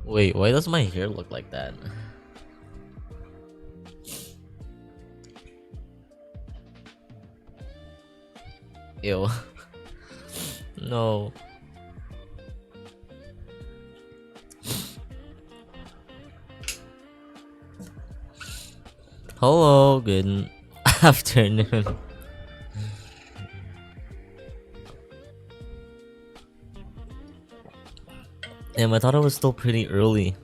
Wait, why does my hair look like that? Ew. No. Hello, good afternoon. Damn, I thought it was still pretty early.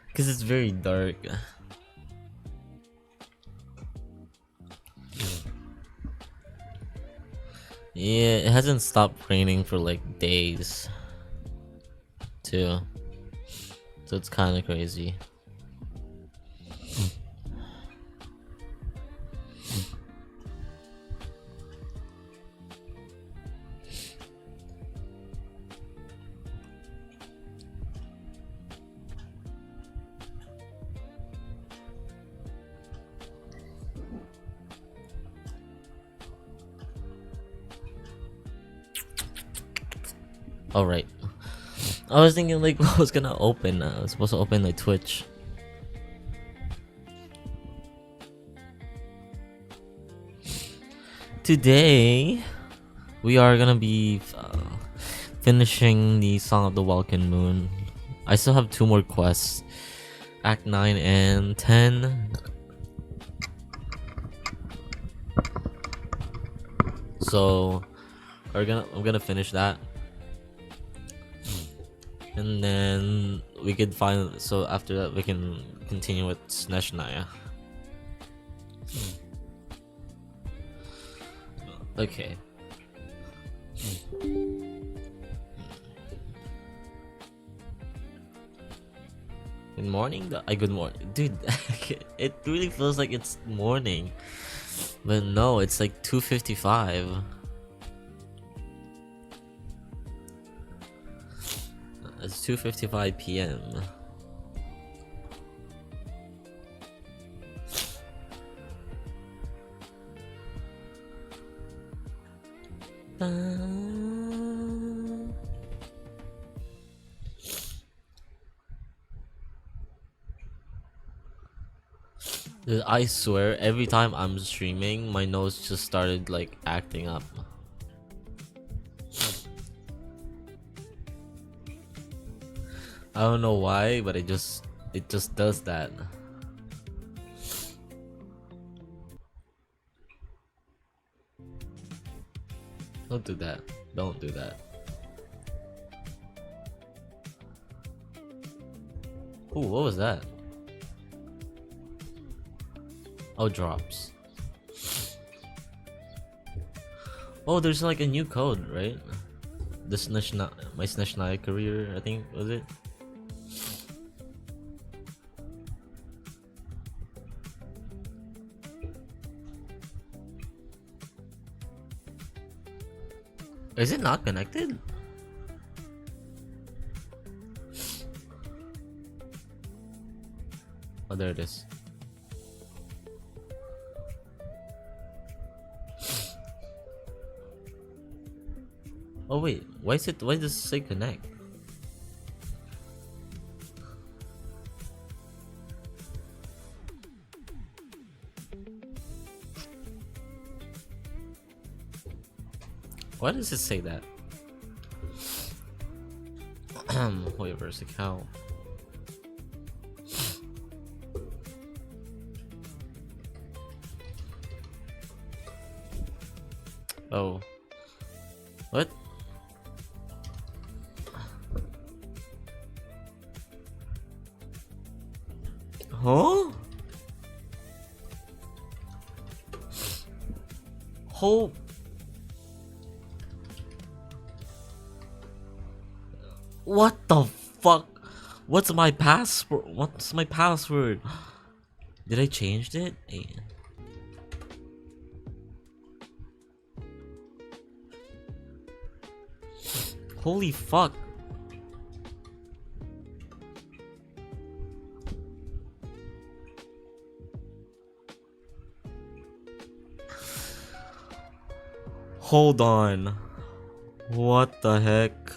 Because it's very dark. Yeah, it hasn't stopped raining for like days, too. So it's kind of crazy. Alright. I was thinking like what was gonna open. I was supposed to open like Twitch. Today, we are gonna be finishing the Song of the Welkin Moon. I still have 2 more quests. Act 9 and 10. So, I'm gonna finish that. And then we could find, so after that we can continue with Snezhnaya. Okay. Good morning, good morning, dude. It really feels like it's morning, but no, it's like 2:55. It's 2:55 p.m. Dude, I swear, every time I'm streaming, my nose just started like acting up. I don't know why, but it just does that. Don't do that. Don't do that. Ooh, what was that? Oh, drops. Oh, there's like a new code, right? The my Snezhnaya career, I think, was it? Is it not connected? Oh, there it is. Oh wait, why does it say connect? Why does it say that? Wait, where's the cow? Oh. What? Huh? Hope. What the fuck? What's my password? What's my password? Did I change it? Holy fuck. Hold on. What the heck?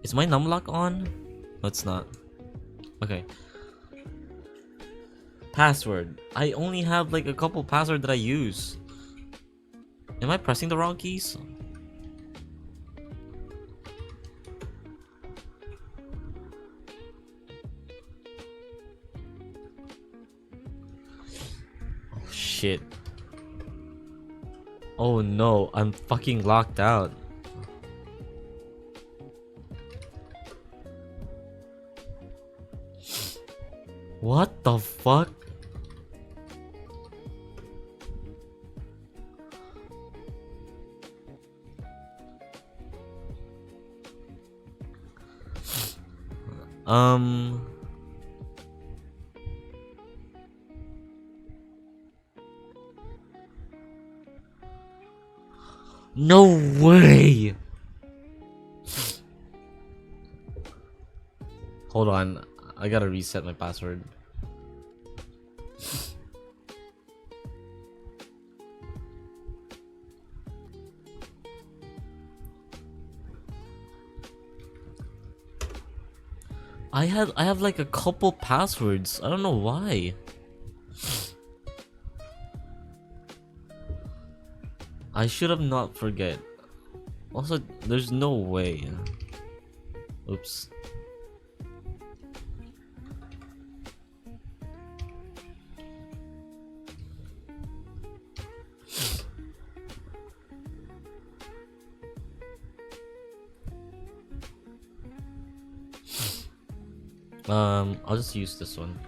Is my numlock on? No, it's not. Okay. Password. I only have like a couple password that I use. Am I pressing the wrong keys? Oh shit. Oh no, I'm fucking locked out. What the fuck? Um No way. Hold on. I gotta reset my password. I have like a couple passwords. I don't know why. I should have not forget. Also, there's no way. Oops. I'll just use this one.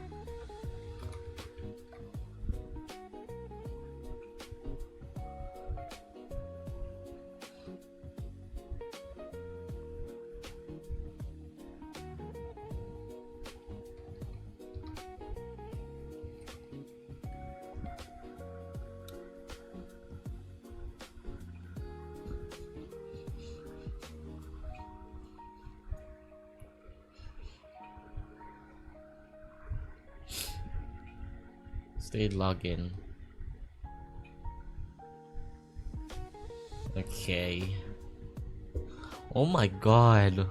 Stay login. Okay. Oh my god.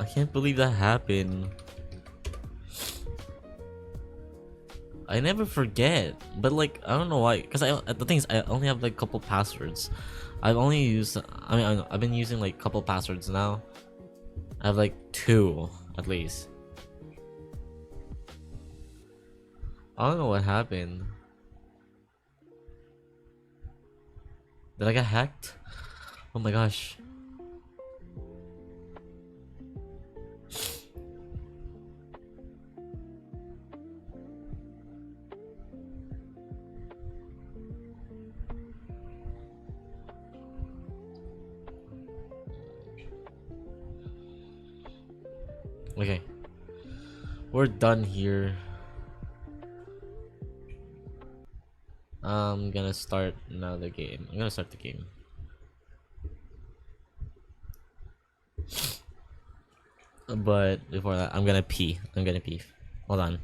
I can't believe that happened. I never forget, but like I don't know why. Cause the thing is I only have like a couple passwords. I've only used. I mean I've been using like a couple passwords now. I have like 2 at least. I don't know what happened. Did I get hacked? Oh my gosh. Okay. We're done here. I'm gonna start now the game. I'm gonna start the game. But before that, I'm gonna pee. I'm gonna pee. Hold on.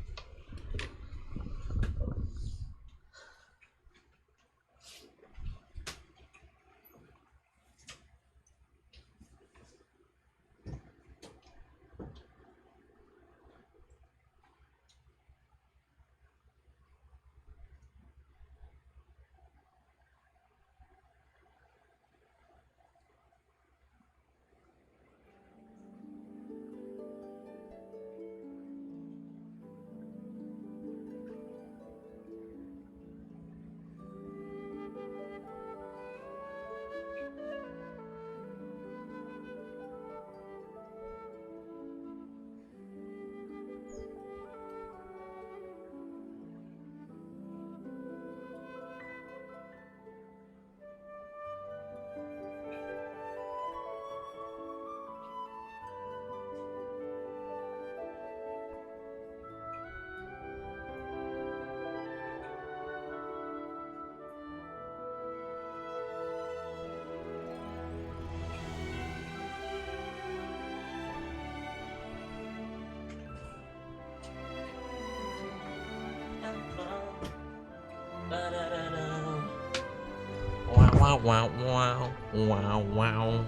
Wow, wow, wow, wow,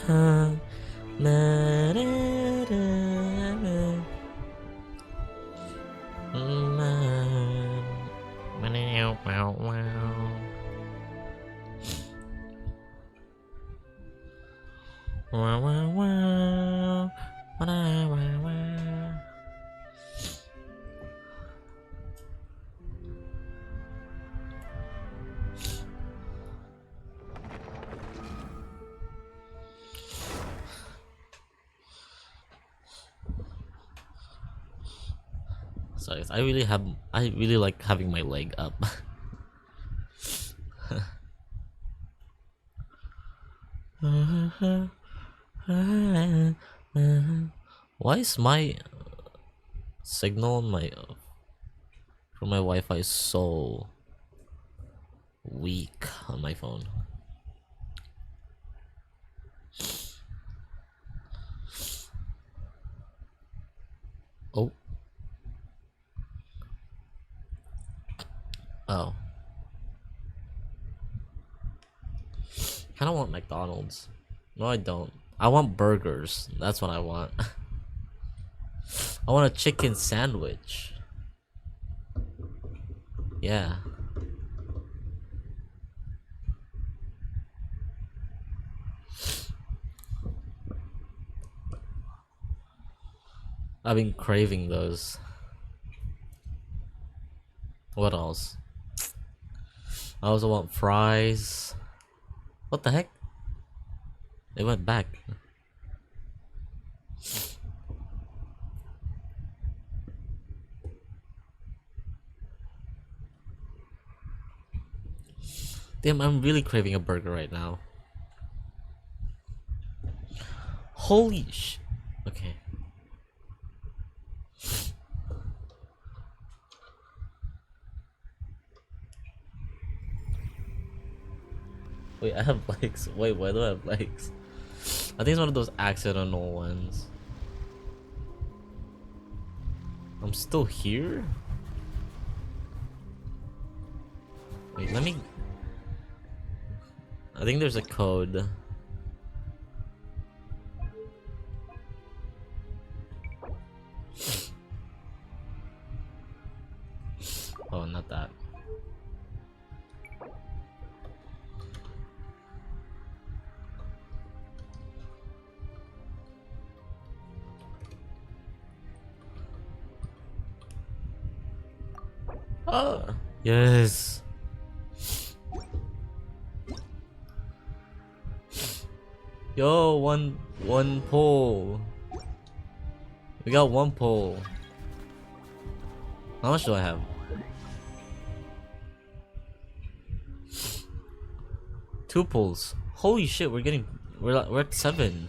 wow. Na, na, na, na. Wow, wow, wow. Wow, wow, wow. Wow, wow, wow. Sorry, I really like having my leg up. Why is my signal on my from my Wi-Fi so weak on my phone? Oh, oh. I don't want McDonald's. No, I don't. I want burgers. That's what I want. I want a chicken sandwich. Yeah. I've been craving those. What else? I also want fries. What the heck? They went back. Damn, I'm really craving a burger right now. Holy sh... Okay. Wait, I have legs. Wait, why do I have legs? I think it's one of those accidental ones. I'm still here? Wait, let me... I think there's a code. Oh, not that. Oh, yes. Yo, one pull. We got one pull. How much do I have? Two pulls. Holy shit, we're at 7.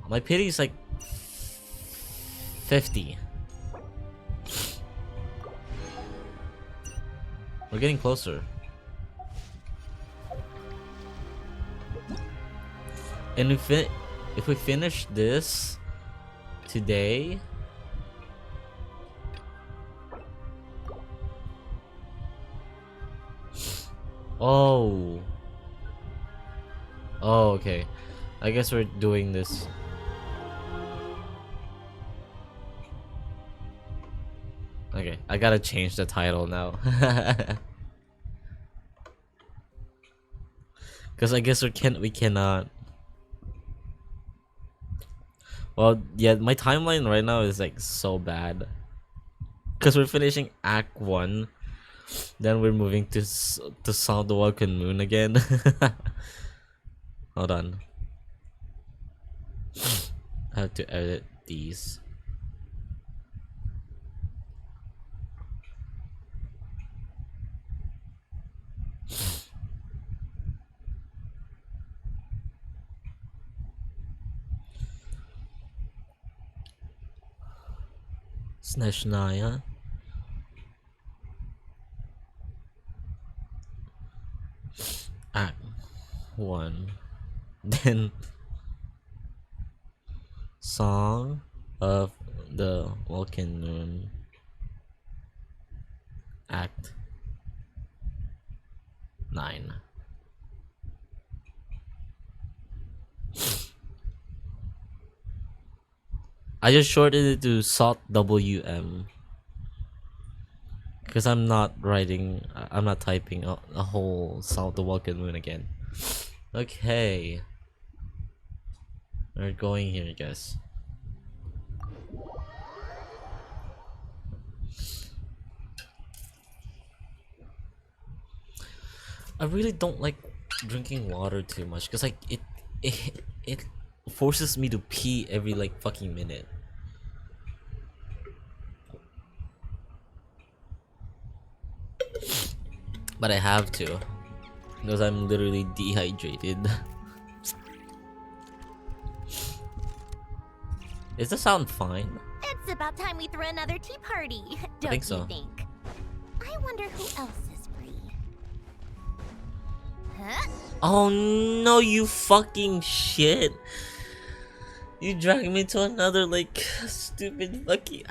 My pity is like 50. We're getting closer. And if we finish this today, oh, okay. I guess we're doing this. Okay, I gotta change the title now. Cause I guess we cannot. Well, yeah, my timeline right now is like so bad. Cause we're finishing Act 1, then we're moving to Song of the Welcome Moon again. Hold on. I have to edit these. Snezhnaya Act 1. Then Song of the Vulcan Moon Act 9. I just shortened it to SALT WM because I'm not writing. I'm not typing a whole Salt the Vulcan Moon again. Okay, we're going here, I guess. I really don't like drinking water too much because like it forces me to pee every like fucking minute. But I have to because I'm literally dehydrated. Is the sound fine? It's about time we throw another tea party. Don't think so. you think? I wonder who else is free. Huh? Oh no, you fucking shit. You dragged me to another like stupid fucking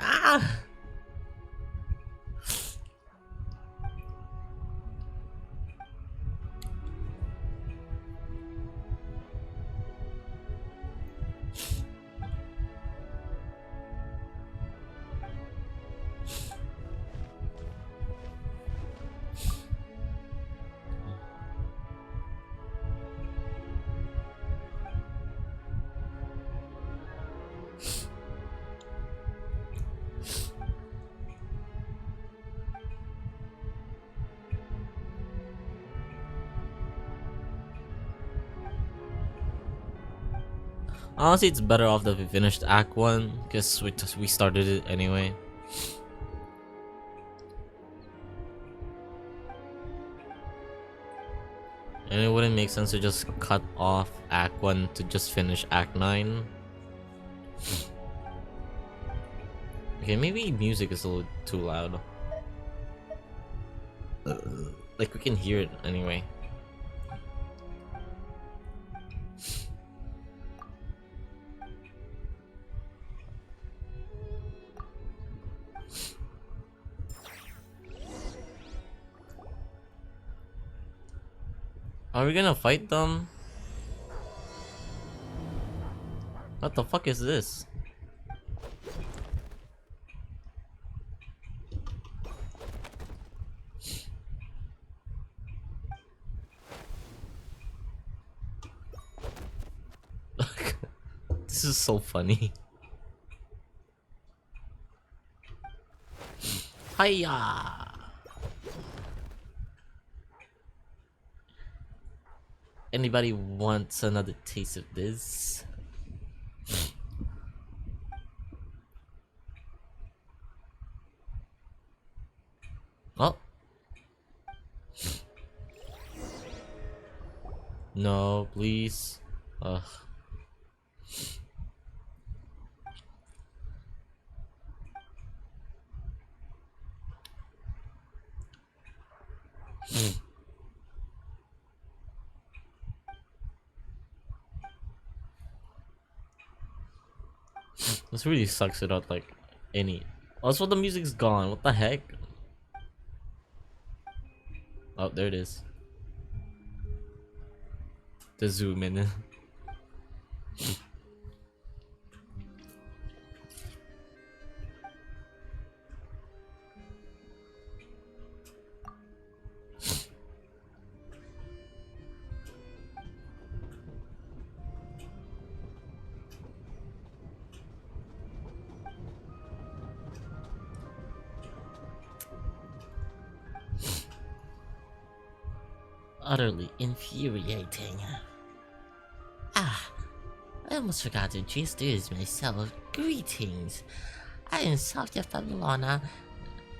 Honestly, it's better off that we finished Act 1 because we started it anyway. And it wouldn't make sense to just cut off Act 1 to just finish Act 9. Okay, maybe music is a little too loud. Like we can hear it anyway. Are we gonna fight them? What the fuck is this? This is so funny. Hiya! Anybody wants another taste of this? Oh. No, please. Ugh. This really sucks without like any. Also, the music's gone. What the heck? Oh, there it is. To zoom in. Utterly infuriating. Ah, I almost forgot to introduce myself. Greetings. I am Sofia Fabulana.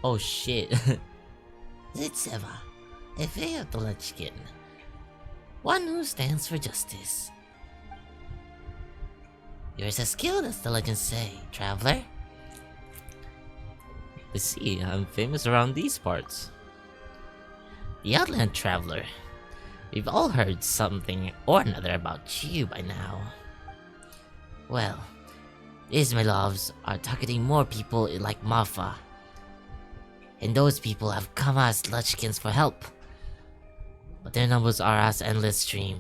Oh shit. Zitseva, a FIL Dolechkin. One who stands for justice. You're as skilled as the legends say, traveler. I see, I'm famous around these parts. The Outland Traveler. We've all heard something or another about you by now. Well, Ismailovs are targeting more people like Marfa. And those people have come as Lechkins for help. But their numbers are as endless stream.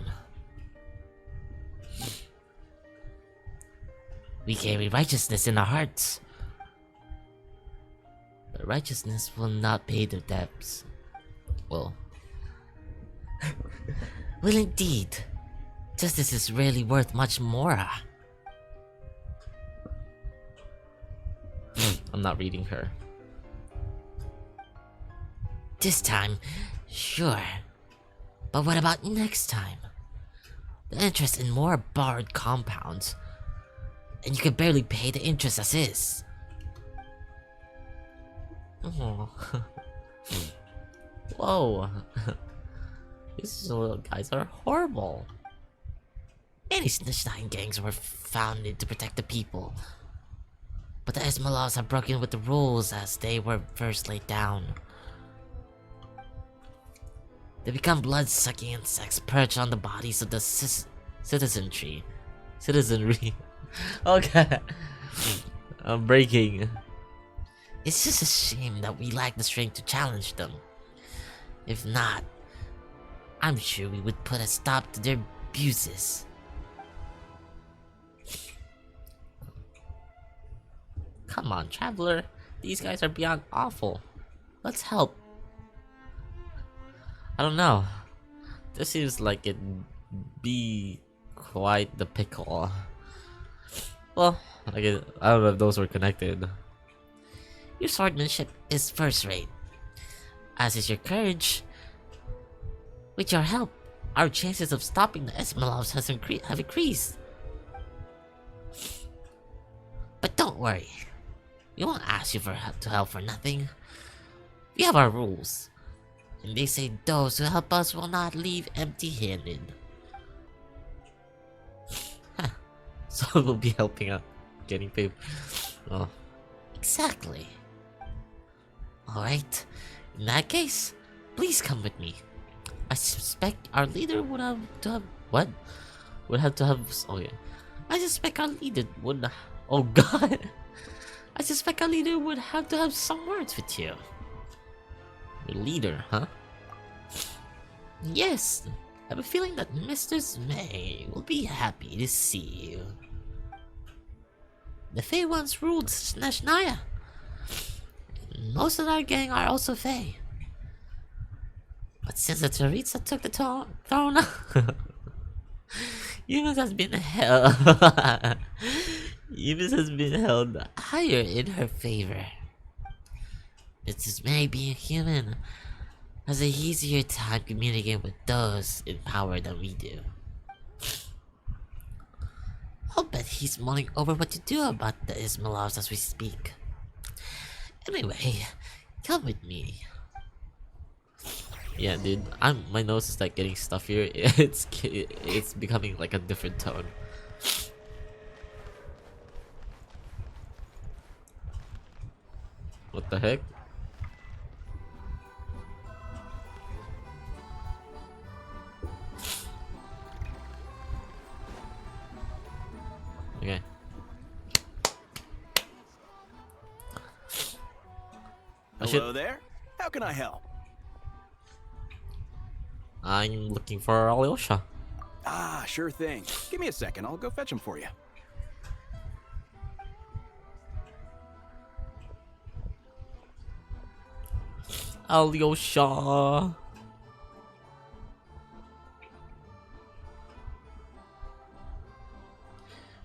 We carry righteousness in our hearts. But righteousness will not pay their debts. Well, well indeed. Justice is rarely worth much more. I'm not reading her. This time, sure. But what about next time? The interest in more borrowed compounds. And you can barely pay the interest as is. Oh. Whoa. These little guys are horrible. Many Snezhnaya gangs were founded to protect the people. But the Ismailovs have broken with the rules as they were first laid down. They become blood-sucking insects perched on the bodies of the citizenry. Citizenry. Okay. I'm breaking. It's just a shame that we lack the strength to challenge them. If not, I'm sure we would put a stop to their abuses. Come on, Traveler. These guys are beyond awful. Let's help. I don't know. This seems like it'd be quite the pickle. Well, I don't know if those were connected. Your swordsmanship is first rate, as is your courage. With your help, our chances of stopping the Ismailovs have increased. But don't worry, we won't ask you to help for nothing. We have our rules, and they say those who help us will not leave empty-handed. So we'll be helping out, getting paid. Oh. Exactly. Alright, in that case, please come with me. I suspect our leader would have to have... What? Would have to have... Okay. I suspect our leader would... Oh god! I suspect our leader would have to have some words with you. Your leader, huh? Yes, I have a feeling that Mr. Zmei will be happy to see you. The Fae once ruled Snezhnaya. Most of our gang are also Fae. But since the Tsaritsa took the throne, humans has been held higher in her favor. Mr. Zmei, being human, has an easier time communicating with those in power than we do. I'll bet he's mulling over what to do about the Ismailovs as we speak. Anyway, come with me. Yeah, dude. My nose is like getting stuffier. It's becoming like a different tone. What the heck? Okay. Hello there. How can I help? I'm looking for Alyosha. Ah, sure thing. Give me a second. I'll go fetch him for you. Alyosha.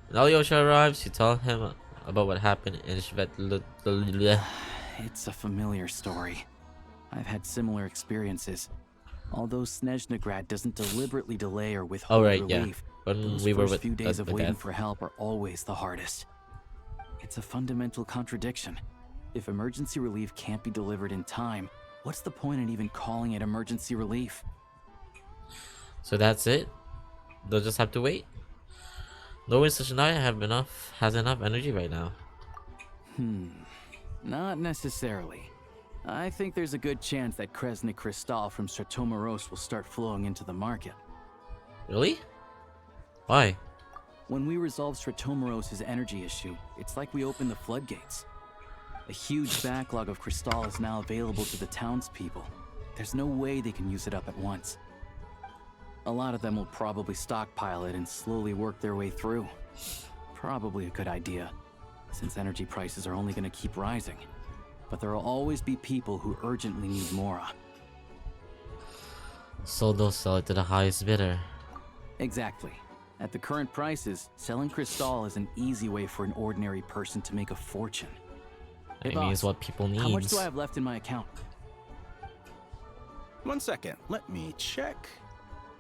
When Alyosha arrives, you tell him about what happened in Shvet. It's a familiar story. I've had similar experiences. Although Snezhnagrad doesn't deliberately delay or withhold relief, When those we were first with few days of waiting Dad. for help are always the hardest. It's a fundamental contradiction. If emergency relief can't be delivered in time, what's the point in even calling it emergency relief? So that's it? They'll just have to wait? No one Snezhnaya has enough energy right now. Not necessarily. I think there's a good chance that Kresny Crystal from Stratomaros will start flowing into the market. Really? Why? When we resolve Stratomaros' energy issue, it's like we open the floodgates. A huge backlog of crystal is now available to the townspeople. There's no way they can use it up at once. A lot of them will probably stockpile it and slowly work their way through. Probably a good idea, since energy prices are only going to keep rising. But there will always be people who urgently need Mora. So they'll sell it to the highest bidder. Exactly. At the current prices, selling crystal is an easy way for an ordinary person to make a fortune. Hey, I mean, it's boss, what people need. how much do I have left in my account? 1 second, let me check.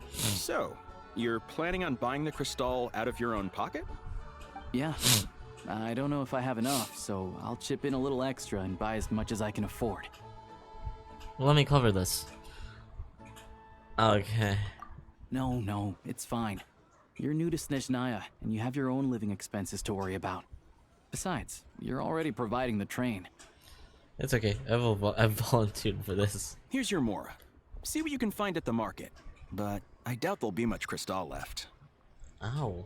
So, you're planning on buying the crystal out of your own pocket? Yeah. I don't know if I have enough, so I'll chip in a little extra and buy as much as I can afford. Let me cover this. Okay. No, it's fine. You're new to Snezhnaya, and you have your own living expenses to worry about. Besides, you're already providing the train. It's okay. I've volunteered for this. Here's your Mora. See what you can find at the market. But I doubt there'll be much crystal left. Ow.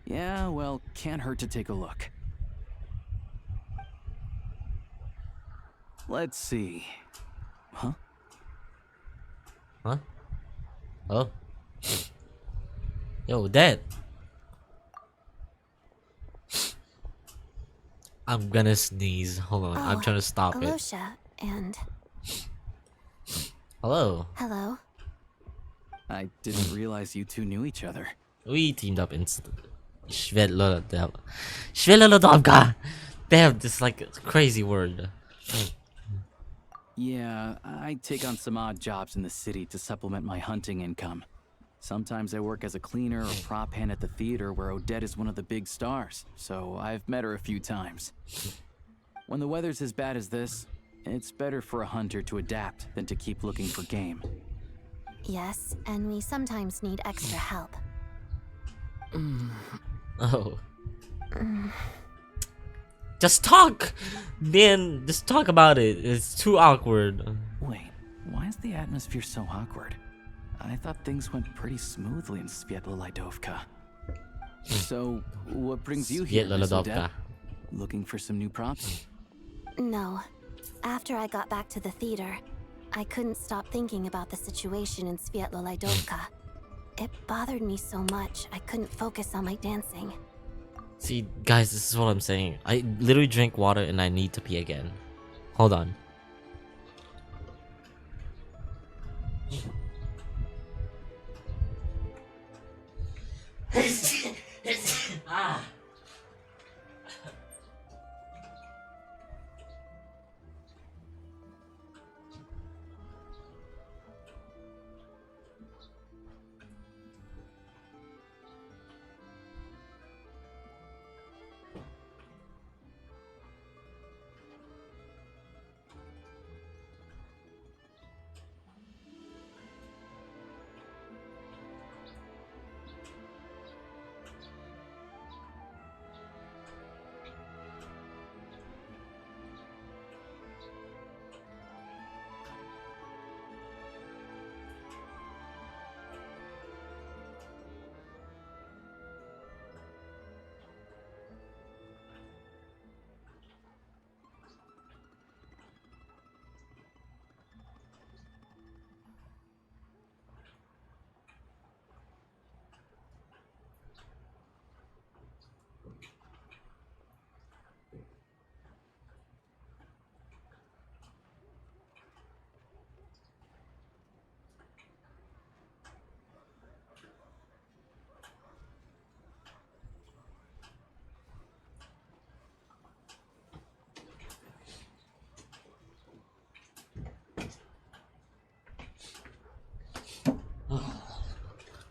Yeah, well, can't hurt to take a look. Let's see. Huh? Huh? Oh. Yo, Dad. I'm gonna sneeze. Hold on. I'm trying to stop it. Alosha, and Hello. hello. I didn't realize you two knew each other. We teamed up in Shvelolodovka. Damn, this is like a crazy word. Yeah, I take on some odd jobs in the city to supplement my hunting income. Sometimes I work as a cleaner or prop hand at the theater where Odette is one of the big stars, so I've met her a few times. When the weather's as bad as this, it's better for a hunter to adapt than to keep looking for game. Yes, and we sometimes need extra help. Oh. Just talk! Man, just talk about it. It's too awkward. Wait, why is the atmosphere so awkward? I thought things went pretty smoothly in Svietlolidovka. So, what brings you here, Miss Odette? Looking for some new props? No. After I got back to the theater, I couldn't stop thinking about the situation in Svietlolidovka. It bothered me so much, I couldn't focus on my dancing. See, guys, this is what I'm saying. I literally drank water and I need to pee again. Hold on. Ah.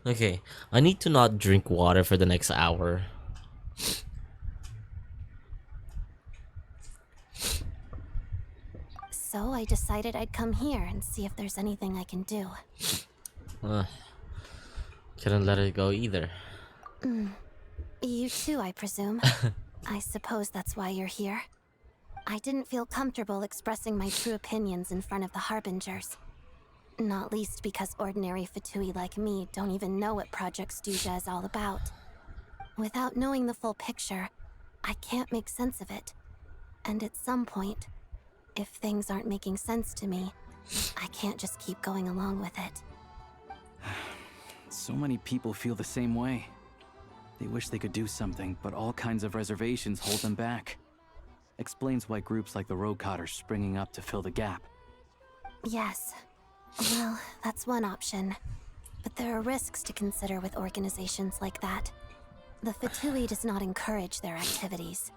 Okay, I need to not drink water for the next hour. So I decided I'd come here and see if there's anything I can do. Couldn't let it go either. You too, I presume. I suppose that's why you're here. I didn't feel comfortable expressing my true opinions in front of the Harbingers. Not least because ordinary Fatui like me don't even know what Project Stuja is all about. Without knowing the full picture, I can't make sense of it. And at some point, if things aren't making sense to me, I can't just keep going along with it. So many people feel the same way. They wish they could do something, but all kinds of reservations hold them back. Explains why groups like the Roadcott are springing up to fill the gap. Yes. Well, that's one option. But there are risks to consider with organizations like that. The Fatui does not encourage their activities.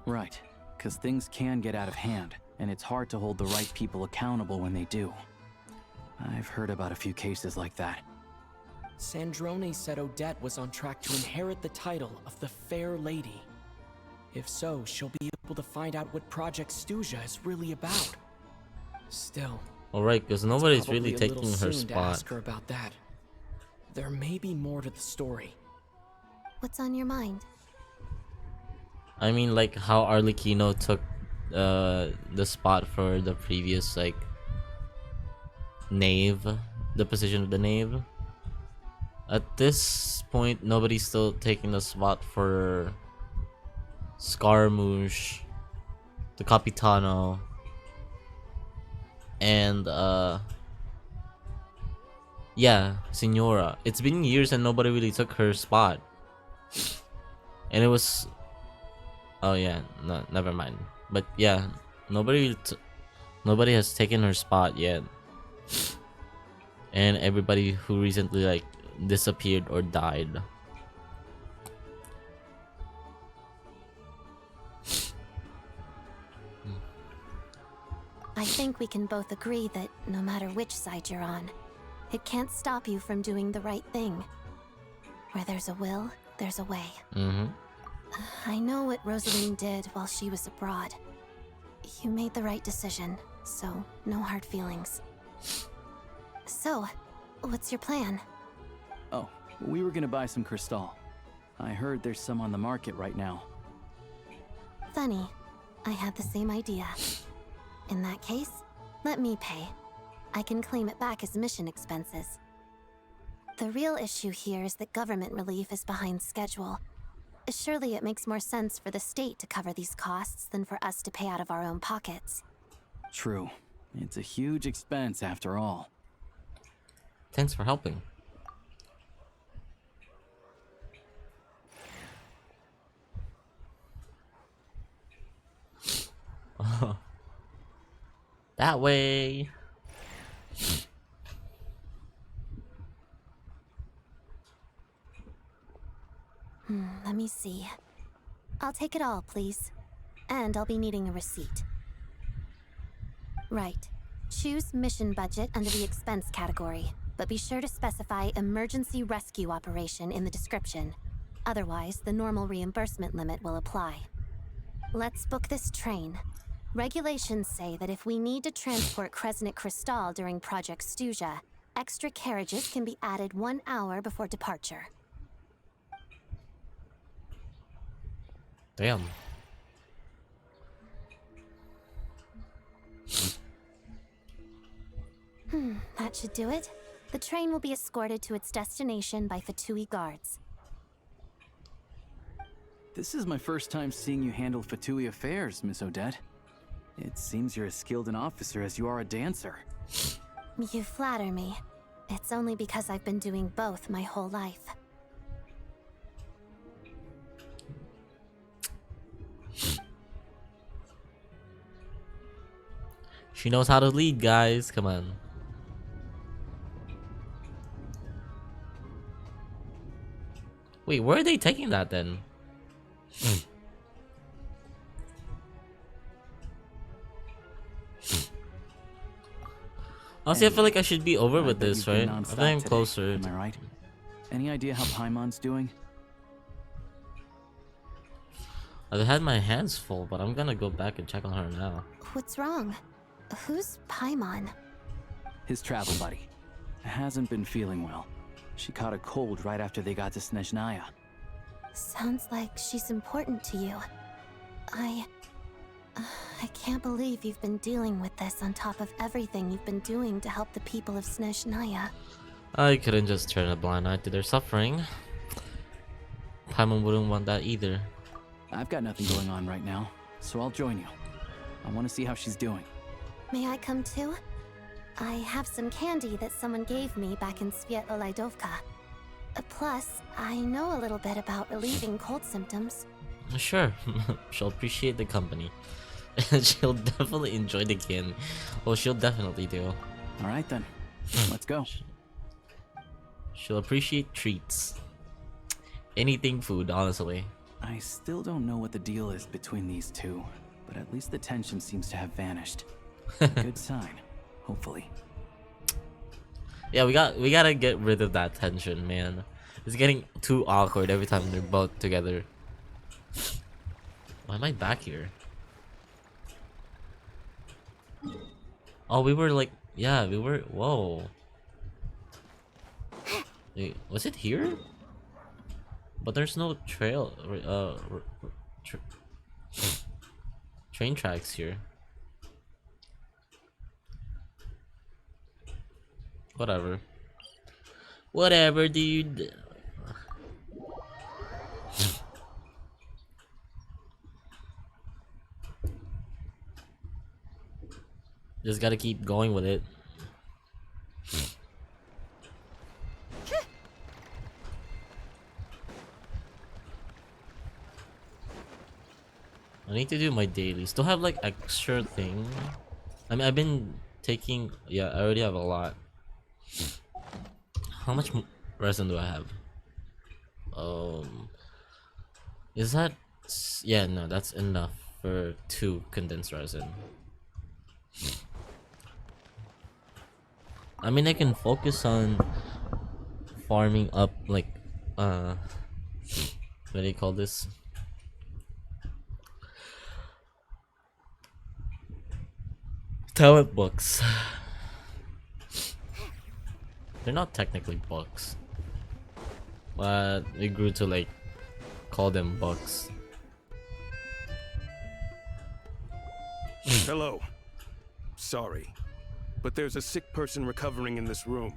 Right, because things can get out of hand, and it's hard to hold the right people accountable when they do. I've heard about a few cases like that. Sandrone said Odette was on track to inherit the title of the Fair Lady. If so, she'll be able to find out what Project Stuja is really about. Still, Alright, because it's nobody's probably really a taking little her soon to spot. ask her about that. There may be more to the story. What's on your mind? I mean, like how Arlecchino took the spot for the previous like knave, the position of the knave. At this point, nobody's still taking the spot for Scaramouche, the Capitano, and yeah, Signora. It's been years and nobody really took her spot. And it was, oh yeah, no, never mind. But yeah, nobody has taken her spot yet. And everybody who recently like disappeared or died. I think we can both agree that no matter which side you're on, it can't stop you from doing the right thing. Where there's a will, there's a way. I know what Rosaline did while she was abroad. You made the right decision, so no hard feelings. So, what's your plan? Oh, we were gonna buy some Cristal. I heard there's some on the market right now. Funny, I had the same idea. In that case, let me pay. I can claim it back as mission expenses. The real issue here is that government relief is behind schedule. Surely it makes more sense for the state to cover these costs than for us to pay out of our own pockets. True. It's a huge expense after all. Thanks for helping. That way. Let me see. I'll take it all, please. And I'll be needing a receipt. Right. Choose mission budget under the expense category, but be sure to specify emergency rescue operation in the description. Otherwise, the normal reimbursement limit will apply. Let's book this train. Regulations say that if we need to transport Kresnik Cristal during Project Stuja, extra carriages can be added 1 hour before departure. Damn. That should do it. The train will be escorted to its destination by Fatui guards. This is my first time seeing you handle Fatui affairs, Miss Odette. It seems you're as skilled an officer as you are a dancer. You flatter me. It's only because I've been doing both my whole life. She knows how to lead, guys. Come on. Wait, where are they taking that then? Honestly, I feel like I should be over with this, right? I think I'm closer. Am I right? Any idea how Paimon's doing? I had my hands full, but I'm gonna go back and check on her now. What's wrong? Who's Paimon? His travel buddy. Hasn't been feeling well. She caught a cold right after they got to Snezhnaya. Sounds like she's important to you. I can't believe you've been dealing with this on top of everything you've been doing to help the people of Snezhnaya. I couldn't just turn a blind eye to their suffering. Paimon wouldn't want that either. I've got nothing going on right now, so I'll join you. I want to see how she's doing. May I come too? I have some candy that someone gave me back in Svietlolaidovka. Plus, I know a little bit about relieving cold symptoms. Sure, she'll appreciate the company. She'll definitely enjoy the candy. Well, she'll definitely do. Alright then, let's go. She'll appreciate treats. Anything food, honestly. I still don't know what the deal is between these two, but at least the tension seems to have vanished. A good sign, hopefully. Yeah, we gotta get rid of that tension, man. It's getting too awkward every time they're both together. Why am I back here? Oh, we were like, yeah, we were. Whoa. Wait, was it here? But there's no trail. Train tracks here. Whatever. Whatever, dude. Just gotta keep going with it. I need to do my dailies. Do I have like extra thing? I mean, I've been taking. Yeah, I already have a lot. How much resin do I have? Is that? Yeah, no, that's enough for 2 condensed resin. I mean, I can focus on farming up like what do you call this? Talent books. They're not technically books, but we grew to like call them books. Hello. Sorry, but there's a sick person recovering in this room.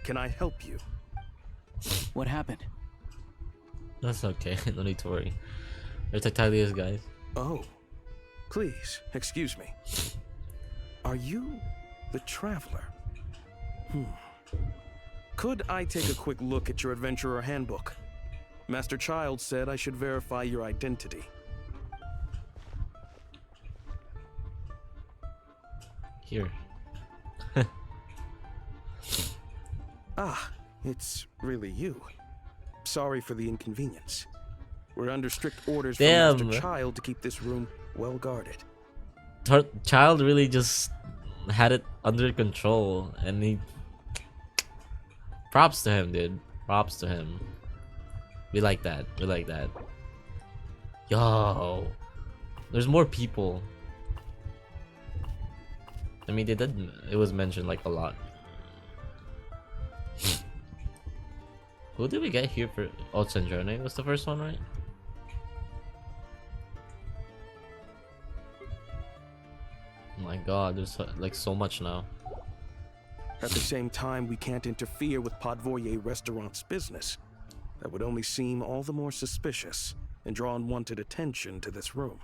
Can I help you? What happened? That's okay. No need to worry. They're Titalia's guys. Oh, please, excuse me. Are you the Traveler? Could I take a quick look at your Adventurer Handbook? Master Child said I should verify your identity. Here. Ah, it's really you. Sorry for the inconvenience. We're under strict orders from Damn. Master Child to keep this room well guarded. Child really just had it under control, and he. Props to him, dude. Props to him. We like that. We like that. Yo, there's more people. I mean, they did. It was mentioned like a lot. Who did we get here for? Oh, Snezhnaya was the first one, right? Oh my God, there's like so much now. At the same time, we can't interfere with Podvoye Restaurant's business. That would only seem all the more suspicious and draw unwanted attention to this room.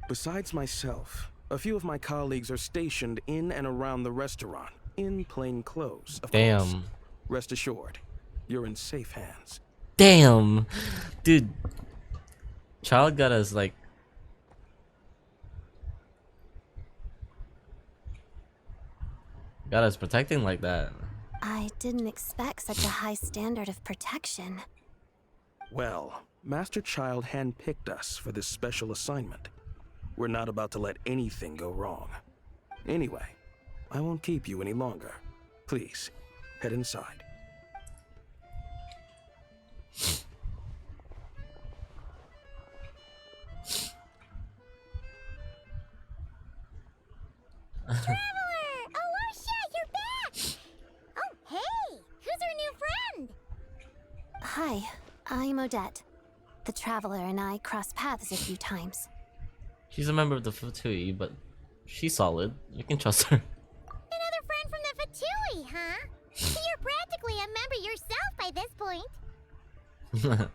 Besides myself, a few of my colleagues are stationed in and around the restaurant, in plain clothes, of course. Damn. Rest assured, you're in safe hands. Damn, dude. Child got us like. Got us protecting like that. I didn't expect such a high standard of protection. Well, Master Child handpicked us for this special assignment. We're not about to let anything go wrong. Anyway, I won't keep you any longer. Please, head inside. Hi, I'm Odette. The Traveler and I crossed paths a few times. She's a member of the Fatui, but she's solid. You can trust her. Another friend from the Fatui, huh? You're practically a member yourself by this point. Paimon!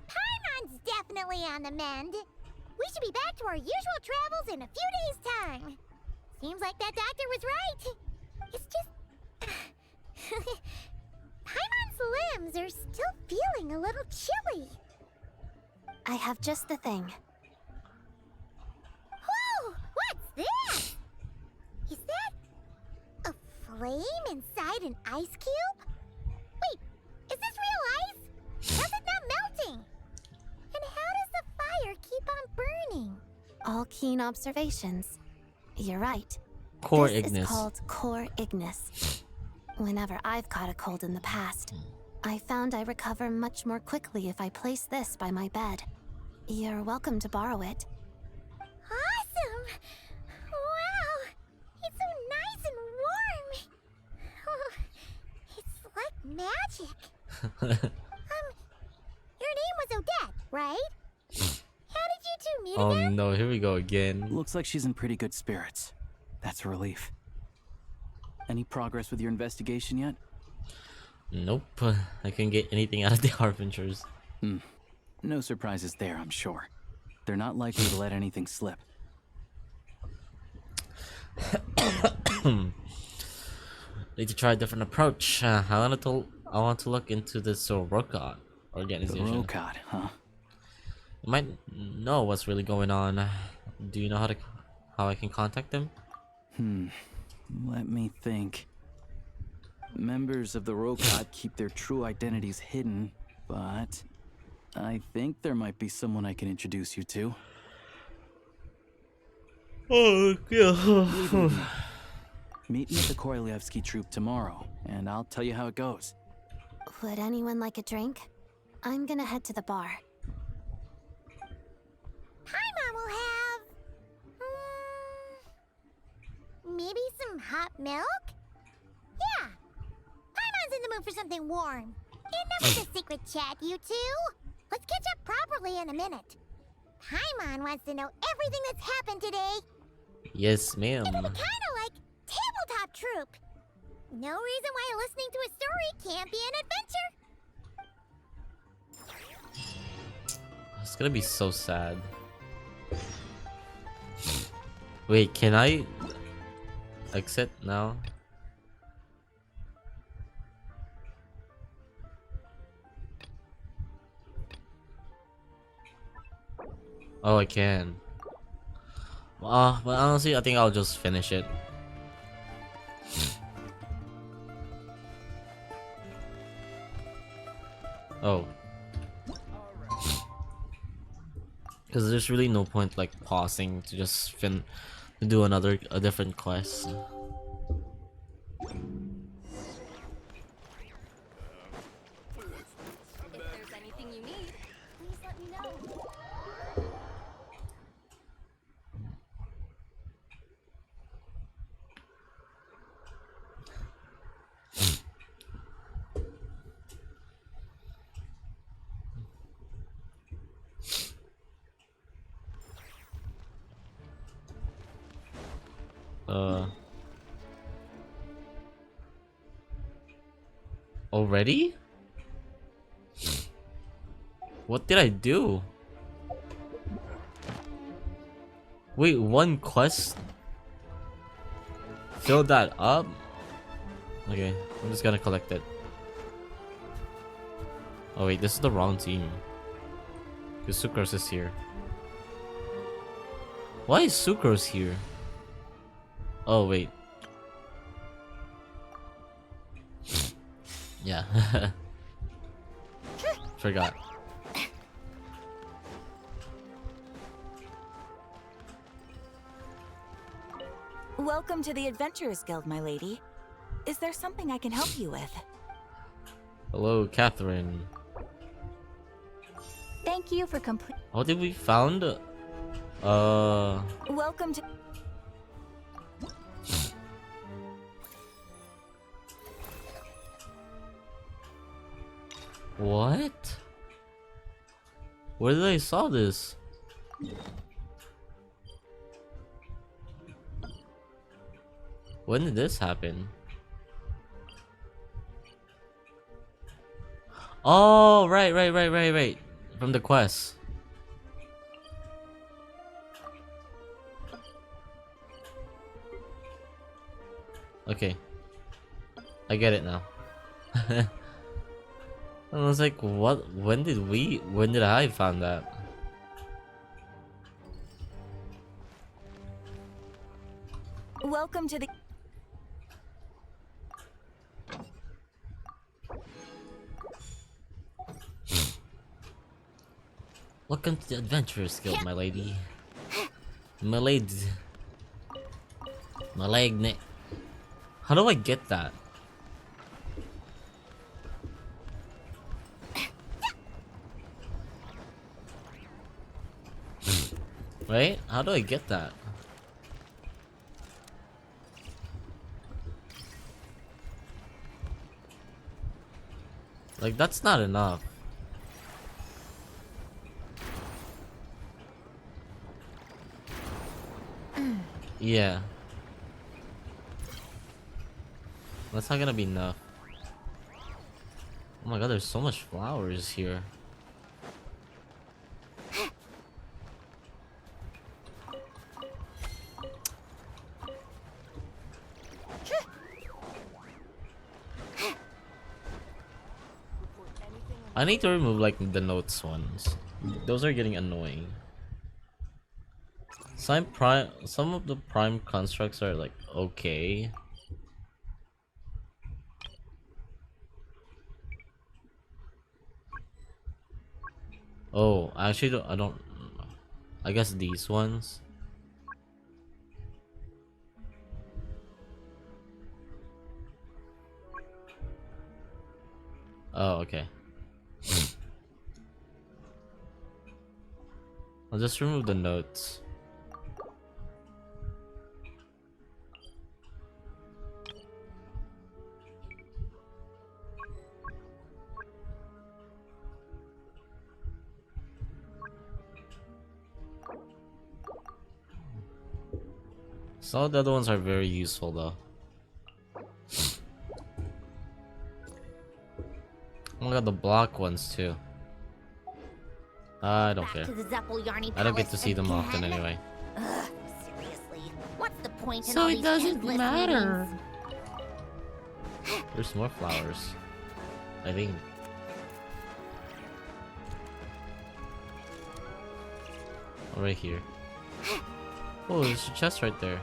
definitely on the mend. We should be back to our usual travels in a few days' time. Seems like that doctor was right. It's just... Paimon's limbs are still feeling a little chilly. I have just the thing. Whoa! What's this? Is that a flame inside an ice cube? Wait, is this real ice? How's it not melting? And how does the fire keep on burning? All keen observations. You're right. Core This Ignis. is called Core Ignis. Whenever I've caught a cold in the past, I found I recover much more quickly if I place this by my bed. You're welcome to borrow it. Awesome! Wow! It's so nice and warm! Oh, it's like magic. Your name was Odette, right? How did you two meet Oh again? no, here we go again. Looks like she's in pretty good spirits. That's a relief. Any progress with your investigation yet? Nope. I couldn't get anything out of the Harbingers. No surprises there, I'm sure. They're not likely to let anything slip. Need to try a different approach. I want to look into this Rokat The organization. Rokat, huh? You might know what's really going on. Do you know how I can contact them? Let me think. Members of the Rokat keep their true identities hidden, but I think there might be someone I can introduce you to. Oh yeah. Meet me at the Korolyevsky troop tomorrow, and I'll tell you how it goes. Would anyone like a drink? I'm gonna head to the bar. Paimon will have... maybe some hot milk? Yeah. Paimon's in the mood for something warm. Enough of the secret chat, you two. Let's catch up properly in a minute. Paimon wants to know everything that's happened today. Yes, ma'am. Kinda like tabletop troop. No reason why listening to a story can't be an adventure. It's gonna be so sad. Wait, can I exit now? Oh, I can. But honestly, I think I'll just finish it. Oh. Because there's really no point like pausing to just to do a different quest. If there's anything you need, please let me know. Already? What did I do? Wait, one quest? Fill that up? Okay, I'm just gonna collect it. Oh wait, this is the wrong team. Because Sucrose is here. Why is Sucrose here? Oh wait. Yeah. Forgot. Welcome to the Adventurers Guild, my lady. Is there something I can help you with? Hello, Catherine. Thank you for complete. What did we found? Welcome to. What? Where did I saw this? When did this happen? Oh, right. From the quest. Okay. I get it now. I was like, what? When did I find that? Welcome to the. Welcome to the Adventurers Guild, my lady. My lady. Malignant. How do I get that? Right? How do I get that? Like, that's not enough. Yeah. That's not gonna be enough. Oh my god, there's so much flowers here. I need to remove like the notes ones. Those are getting annoying. Some of the prime constructs are like okay. Oh, actually, I don't. I guess these ones. Oh, okay. I'll just remove the notes. Some of the other ones are very useful though. Oh my god, the block ones too. I don't care. To the Zeppel-Yarny I don't get Palace to see them often again? anyway. Ugh, seriously. What's the point in So all it these doesn't endless matter. meetings? There's more flowers, I think. Oh, right here. Oh, there's a chest right there.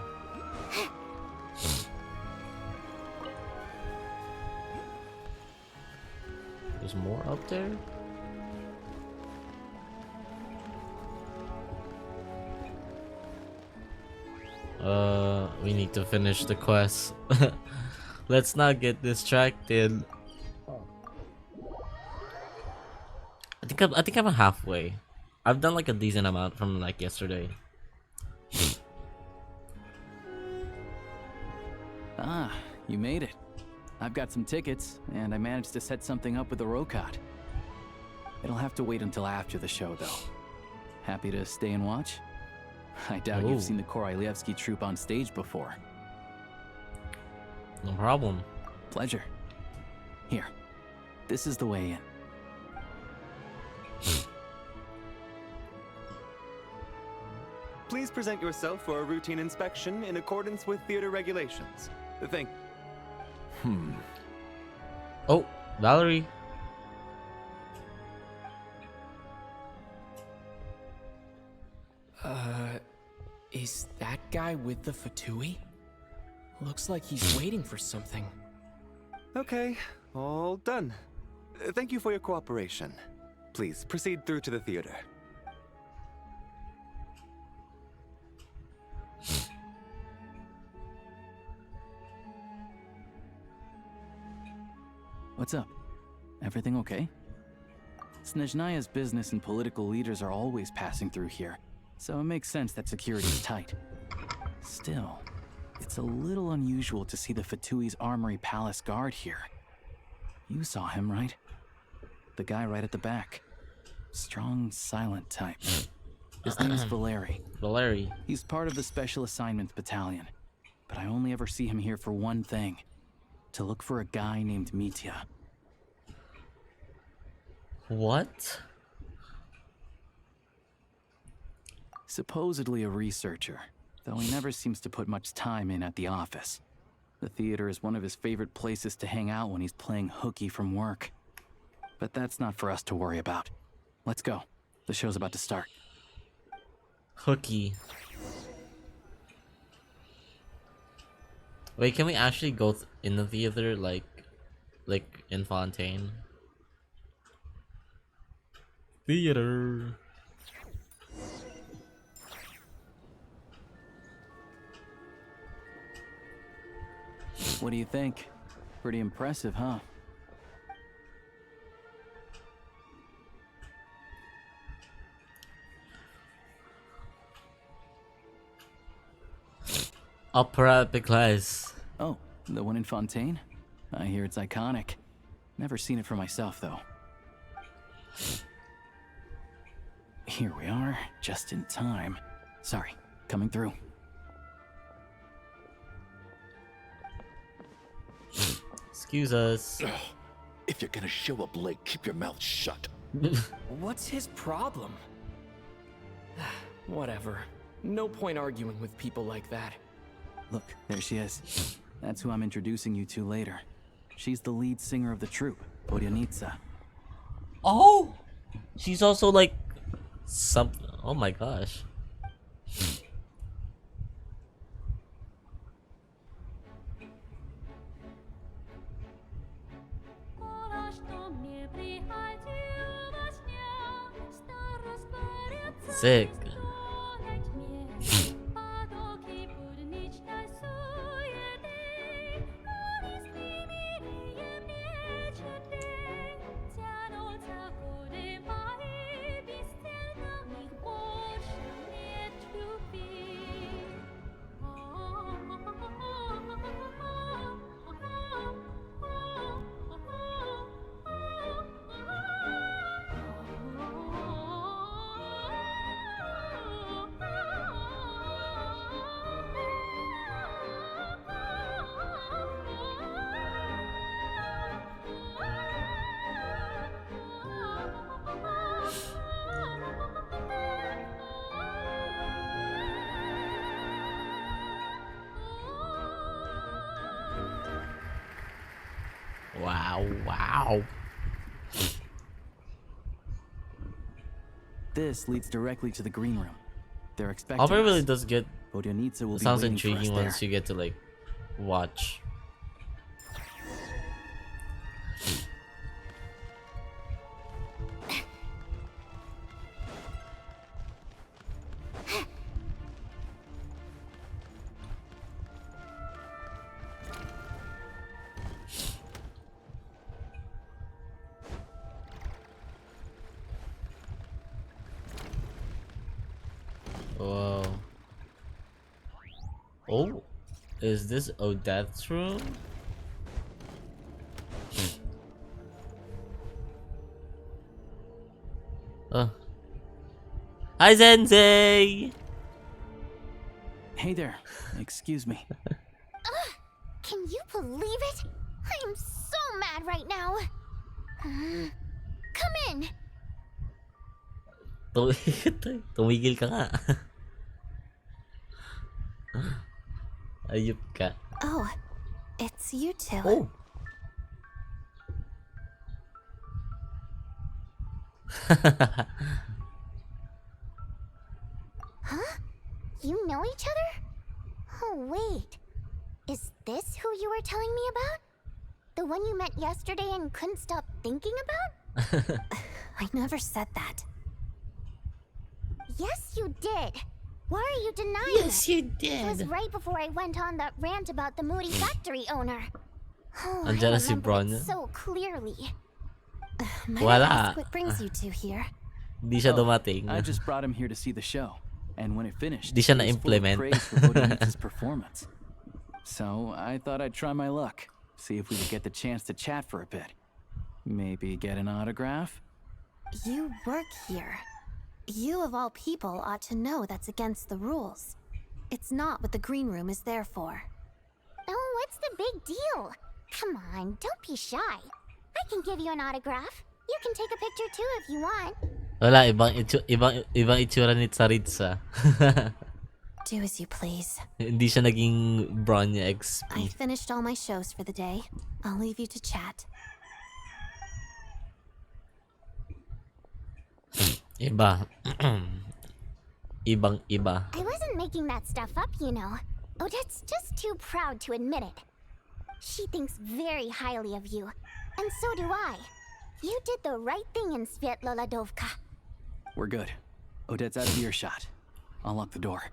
There's more up there? We need to finish the quest. Let's not get distracted. I think I'm halfway. I've done like a decent amount from like yesterday. Ah, you made it. I've got some tickets, and I managed to set something up with the Rokot. It'll have to wait until after the show, though. Happy to stay and watch? I doubt Ooh. you've seen the Korolyevsky troupe on stage before. No problem. Pleasure. Here, this is the way in. Please present yourself for a routine inspection in accordance with theater regulations. Thank. Oh, Valerie. Is that guy with the Fatui? Looks like he's waiting for something. Okay, all done. Thank you for your cooperation. Please proceed through to the theater. What's up? Everything okay? Snezhnaya's business and political leaders are always passing through here, so it makes sense that security's tight. Still, it's a little unusual to see the Fatui's Armory Palace guard here. You saw him, right? The guy right at the back. Strong, silent type. His name's Valeri. Valeri. He's part of the Special Assignments Battalion, but I only ever see him here for one thing. To look for a guy named Mitya. What? Supposedly a researcher, though he never seems to put much time in at the office. The theater is one of his favorite places to hang out when he's playing hooky from work. But that's not for us to worry about. Let's go. The show's about to start. Hooky. Wait, can we actually go in the theater like in Fontaine? Theater. What do you think? Pretty impressive, huh? Opera epic class. Oh, the one in Fontaine? I hear it's iconic. Never seen it for myself, though. Here we are, just in time. Sorry, coming through. Excuse us. If you're gonna show up late, keep your mouth shut. What's his problem? Whatever. No point arguing with people like that. Look, there she is. That's who I'm introducing you to later. She's the lead singer of the troupe, Podyanitsa. Oh, she's also like something. Oh my gosh. Sick. Wow. This leads directly to the green room. They're expecting Opera really us. does get. Podyanitsa will It be sounds waiting for us intriguing there. once you get to like watch. Whoa. Oh, is this Odette's room? Hi, Sensei! Hey there. Excuse me. Can you believe it? I'm so mad right now. Come in. Tumigil ka nga. Ayup ka. Oh, it's you two. Oh. Huh? You know each other? Oh, wait. Is this who you were telling me about? The one you met yesterday and couldn't stop thinking about? I never said that. Yes, you did. Why are you denying Yes, it? you It was did. right before I went on that rant about the moody factory owner. Oh, Ang I jealous si remember Bron it niya. so clearly. Might I Wala. ask what brings you two here? Di siya Oh, dumating. I just brought him here to see the show. And when it finished, Di siya he was full of na-implement. praise for Podyanitsa's performance. So I thought I'd try my luck. See if we could get the chance to chat for a bit. Maybe get an autograph? You work here. You of all people ought to know that's against the rules. It's not what the green room is there for. Oh, what's the big deal? Come on, don't be shy. I can give you an autograph. You can take a picture too if you want. Wala, ibang itsura ni Tsaritsa. Do as you please. Hindi siya naging Bronya XP. I finished all my shows for the day. I'll leave you to chat. Iba. Ibang iba. I wasn't making that stuff up, you know. Odette's just too proud to admit it. She thinks very highly of you, and so do I. You did the right thing in Svietloladovka. We're good. Odette's out of earshot. I'll lock the door.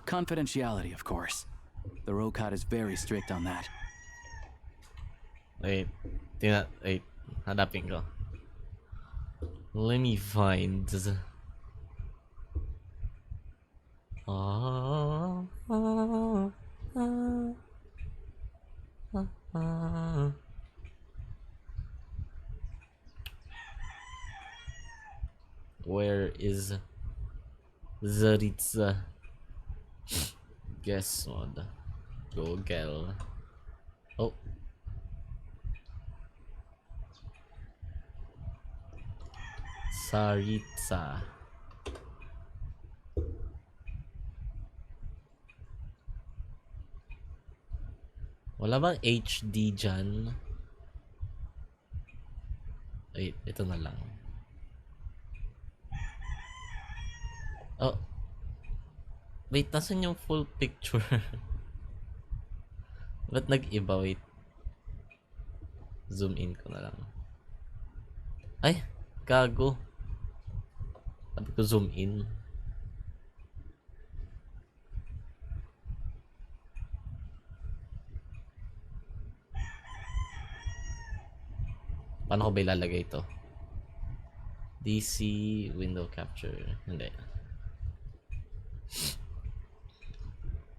Confidentiality, of course. The Rokat is very strict on that. Wait. Wait. Hanapin ko. Let me find... Where is Zaritza? Guess what? Google. Oh. Saritza. Wala bang HD dyan? Wait, ito na lang. Oh. Wait, nasan yung full picture? Ba't nag-iba? Wait. Zoom in ko na lang. Ay, gago. Sabi ko zoom in. Paano ko ba ilalagay ito? DC window capture. Hindi.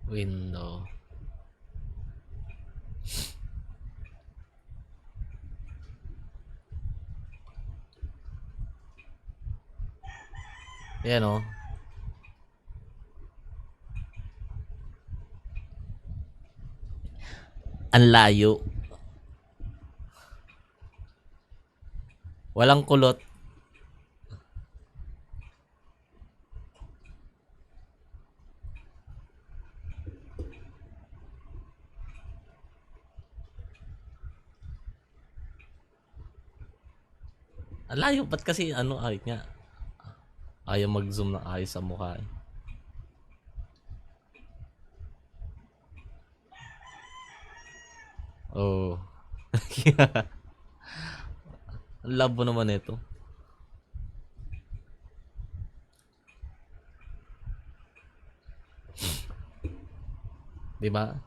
Window. Ayan o. Ang layo. Walang kulot. Ang layo. Ba't kasi ano ay nga? Ayaw mag-zoom ng ayos sa mukha eh. Oh. Ang labo naman ito. Diba?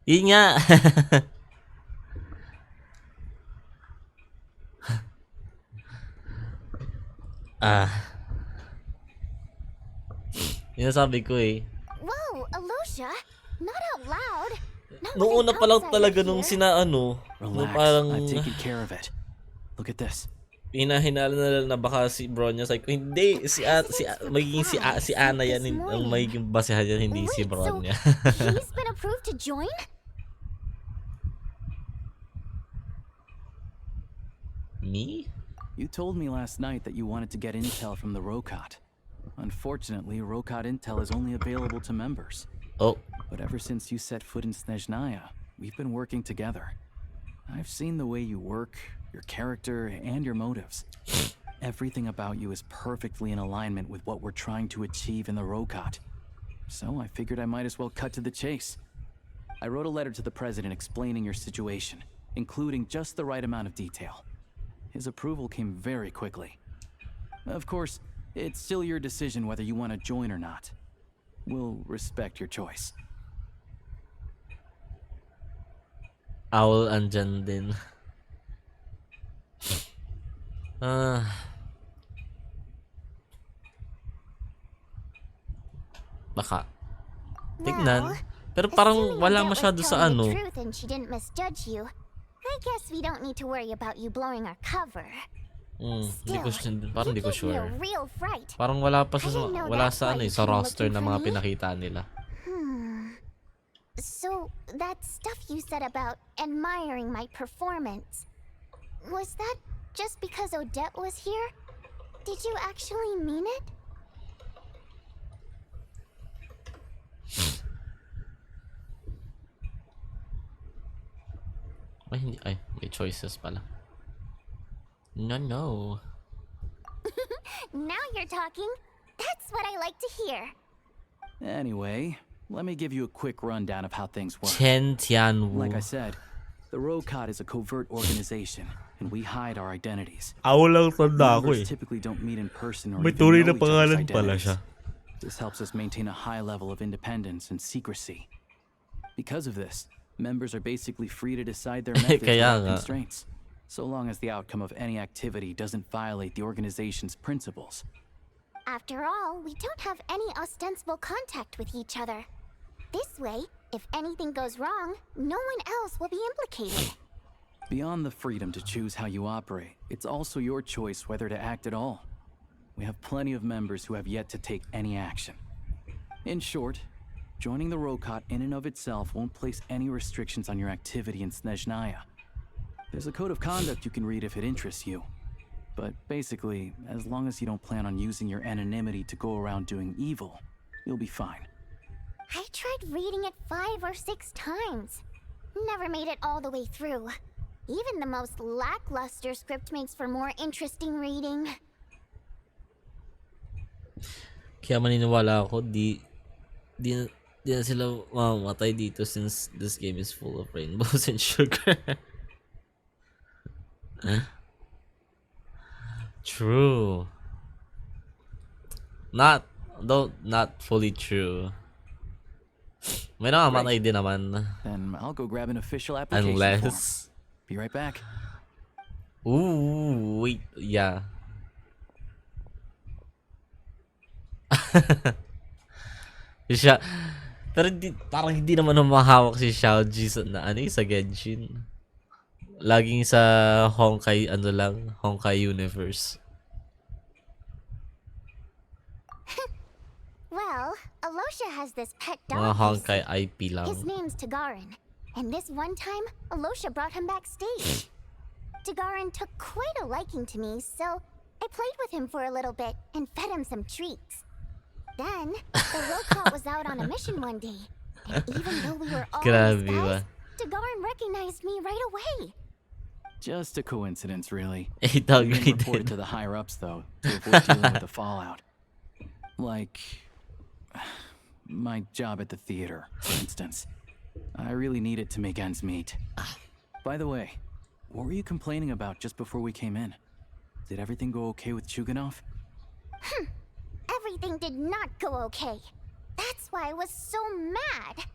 Yun nga. Yun sabi ko eh. Whoa, Alosia, not out loud. Noong una pa lang talaga nung sinaano, nung parang I've taken care of it. Look at this. Hinahinala na lang na baka si Bronya. Sabi ko, hindi, magiging si Ana yan, ang magiging basehan yan, hindi si Bronya. He's been approved to join? Me? You told me last night that you wanted to get intel from the Rokat. Unfortunately, Rokat intel is only available to members. Oh. But ever since you set foot in Snezhnaya, we've been working together. I've seen the way you work, your character, and your motives. Everything about you is perfectly in alignment with what we're trying to achieve in the Rokat. So I figured I might as well cut to the chase. I wrote a letter to the president explaining your situation, including just the right amount of detail. His approval came very quickly. Of course, it's still your decision whether you want to join or not. We'll respect your choice. Owl andyan din. Baka. Tignan. Pero parang wala masyado sa ano. I guess we don't need to worry about you blowing our cover. Parang di ko sure. Parang wala pa sa ano eh, sa roster na mga pinakita nila. So, that stuff you said about admiring my performance, was that just because Odette was here? Did you actually mean it? Ay, hindi. Ay, may choices pala. No. Now you're talking. That's what I like to hear. Anyway, let me give you a quick rundown of how things work. Chen Tianwu. Like I said, the Rokot is a covert organization, and we hide our identities. Ako lang tanda ko Members eh. typically don't meet in person or May even tunay know na each other's pangalan pala identities. siya. This helps us maintain a high level of independence and secrecy. Because of this, members are basically free to decide their methods Kaya without nga. constraints, so long as the outcome of any activity doesn't violate the organization's principles. After all, we don't have any ostensible contact with each other. This way, if anything goes wrong, no one else will be implicated. Beyond the freedom to choose how you operate, it's also your choice whether to act at all. We have plenty of members who have yet to take any action. In short, joining the Rokot in and of itself won't place any restrictions on your activity in Snezhnaya. There's a code of conduct you can read if it interests you. But basically, as long as you don't plan on using your anonymity to go around doing evil, you'll be fine. I tried reading it 5 or 6 times. Never made it all the way through. Even the most lackluster script makes for more interesting reading. Kaya maniniwala ako, di na sila mamamatay dito since this game is full of rainbows and sugar. True. Not fully true. May namamatay din naman. Then I'll go grab an official application Unless... form. Be right back. Ooh, wait, yeah. Siya, pero parang hindi naman humahawak si Xiaoji sa, sa Genshin. Laging sa Honkai, Honkai universe. Well, Alosha has this pet dog. Mga Honkai IP lang. His name's Tagarin. And this one time, Alosha brought him backstage. Tagarin took quite a liking to me, so I played with him for a little bit and fed him some treats. Then, the Rokot was out on a mission one day, and even though we were all Grabe in ba? disguise, Tagarin recognized me right away. Just a coincidence, really. Eh, dog We didn't report it did. to the higher-ups, though, to avoid dealing with the fallout. Like... my job at the theater, for instance. I really need it to make ends meet. By the way, what were you complaining about just before we came in? Did everything go okay with Chuganov? Everything did not go okay. That's why I was so mad.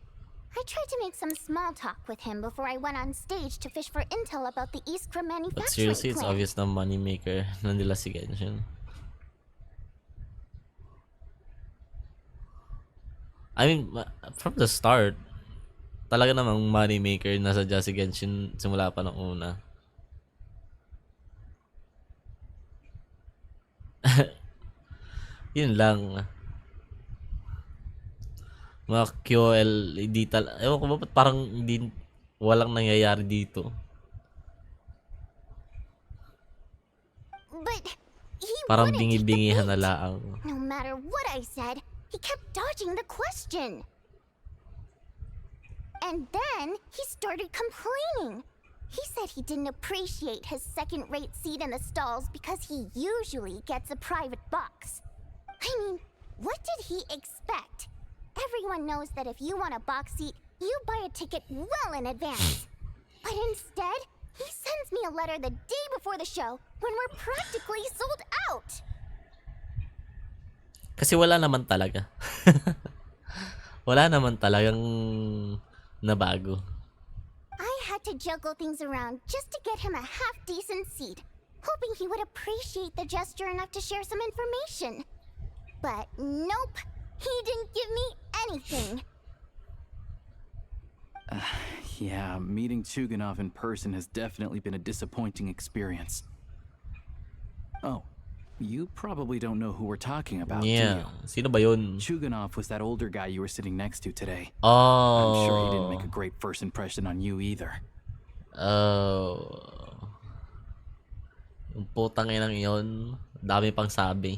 I tried to make some small talk with him before I went on stage to fish for intel about the Iskra manufacturing But seriously, it's plant. obvious na moneymaker na nila si Genshin. I mean, from the start, talaga namang moneymaker na sadya si Genshin simula pa ng una. Yun lang. Mga QL, hindi ewan ko ba ba't parang hindi, walang nangyayari dito. But he Parang wouldn't take the bingi-bingihan na bait. laang. No matter what I said, he kept dodging the question. And then he started complaining. He said he didn't appreciate his second-rate seat in the stalls because he usually gets a private box. I mean, what did he expect? Everyone knows that if you want a box seat, you buy a ticket well in advance. But instead, he sends me a letter the day before the show when we're practically sold out. Kasi wala naman talaga. Wala naman talagang nabago. I had to juggle things around just to get him a half-decent seat, hoping he would appreciate the gesture enough to share some information. But nope, he didn't give me anything. Yeah, meeting Chuganov in person has definitely been a disappointing experience. Oh, You probably don't know who we're talking about, Yeah. do you? Sino ba yun? Chuganov was that older guy you were sitting next to today. Oh. I'm sure he didn't make a great first impression on you either. Oh. Yung putang inang yun. Dami pang sabi.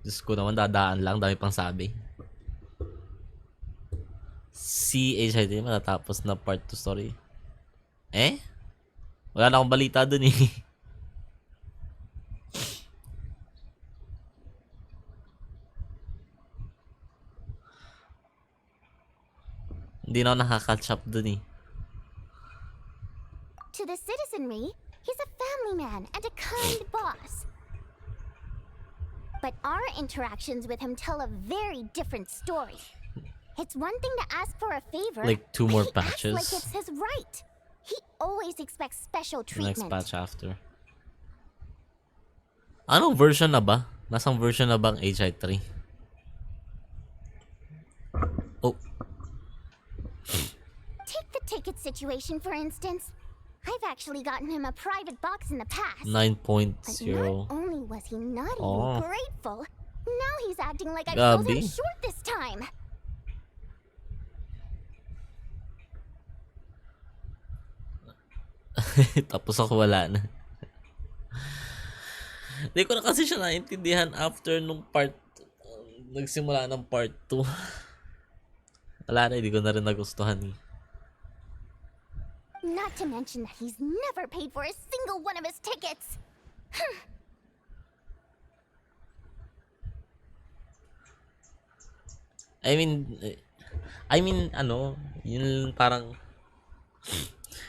Diyos ko naman, dadaan lang. Dami pang sabi. Si HID matatapos na part 2 story. Eh? Wala na akong balita dun eh. Hindi na ako nakaka-catch up dun eh. To the citizenry, he's a family man and a kind boss. But our interactions with him tell a very different story. It's one thing to ask for a favor, Like 2 more but he patches. acts like it's his right. He always expects special The next treatment. patch after. Anong version na ba? Nasang version na bang HI3? Oh. Take the ticket situation, for instance. I've actually gotten him a private box in the past. 9.0. But not only was he not Oh. even grateful, now he's acting like I sold him Gabi. short this time. Tapos ako wala na. Hindi ko na kasi siya naintindihan after nung part nagsimula ng part 2. Wala na, hindi ko na rin nagustuhan eh. Not to mention that he's never paid for a single one of his tickets. I mean, ano, yun parang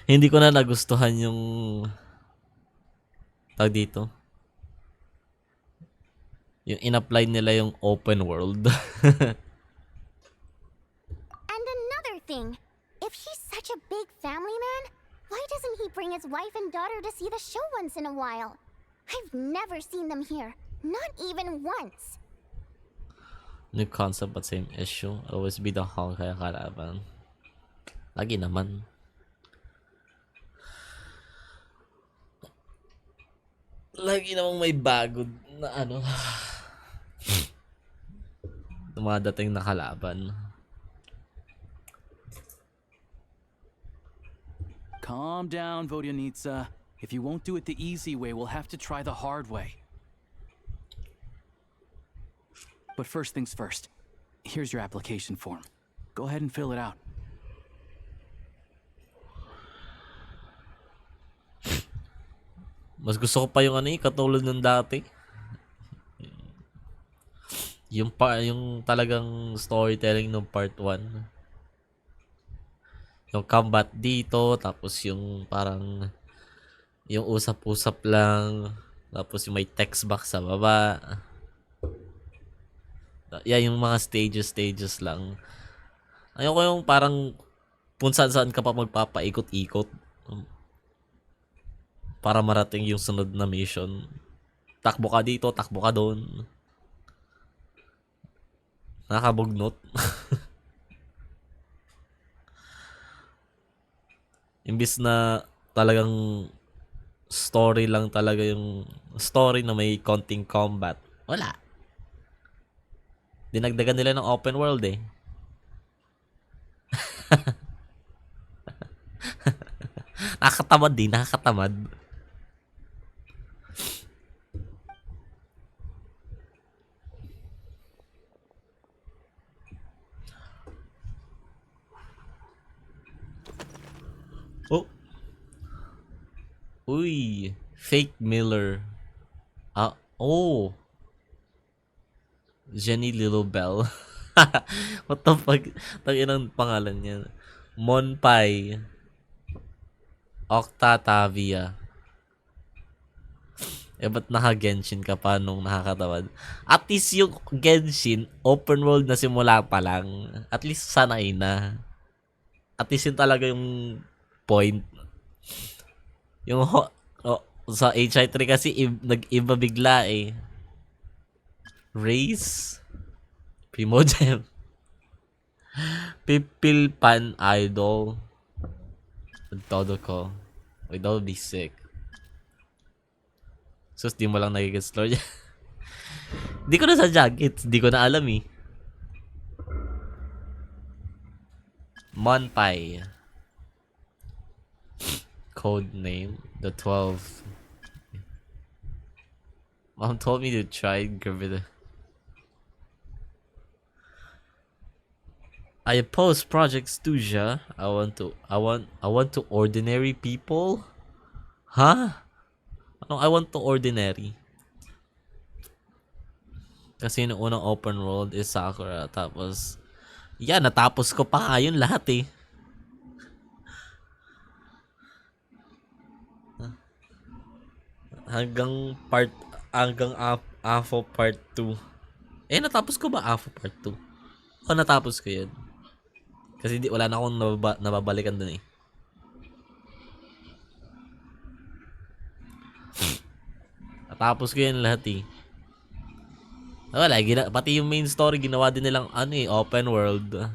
hindi ko na nagustuhan yung tawag dito. Yung in-apply nila yung open world. And another thing, if he's such a big family man, why doesn't he bring his wife and daughter to see the show once in a while? I've never seen them here, not even once. New concept but same issue. Always be the Hulk kaya kalaban. Lagi naman. Lagi namang may bago na ano. Dumadating na kalaban. Calm down, Vodyanitsa. If you won't do it the easy way, we'll have to try the hard way. But first things first. Here's your application form. Go ahead and fill it out. Mas gusto ko pa yung ano katulad ng dati. Yung talagang storytelling ng part 1. Yung combat dito, tapos yung parang yung usap-usap lang, tapos yung may text box sa baba. Yeah, yung mga stages lang. Ayoko yung parang kung saan ka pa magpapaikot-ikot para marating yung sunod na mission. Takbo ka dito, takbo ka doon. Nakabugnot. Imbis na talagang story lang talaga yung story na may konting combat. Wala. Dinagdagan nila ng open world eh. Nakakatamad din, nakakatamad. Oh. Uy, fake Miller. Oh. Jenny Little Bell. What the fuck? Tangin ang pangalan niya. Monpai. Octatavia. Ba't naka-Genshin ka pa nung nakakatawad? At least yung Genshin, open world na simula pa lang. At least sanay na. At least yun talaga yung point. Yung sa HI3 kasi nag-iba bigla eh. Race. Primogem. Pipilpan Idol. Todo ko. Wait, that would be sick. Sus, di mo lang nagigets Lord. Di ko na sadya gets. Di ko na alam eh. Monpai. Code name. The 12. Mom told me to try and give it a... I oppose Project Stuja. I want to ordinary people? Huh? Ano I want to ordinary? Kasi yung unang open world is Sakura. Tapos, yeah, natapos ko pa nga yun lahat eh. Hanggang AFO part 2. Eh, natapos ko ba AFO part 2? O natapos ko yun? Kasi wala na akong nababalikan dun eh. Natapos ko yun lahat eh. Wala, pati yung main story ginawa din nilang open world.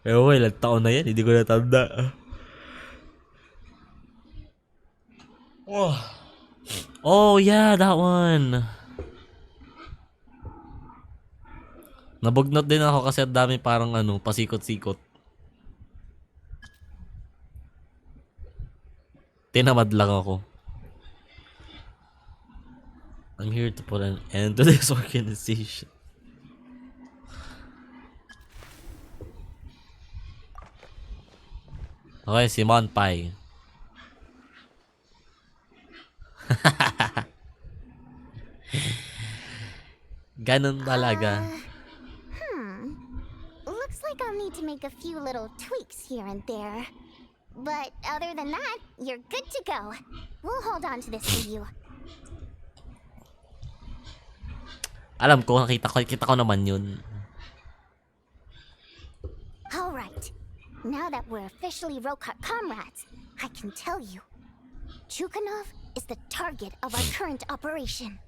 Pero ilang taon na yan, hindi ko natanda. Oh yeah, that one. Nabugnot din ako kasi ang dami parang pasikot-sikot. Tinamad lang ako. I'm here to put an end to this organization. Okay, si Monpai. Ganun talaga. Looks like I'll need to make a few little tweaks here and there. But other than that, you're good to go. We'll hold on to this for you. Alam ko, kita ko naman yun. Alright. Now that we're officially Rokat comrades, I can tell you. Chukhanov is the target of our current operation.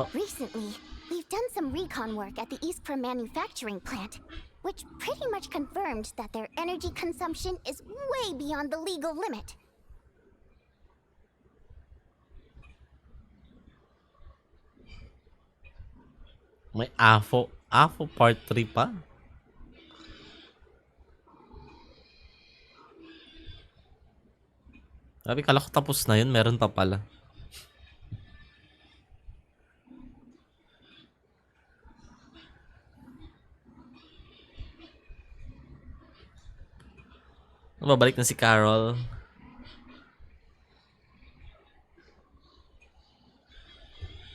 Recently, we've done some recon work at the Iskra manufacturing plant, which pretty much confirmed that their energy consumption is way beyond the legal limit. May AFO part 3 pa? Sabi, kala ko tapos na yun, meron pa pala. Babalik na si Carol.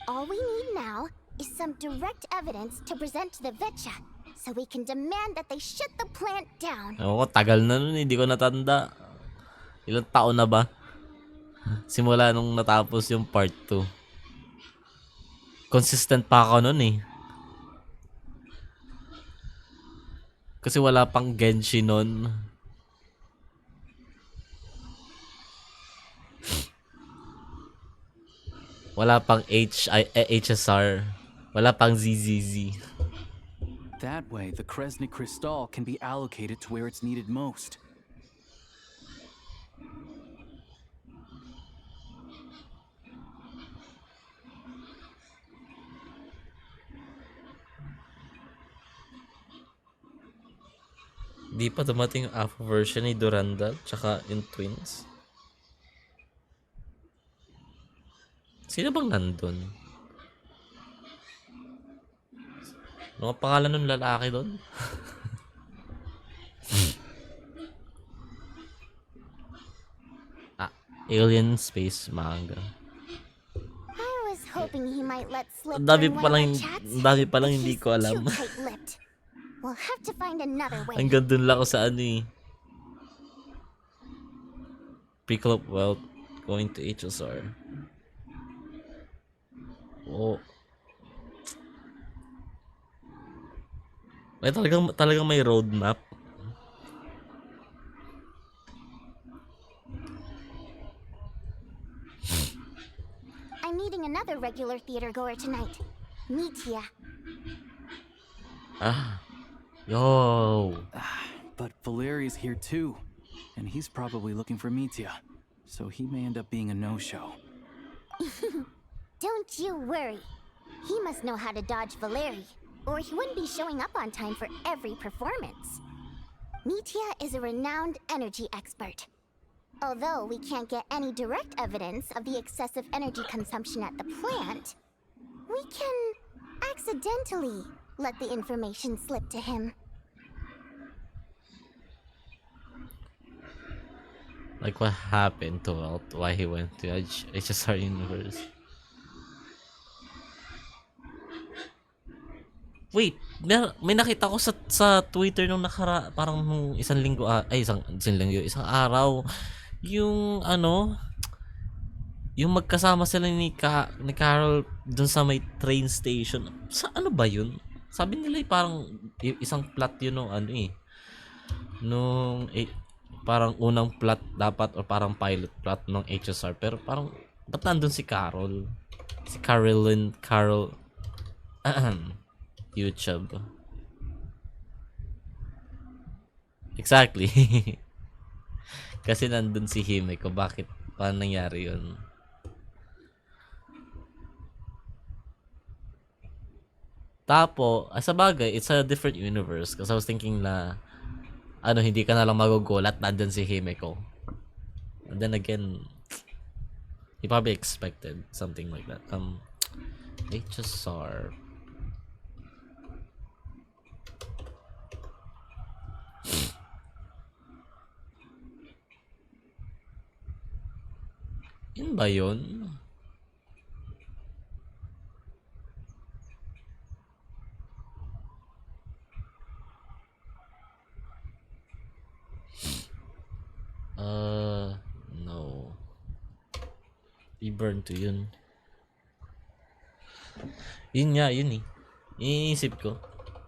All we need now is some direct evidence to present to the Vetcha, so we can demand that they shut the plant down. Oo, tagal na nun, hindi ko natanda. Ilang taon na ba? Simula nung natapos yung part 2. Consistent pa ako nun eh. Kasi wala pang Genshin nun. Wala pang HSR. Wala pang ZZZ. That way, the Kresny Crystal can be allocated to where it's needed most. Di pa dumating yung AFO version ni Durandal tsaka yung Twins. Sino bang nandun? Ano ang pangalan ng lalaki doon? Alien Space Manga. I was hoping he might let slip Dami during pa one lang, of our chats. dami pa lang but hindi he's ko alam. too tight-lipped. We'll have to find another way. Hanggang dun lang ako sa Pre-club Wealth going to HSR. Oh. May talagang may roadmap. I'm needing another regular another theater goer tonight. Mitya. Ah. Yo. But Valeri's here too, and he's probably looking for Mitya, so he may end up being a no-show. Don't you worry. He must know how to dodge Valeri, or he wouldn't be showing up on time for every performance. Mitya is a renowned energy expert. Although we can't get any direct evidence of the excessive energy consumption at the plant, we can accidentally let the information slip to him. Like what happened to Walt? Why he went to HSR Universe? Wait, may nakita ko sa Twitter nung parang nung isang linggo isang araw yung yung magkasama sila ni Carol dun sa may train station. Sa ano ba yun? Sabi nila parang isang plot yun nung parang unang plot dapat or parang pilot plot ng HSR, pero parang ba't nandun si Carol? Si Carol YouTube. Exactly. Kasi nandun si Himeko. Bakit? Paano nangyari yun? Sa bagay, it's a different universe. Kasi I was thinking na hindi ka na lang magugulat, nandun si Himeko. And then again, you probably expected something like that. HSR. Yun ba yun? No. I-burn to yun. Yun nga, yun eh. Iniisip ko.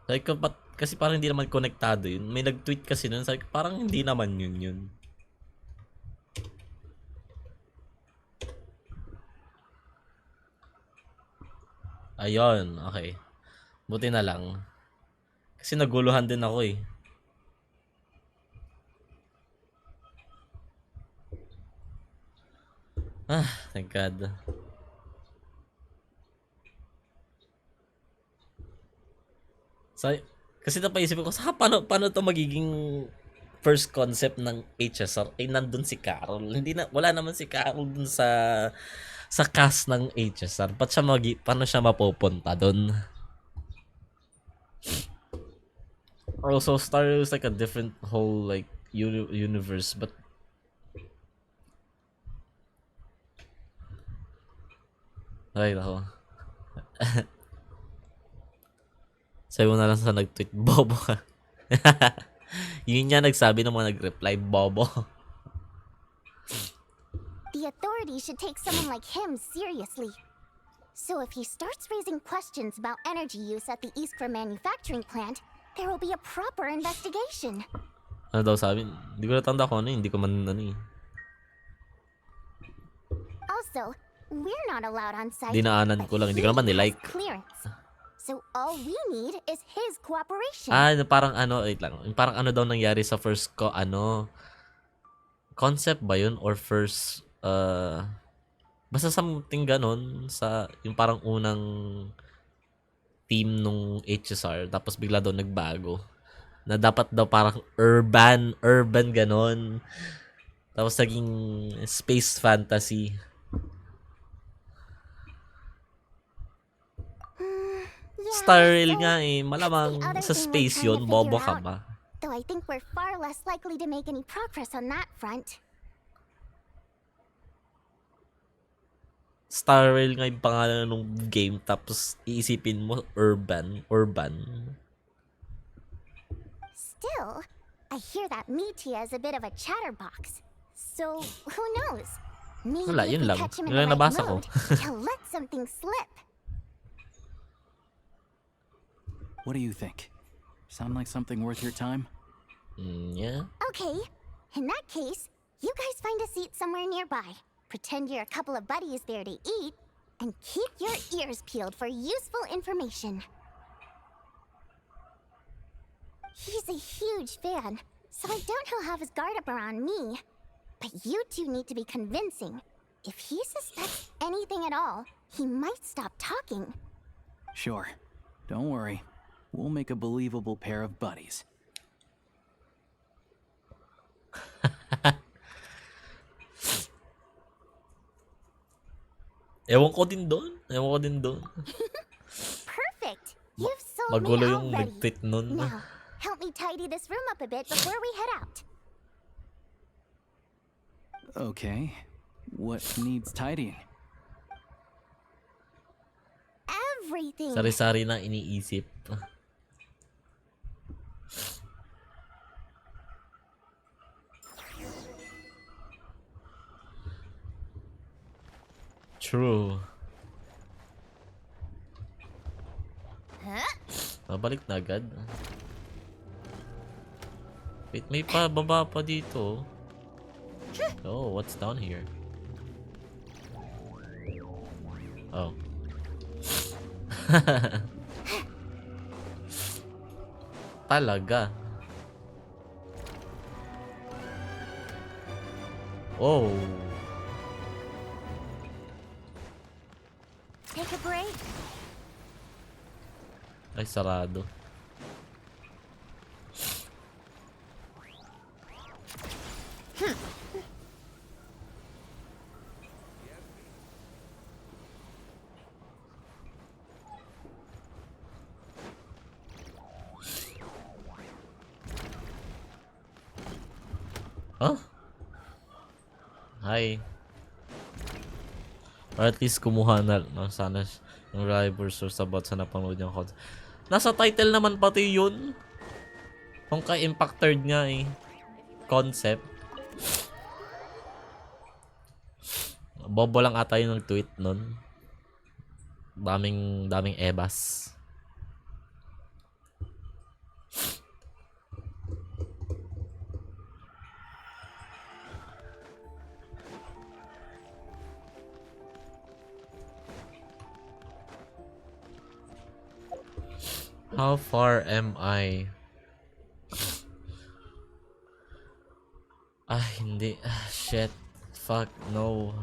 Sabi ko, kasi parang hindi naman konektado yun. May nag-tweet kasi nun. Sabi ko, parang hindi naman yun. Ayun, okay. Buti na lang. Kasi naguluhan din ako eh. Thank God. Kasi napaisip ko, paano to magiging first concept ng HSR? Nandun si Carol. Wala naman si Carol dun sa cast ng HSR. Paano siya mapupunta dun? Also, Star is like a different whole like universe, but right ako. Sabi mo na lang sa nag-tweet, bobo ka. Yun nga nagsabi ng mga nag-reply, bobo. The authorities should take someone like him seriously. So if he starts raising questions about energy use at the Iskra manufacturing plant, there will be a proper investigation. Ano daw sabi? Hindi ko natanda ko hindi ko man Also, we're not allowed on site. Dinaanan ko lang, hindi ko naman nilike. Clearance. So all we need is his cooperation. Parang wait lang. Parang daw nangyari sa first concept ba yun or first basta something ganon sa yung parang unang team nung HSR, tapos bigla daw nagbago na dapat daw parang urban ganon, tapos naging space fantasy. Star Rail nga eh, malamang sa space yun, bobo ka ba? Though I think we're far less likely to make any progress on that front. Star Rail nga yung pangalan ng game, tapos iisipin mo urban. Still, I hear that Mitya is a bit of a chatterbox. So, who knows? Maybe Wala, if yun we lang. catch him in Yun lang the right nabasa ko. mood, he'll let something slip. What do you think? Sound like something worth your time? Yeah. Okay, in that case, you guys find a seat somewhere nearby. Pretend you're a couple of buddies there to eat, And keep your ears peeled for useful information. He's a huge fan, so I doubt he'll have his guard up around me. But you two need to be convincing. If he suspects anything at all, he might stop talking. Sure. Don't worry. We'll make a believable pair of buddies. Ewan ko din doon. Perfect. You've sold Magulo me yung already. nag-tweet nun. Now, help me tidy this room up a bit before we head out. Okay. What needs tidying? Everything. Sari-sari na iniisip. True. Huh? Mabalik na agad. Wait, may pababa pa dito. Oh, what's down here? Oh. Talaga. Oh. Take a break. Ay, sarado. Huh? Hi. Or at least kumuha na sana yung Rival source about sa napanood niyang concept. Nasa title naman pati yun. Kung ka-impacted nga eh. Concept. Bobo lang ata yung nag-tweet nun. Daming ebas. How far am I? Hindi. Shit. Fuck, no.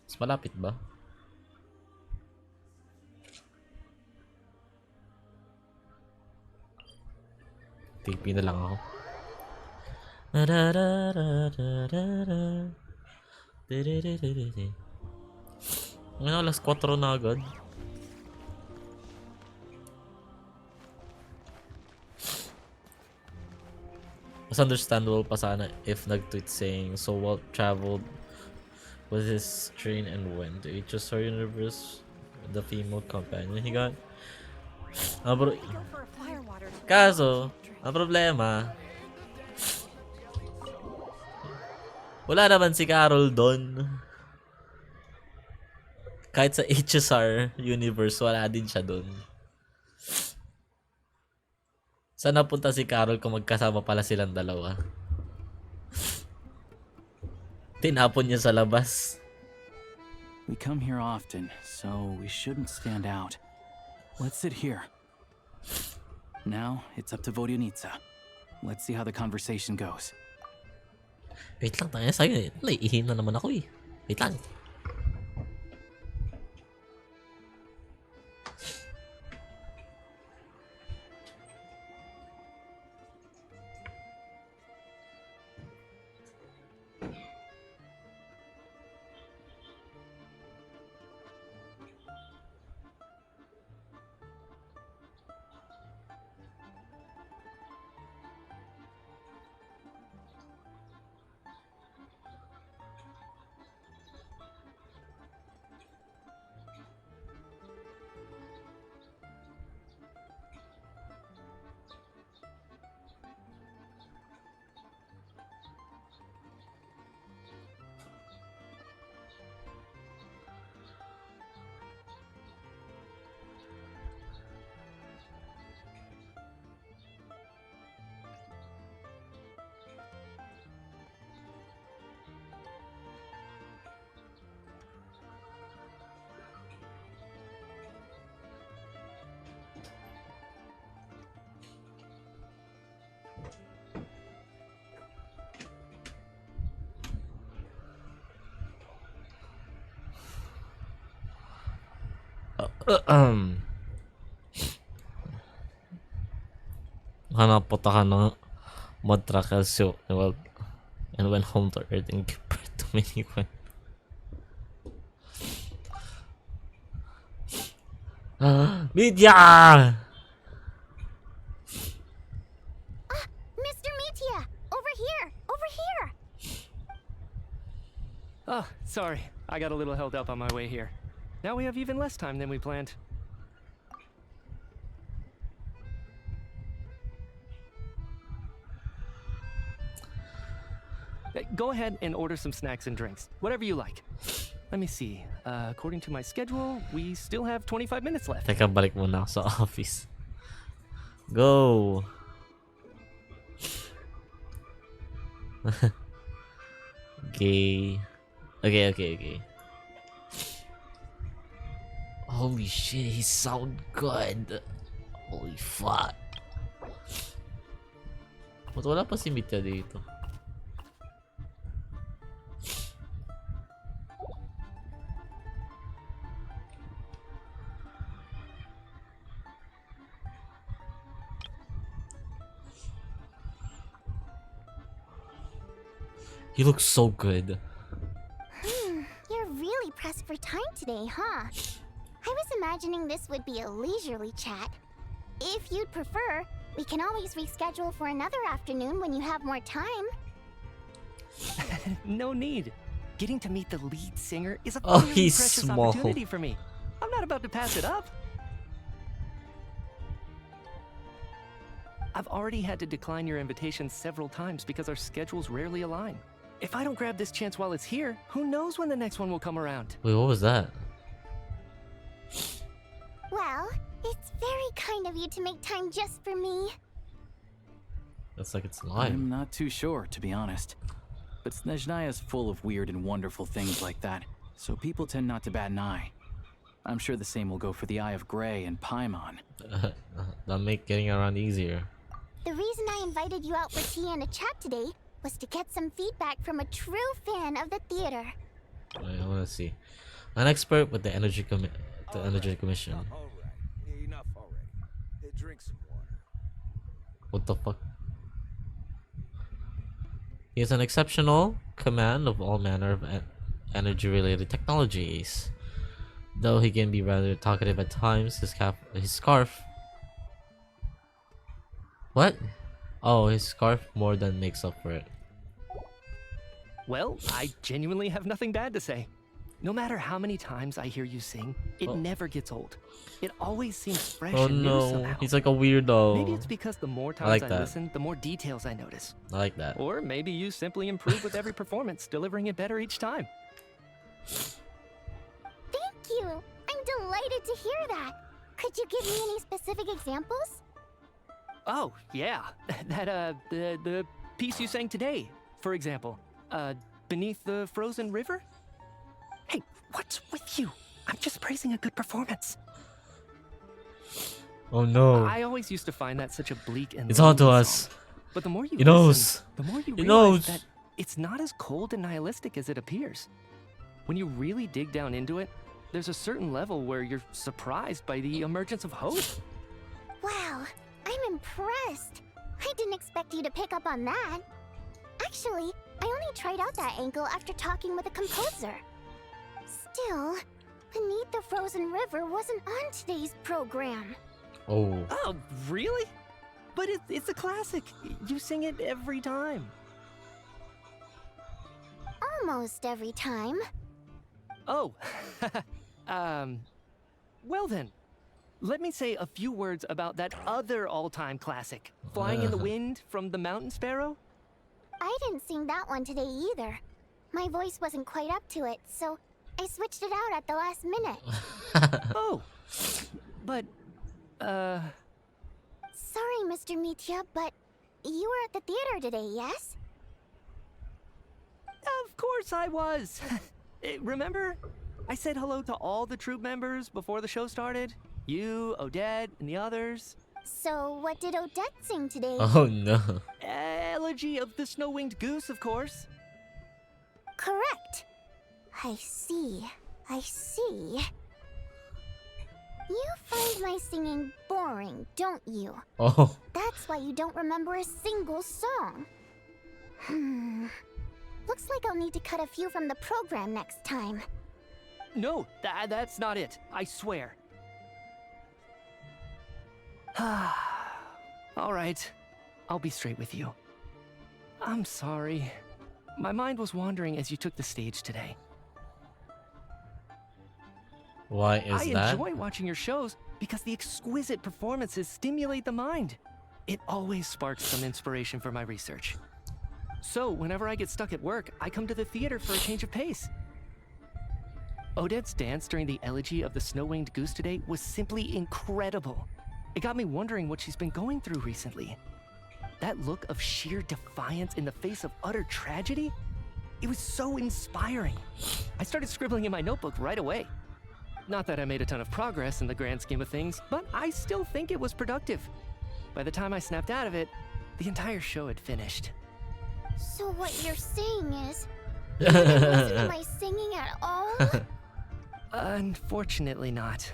Mas malapit ba? TP na lang ako. Ano, alas 4 na agad. Mas understandable pa sana if nag-tweet saying so Walt traveled with his train and went to HSR Universe with the female companion he got. Bro. Kaso, ang problema, wala naman si Carol doon. Kahit sa HSR Universe, wala din siya doon. Saan napunta si Carol kung magkasama pala silang dalawa? Tinapon niya sa labas. We come here often, so we shouldn't stand out. Let's sit here. Now, it's up to Vodyanitsa. Let's see how the conversation goes. Wait lang, tayo sa'yo eh. Naiihin na naman ako eh. Wait lang. Hanap po ka ng Madracasio and went home to Earth and gave birth to many women. Media! Mr. Metia! Over here! Over here! Oh, sorry. I got a little held up on my way here. Now we have even less time than we planned. Go ahead and order some snacks and drinks. Whatever you like. Let me see. According to my schedule, we still have 25 minutes left. Teka, balik muna ako sa office. Go! Okay. Okay. Holy shit, he sound good. Holy fuck. Ba't wala pa si Mitya dito? He looks so good. You're really pressed for time today, huh? I was imagining this would be a leisurely chat. If you'd prefer, we can always reschedule for another afternoon when you have more time. No need. Getting to meet the lead singer is a Oh, very he's precious small. opportunity for me. I'm not about to pass it up. I've already had to decline your invitation several times because our schedules rarely align. If I don't grab this chance while it's here, who knows when the next one will come around? Wait, what was that? Well, it's very kind of you to make time just for me. That's like it's live. I'm not too sure, to be honest. But Snezhnaya is full of weird and wonderful things like that, so people tend not to bat an eye. I'm sure the same will go for the Eye of Grey and Paimon. That'll make getting around easier. The reason I invited you out for tea and a chat today was to get some feedback from a true fan of the theater. Wait, I wanna see. An expert with the Energy Commission. Alright, enough already. Hey, drink some water. What the fuck? He has an exceptional command of all manner of energy-related technologies. Though he can be rather talkative at times, his scarf. What? Oh, his scarf more than makes up for it. Well, I genuinely have nothing bad to say. No matter how many times I hear you sing, it never gets old. It always seems fresh Oh and new no, somehow. he's like a weirdo. Maybe it's because the more times like I that. listen, the more details I notice. I like that. Or maybe you simply improve with every performance, delivering it better each time. Thank you! I'm delighted to hear that! Could you give me any specific examples? Oh, yeah. The piece you sang today, for example. Beneath the Frozen River? Hey, what's with you? I'm just praising a good performance. Oh no. I always used to find that such a bleak and It's on to lonely us. song. But the more you He listen, knows. the more you He realize knows. that it's not as cold and nihilistic as it appears. When you really dig down into it, there's a certain level where you're surprised by the emergence of hope. Wow, I'm impressed. I didn't expect you to pick up on that. Actually, I only tried out that angle after talking with a composer. Still, Beneath the Frozen River wasn't on today's program. Oh. Oh, really? But it's a classic. You sing it every time. Almost every time. Oh, well then, let me say a few words about that other all-time classic, Flying in the Wind from the Mountain Sparrow. I didn't sing that one today either. My voice wasn't quite up to it, so I switched it out at the last minute. Oh, but, Sorry, Mr. Mitya, but you were at the theater today, yes? Of course I was. Remember? I said hello to all the troupe members before the show started. You, Odette, and the others. So what did Odette sing today? Oh no. Elegy of the Snow-Winged Goose, of course. Correct. I see. You find my singing boring, don't you? Oh. That's why you don't remember a single song. Looks like I'll need to cut a few from the program next time. No, that's not it. I swear. All right. I'll be straight with you. I'm sorry. My mind was wandering as you took the stage today. Why is that? I enjoy watching your shows because the exquisite performances stimulate the mind. It always sparks some inspiration for my research. So, whenever I get stuck at work, I come to the theater for a change of pace. Odette's dance during the elegy of the snow-winged goose today was simply incredible. It got me wondering what she's been going through recently. That look of sheer defiance in the face of utter tragedy? It was so inspiring. I started scribbling in my notebook right away. Not that I made a ton of progress in the grand scheme of things, but I still think it was productive. By the time I snapped out of it, the entire show had finished. So what you're saying is, you didn't listen to my singing at all? Unfortunately not.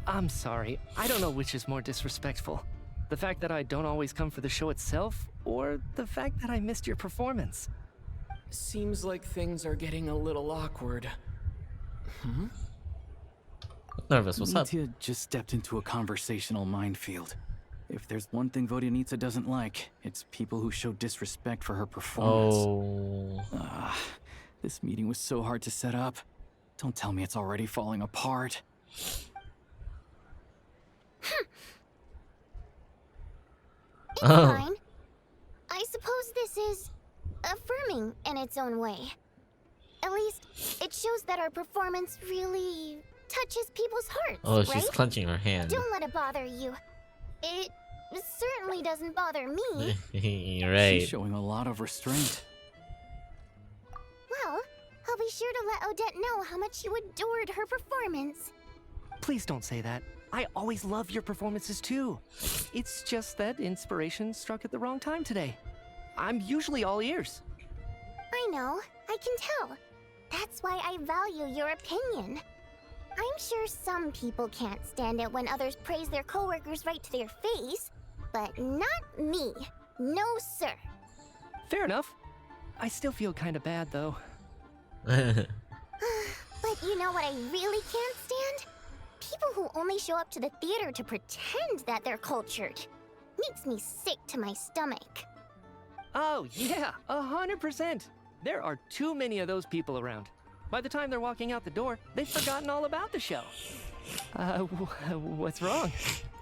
I'm sorry, I don't know which is more disrespectful. The fact that I don't always come for the show itself, or the fact that I missed your performance. Seems like things are getting a little awkward. Nervous, what's up? Mitya just stepped into a conversational minefield. If there's one thing Vodyanitsa doesn't like, it's people who show disrespect for her performance. Oh. This meeting was so hard to set up. Don't tell me it's already falling apart. It's fine. I suppose this is affirming in its own way. At least, it shows that our performance really touches people's hearts, Oh, she's right? clenching her hand. Don't let it bother you. It certainly doesn't bother me. You're right. She's showing a lot of restraint. Well, I'll be sure to let Odette know how much you adored her performance. Please don't say that. I always love your performances too. It's just that inspiration struck at the wrong time today. I'm usually all ears. I know, I can tell. That's why I value your opinion. I'm sure some people can't stand it when others praise their coworkers right to their face, but not me. No, sir. Fair enough. I still feel kind of bad though. But you know what I really can't stand? People who only show up to the theater to pretend that they're cultured. Makes me sick to my stomach. Oh yeah, 100%. There are too many of those people around. By the time they're walking out the door, they've forgotten all about the show. What's wrong?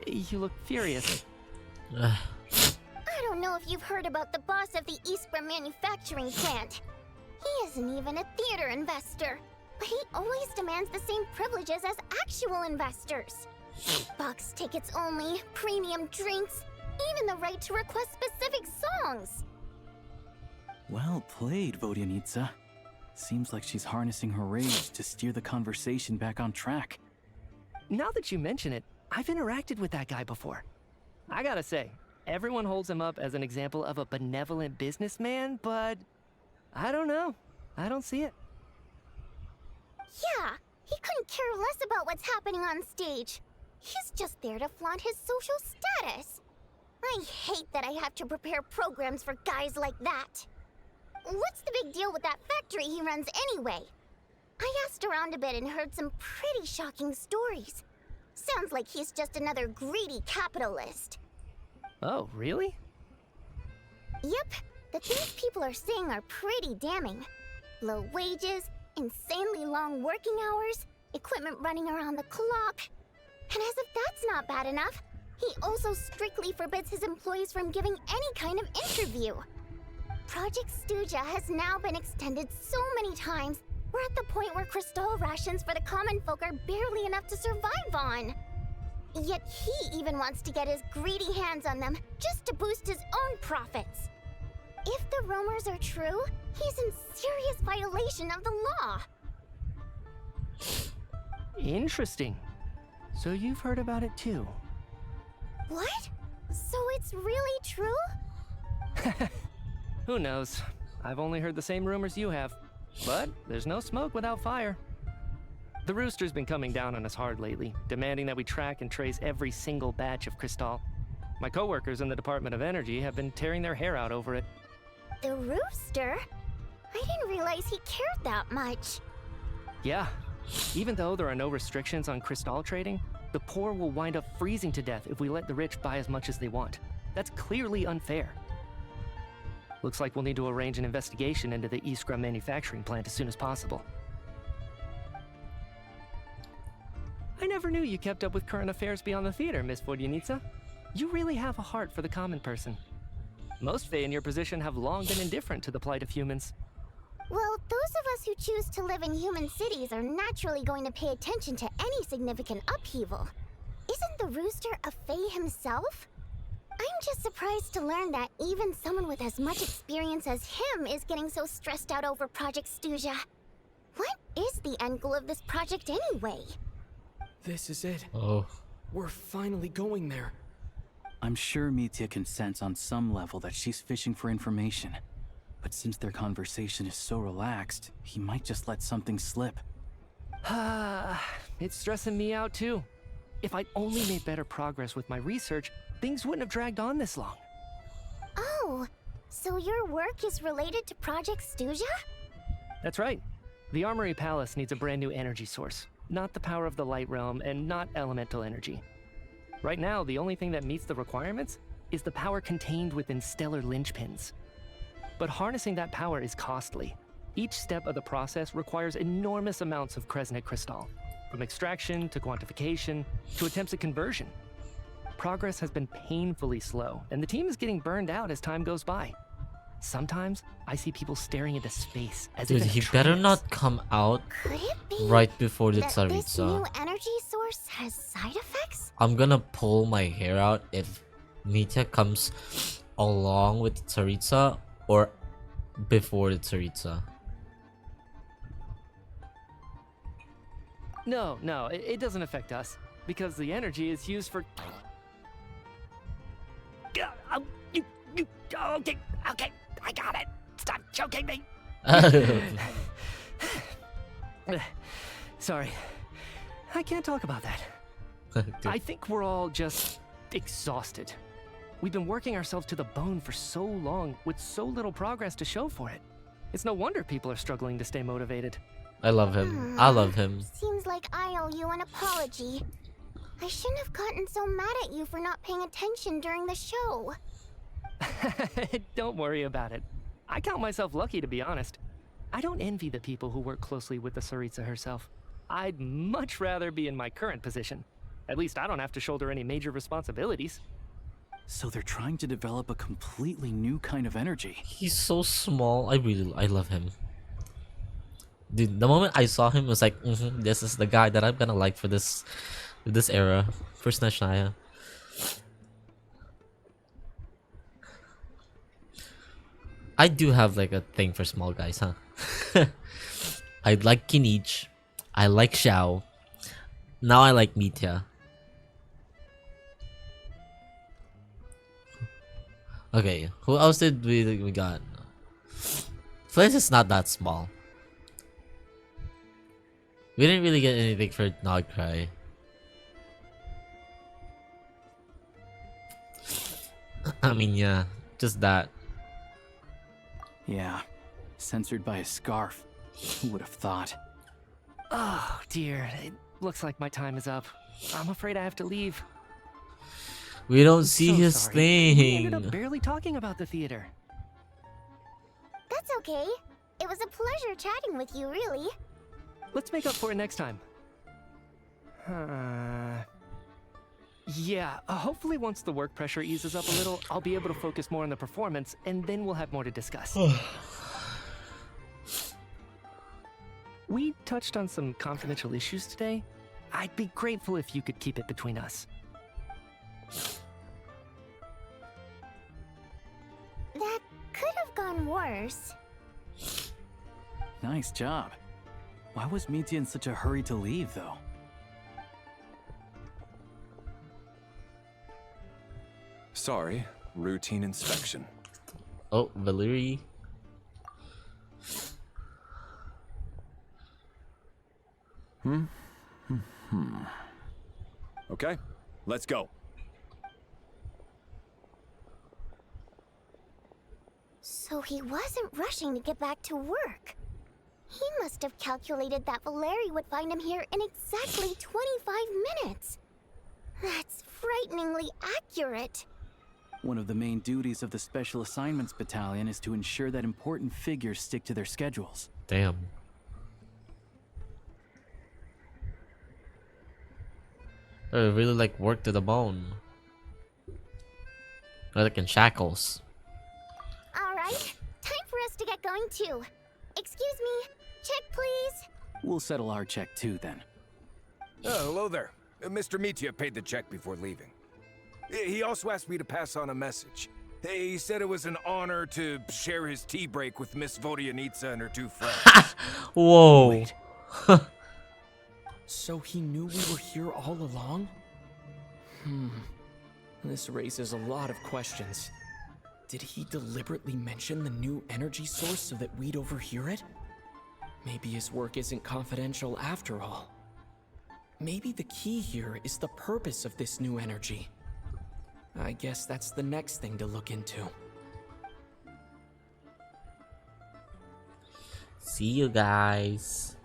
You look furious. I don't know if you've heard about the boss of the Eastborough manufacturing plant. He isn't even a theater investor, but he always demands the same privileges as actual investors. Box tickets only, premium drinks, even the right to request specific songs. Well played, Vodyanitsa. Seems like she's harnessing her rage to steer the conversation back on track. Now that you mention it, I've interacted with that guy before. I gotta say, everyone holds him up as an example of a benevolent businessman, but I don't know. I don't see it. Yeah, he couldn't care less about what's happening on stage. He's just there to flaunt his social status. I hate that I have to prepare programs for guys like that. What's the big deal with that factory he runs anyway? I asked around a bit and heard some pretty shocking stories. Sounds like he's just another greedy capitalist. Oh, really? Yep, the things people are saying are pretty damning. Low wages, insanely long working hours, equipment running around the clock. And as if that's not bad enough, he also strictly forbids his employees from giving any kind of interview. Project Stuja has now been extended so many times, we're at the point where crystal rations for the common folk are barely enough to survive on. Yet he even wants to get his greedy hands on them just to boost his own profits. If the rumors are true, he's in serious violation of the law. Interesting. So you've heard about it too. What? So it's really true? Who knows? I've only heard the same rumors you have. But there's no smoke without fire. The Rooster's been coming down on us hard lately, demanding that we track and trace every single batch of Crystal. My coworkers in the Department of Energy have been tearing their hair out over it. The Rooster? I didn't realize he cared that much. Yeah. Even though there are no restrictions on Crystal trading, the poor will wind up freezing to death if we let the rich buy as much as they want. That's clearly unfair. Looks like we'll need to arrange an investigation into the Iskra manufacturing plant as soon as possible. I never knew you kept up with current affairs beyond the theater, Miss Vodyanica. You really have a heart for the common person. Most Fae in your position have long been indifferent to the plight of humans. Well, those of us who choose to live in human cities are naturally going to pay attention to any significant upheaval. Isn't the Rooster a Fae himself? I'm just surprised to learn that even someone with as much experience as him is getting so stressed out over Project Snezhnaya. What is the end goal of this project anyway? This is it. Oh. We're finally going there. I'm sure Mitya can sense on some level that she's fishing for information. But since their conversation is so relaxed, he might just let something slip. It's stressing me out too. If I'd only made better progress with my research, things wouldn't have dragged on this long. Oh, so your work is related to Project Snezhnaya? That's right. The Armory Palace needs a brand new energy source. Not the power of the Light Realm, and not elemental energy. Right now, the only thing that meets the requirements is the power contained within stellar linchpins. But harnessing that power is costly. Each step of the process requires enormous amounts of Kresnik crystal, from extraction to quantification to attempts at conversion. Progress has been painfully slow, and the team is getting burned out as time goes by. Sometimes, I see people staring into space as Dude, if in a he better trance. not come out Could it be right before the that this new Tsaritsa. energy source has side effects? I'm gonna pull my hair out if Mitya comes along with the Tsaritsa or before the Tsaritsa. No, it doesn't affect us, because the energy is used for... Okay, I got it. Stop choking me. Sorry, I can't talk about that. I think we're all just exhausted. We've been working ourselves to the bone for so long with so little progress to show for it. It's no wonder people are struggling to stay motivated. I love him. I love him. Seems like I owe you an apology. I shouldn't have gotten so mad at you for not paying attention during the show. Don't worry about it. I count myself lucky, to be honest. I don't envy the people who work closely with the Tsaritsa herself. I'd much rather be in my current position. At least I don't have to shoulder any major responsibilities. So they're trying to develop a completely new kind of energy. He's so small. I love him. Dude, the moment I saw him, I was like, this is the guy that I'm gonna like for this era, for Snezhnaya. I do have like a thing for small guys, huh? I like Kinich. I like Xiao. Now I like Mitya. Okay, who else did we got? Place is not that small. We didn't really get anything for Nogcry. I mean, yeah, just that. Yeah, censored by a scarf. Who would have thought? Oh dear, it looks like my time is up. I'm afraid I have to leave. We don't see So his sorry. thing. We ended up barely talking about the theater. That's okay. It was a pleasure chatting with you, really. Let's make up for it next time. Yeah, hopefully once the work pressure eases up a little, I'll be able to focus more on the performance, and then we'll have more to discuss. We touched on some confidential issues today. I'd be grateful if you could keep it between us. That could have gone worse. Nice job. Why was Mitya in such a hurry to leave, though? Sorry, routine inspection. Oh, Valerie. Okay, let's go. So he wasn't rushing to get back to work. He must have calculated that Valeri would find him here in exactly 25 minutes. That's frighteningly accurate. One of the main duties of the Special Assignments Battalion is to ensure that important figures stick to their schedules. Damn. Really like work to the bone. They're like in shackles. All right, time for us to get going too. Excuse me, check please. We'll settle our check too then. Oh, hello there. Mr. Mitya paid the check before leaving. He also asked me to pass on a message. He said it was an honor to share his tea break with Miss Vodyanitsa and her two friends. Whoa. So he knew we were here all along? This raises a lot of questions. Did he deliberately mention the new energy source so that we'd overhear it? Maybe his work isn't confidential after all. Maybe the key here is the purpose of this new energy. I guess that's the next thing to look into. See you guys.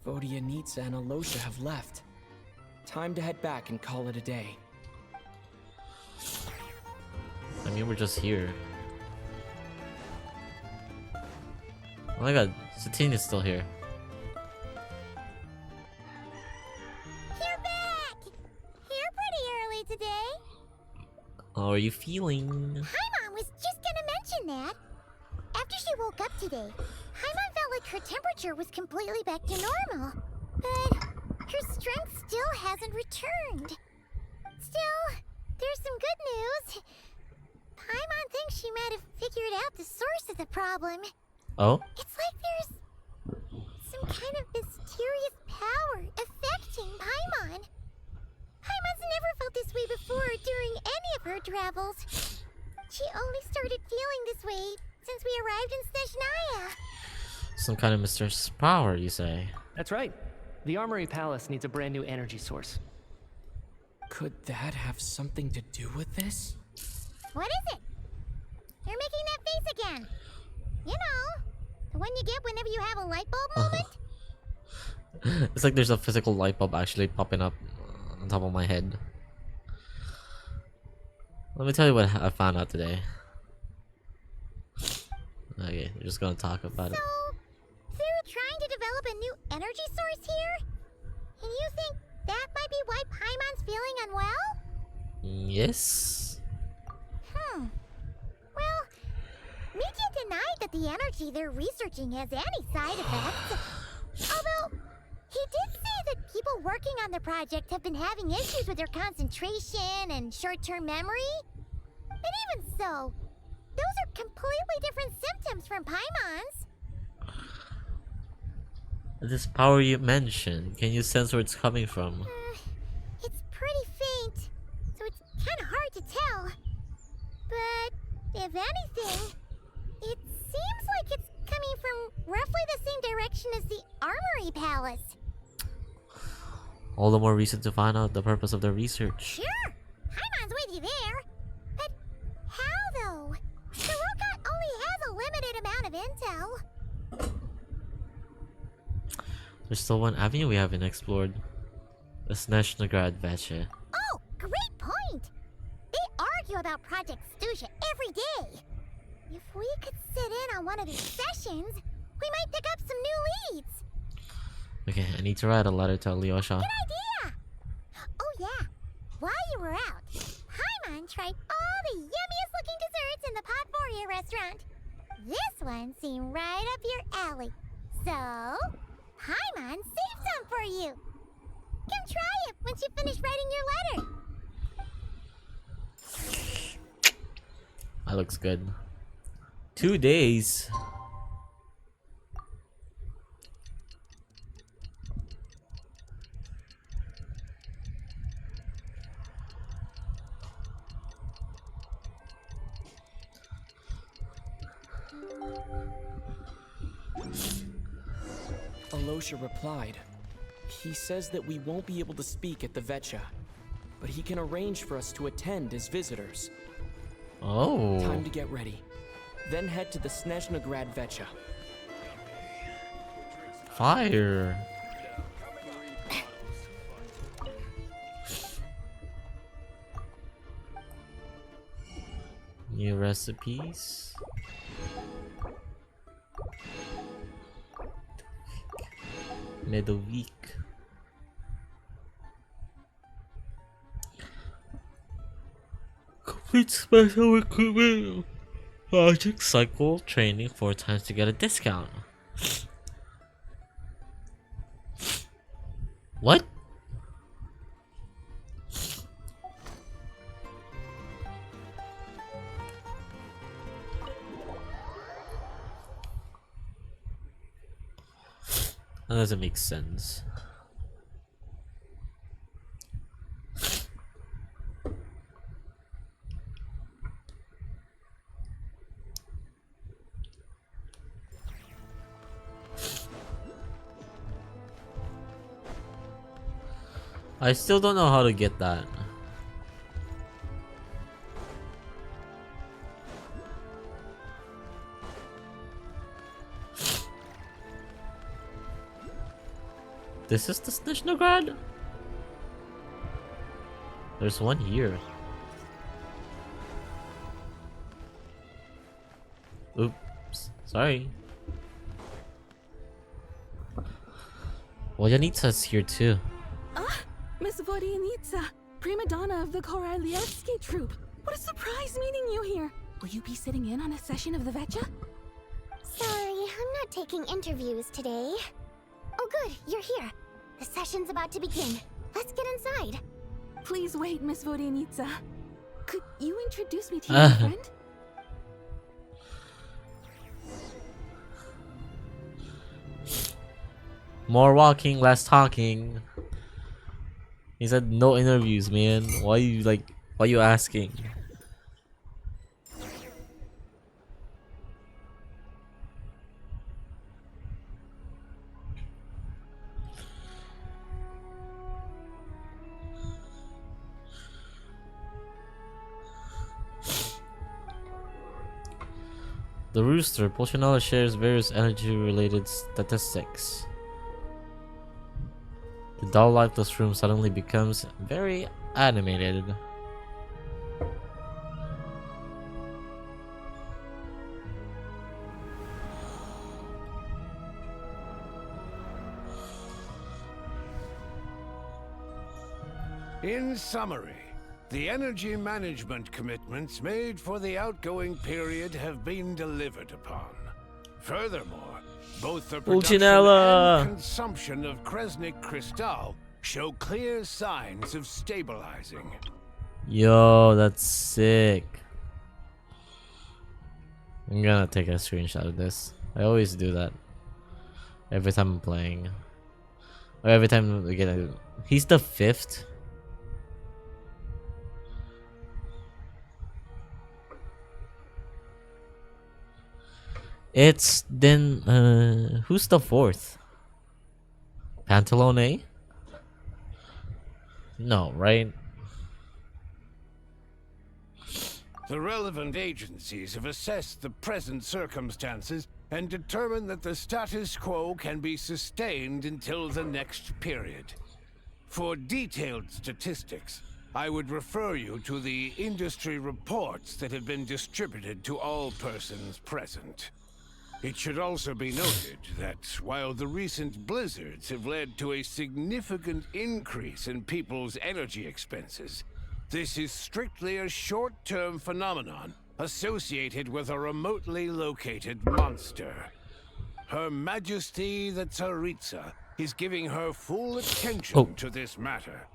Vodyanitsa and Alosha have left. Time to head back and call it a day. I mean, we're just here. Oh my god, Satine is still here. You're back! Here pretty early today. How are you feeling? Paimon was just gonna mention that. After she woke up today, Paimon felt like her temperature was completely back to normal. But her strength still hasn't returned. Still, there's some good news. Paimon thinks she might have figured out the source of the problem. Oh? It's like there's some kind of mysterious power affecting Paimon. Paimon's never felt this way before during any of her travels. She only started feeling this way since we arrived in Snezhnaya. Some kind of mysterious power, you say? That's right. The Armory Palace needs a brand new energy source. Could that have something to do with this? What is it? You're making that face again. You know, the one you get whenever you have a light bulb moment? It's like there's a physical light bulb actually popping up on top of my head. Let me tell you what I found out today. Okay, we're just gonna talk about it. So, they're trying to develop a new energy source here? And you think that might be why Paimon's feeling unwell? Yes. Well, Mitya denied that the energy they're researching has any side effects. Although, he did say that people working on the project have been having issues with their concentration and short-term memory. But even so, those are completely different symptoms from Paimon's. This power you mentioned, can you sense where it's coming from? It's pretty faint, so it's kind of hard to tell. But if anything, it seems like it's coming from roughly the same direction as the Armory Palace. All the more reason to find out the purpose of their research. Sure, Paimon's with you there. But how though? The robot only has a limited amount of intel. There's still one avenue we haven't explored. The Snezhnaya Act. Oh, great point! They argue about Project Stuzha every day. If we could sit in on one of these sessions, we might pick up some new leads. Okay, I need to write a letter to Alyosha. Good idea! Oh yeah, while you were out, Paimon tried all the yummiest looking desserts in the Podvoria restaurant. This one seemed right up your alley. So, Paimon saved some for you. Come try it once you finish writing your letter. That looks good. 2 days. Alosha replied, He says that we won't be able to speak at the Vetcha, but he can arrange for us to attend as visitors. Oh. Time to get ready. Then head to the Snezhnaya Vetcha. Fire. New recipes. Middle week. Complete special recruitment project cycle training 4 times to get a discount. What? That doesn't make sense. I still don't know how to get that. This is the Snezhnaya? There's one here. Oops, sorry. Volyanitsa's here too. Ah, Miss Vodyanitsa, prima donna of the Korolievsky troupe. What a surprise meeting you here. Will you be sitting in on a session of the Vetcha? Sorry, I'm not taking interviews today. Oh good, you're here. The session's about to begin. Let's get inside. Please wait, Miss Vodyanitsa. Could you introduce me to your friend? More walking, less talking. He said no interviews, man. Why you asking? The rooster, Pulsionella shares various energy-related statistics. The dull, lifeless room suddenly becomes very animated. In summary, the energy management commitments made for the outgoing period have been delivered upon. Furthermore, both the production and consumption of Kresnik Crystal show clear signs of stabilizing. Yo, that's sick. I'm gonna take a screenshot of this. I always do that. Every time I'm playing. Or every time we get a... He's the 5th? It's then who's the 4th? Pantalone? No, right? The relevant agencies have assessed the present circumstances and determined that the status quo can be sustained until the next period. For detailed statistics, I would refer you to the industry reports that have been distributed to all persons present. It should also be noted that while the recent blizzards have led to a significant increase in people's energy expenses, this is strictly a short-term phenomenon associated with a remotely located monster. Her Majesty the Tsaritsa is giving her full attention to this matter.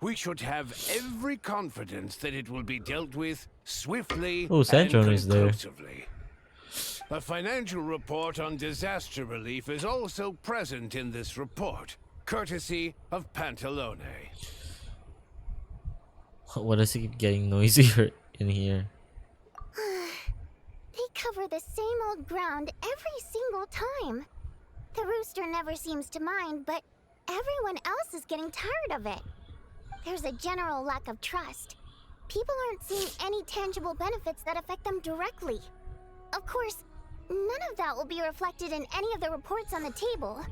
We should have every confidence that it will be dealt with swiftly and conclusively. A financial report on disaster relief is also present in this report, courtesy of Pantalone. What is it getting noisier in here? They cover the same old ground every single time. The rooster never seems to mind, but Everyone else is getting tired of it. There's a general lack of trust. People aren't seeing any tangible benefits that affect them directly. Of course, none of that will be reflected in any of the reports on the table.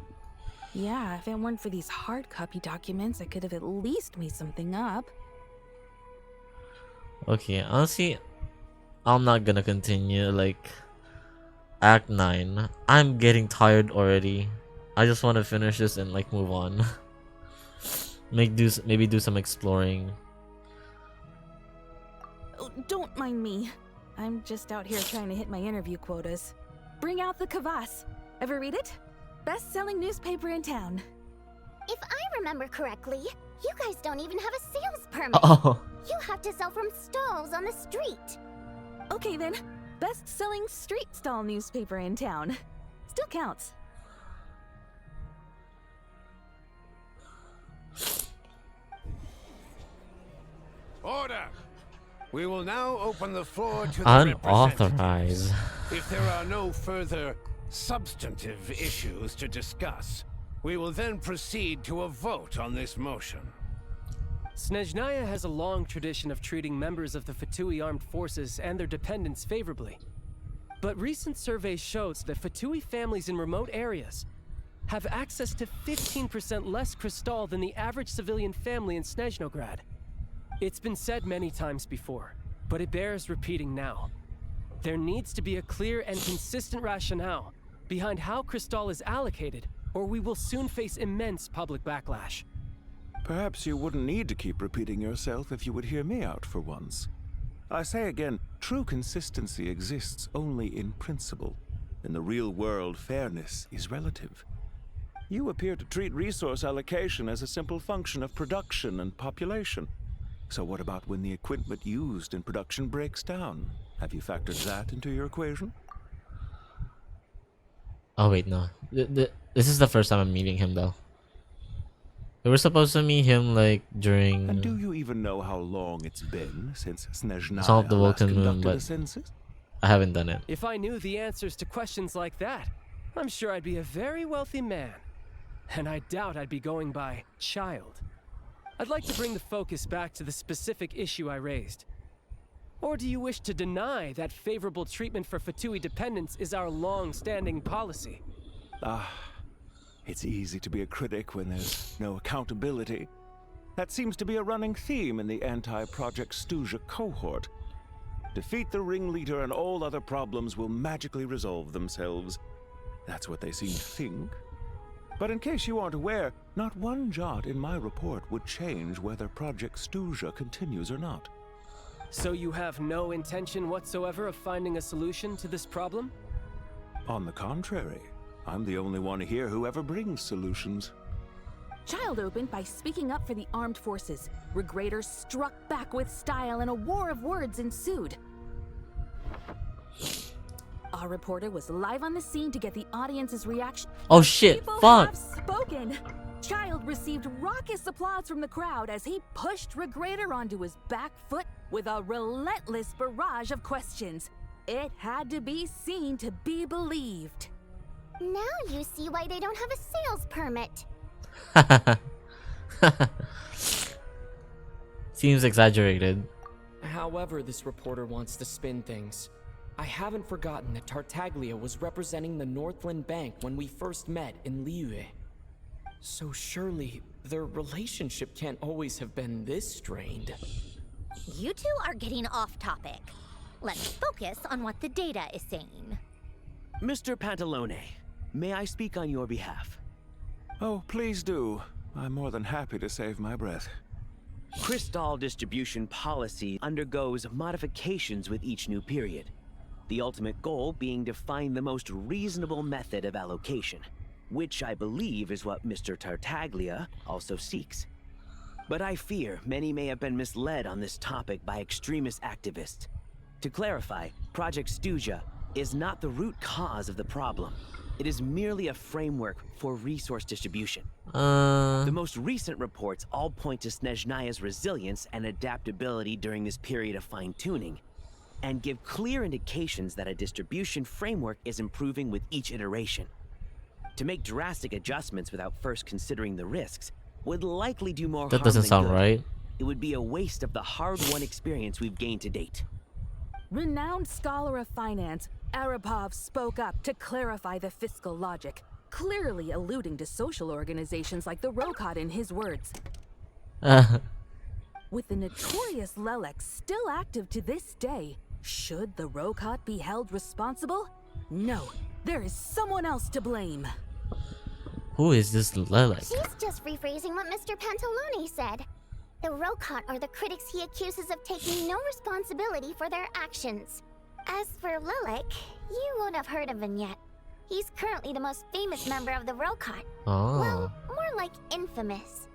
Yeah, if it weren't for these hard copy documents, I could have at least made something up. Okay, honestly, I'm not gonna continue. Like, Act 9. I'm getting tired already. I just want to finish this and like move on. Maybe do some exploring. Oh, don't mind me. I'm just out here trying to hit my interview quotas. Bring out the Kvass. Ever read it? Best-selling newspaper in town. If I remember correctly, you guys don't even have a sales permit. Oh. You have to sell from stalls on the street. Okay then, best-selling street stall newspaper in town. Still counts. Order! We will now open the floor to the Unauthorized. representatives. If there are no further substantive issues to discuss, we will then proceed to a vote on this motion. Snezhnaya has a long tradition of treating members of the Fatui armed forces and their dependents favorably. But recent surveys shows that Fatui families in remote areas have access to 15% less crystal than the average civilian family in Snezhnograd. It's been said many times before, but it bears repeating now. There needs to be a clear and consistent rationale behind how crystal is allocated, or we will soon face immense public backlash. Perhaps you wouldn't need to keep repeating yourself if you would hear me out for once. I say again, true consistency exists only in principle. In the real world, fairness is relative. You appear to treat resource allocation as a simple function of production and population. So what about when the equipment used in production breaks down? Have you factored that into your equation? Oh wait, no. This is the first time I'm meeting him though. We were supposed to meet him like during. And do you even know how long it's been since Snezhnaya Song of the last Vulcan Moon, conducted a but census? I haven't done it. If I knew the answers to questions like that, I'm sure I'd be a very wealthy man. And I doubt I'd be going by child. I'd like to bring the focus back to the specific issue I raised. Or do you wish to deny that favorable treatment for Fatui dependents is our long-standing policy? It's easy to be a critic when there's no accountability. That seems to be a running theme in the anti-Project Stuzha cohort. Defeat the ringleader and all other problems will magically resolve themselves. That's what they seem to think. But in case you aren't aware, not one jot in my report would change whether Project Stuzha continues or not. So you have no intention whatsoever of finding a solution to this problem? On the contrary, I'm the only one here who ever brings solutions. Child opened by speaking up for the armed forces. Regrader struck back with style and a war of words ensued. Our reporter was live on the scene to get the audience's reaction. Oh shit, People fuck. have spoken. Child received raucous applause from the crowd as he pushed Regrader onto his back foot with a relentless barrage of questions. It had to be seen to be believed. Now you see why they don't have a sales permit. Seems exaggerated. However this reporter wants to spin things, I haven't forgotten that Tartaglia was representing the Northland Bank when we first met in Liyue. So surely, their relationship can't always have been this strained. You two are getting off topic. Let's focus on what the data is saying. Mr. Pantalone, may I speak on your behalf? Oh, please do. I'm more than happy to save my breath. Crystal distribution policy undergoes modifications with each new period. The ultimate goal being to find the most reasonable method of allocation, which I believe is what Mr. Tartaglia also seeks. But I fear many may have been misled on this topic by extremist activists. To clarify, Project Stuzha is not the root cause of the problem. It is merely a framework for resource distribution. The most recent reports all point to Snezhnaya's resilience and adaptability during this period of fine-tuning, and give clear indications that a distribution framework is improving with each iteration. To make drastic adjustments without first considering the risks would likely do more That harm doesn't than sound good. right. It would be a waste of the hard-won experience we've gained to date. Renowned scholar of finance, Arapov spoke up to clarify the fiscal logic, clearly alluding to social organizations like the Rokot in his words. With the notorious Lelek still active to this day, should the Rokot be held responsible? No, there is someone else to blame. Who is this Lelek? She's just rephrasing what Mr. Pantalone said. The Rokot are the critics he accuses of taking no responsibility for their actions. As for Lelek, you won't have heard of him yet. He's currently the most famous member of the Rokot. Oh. Well, more like infamous.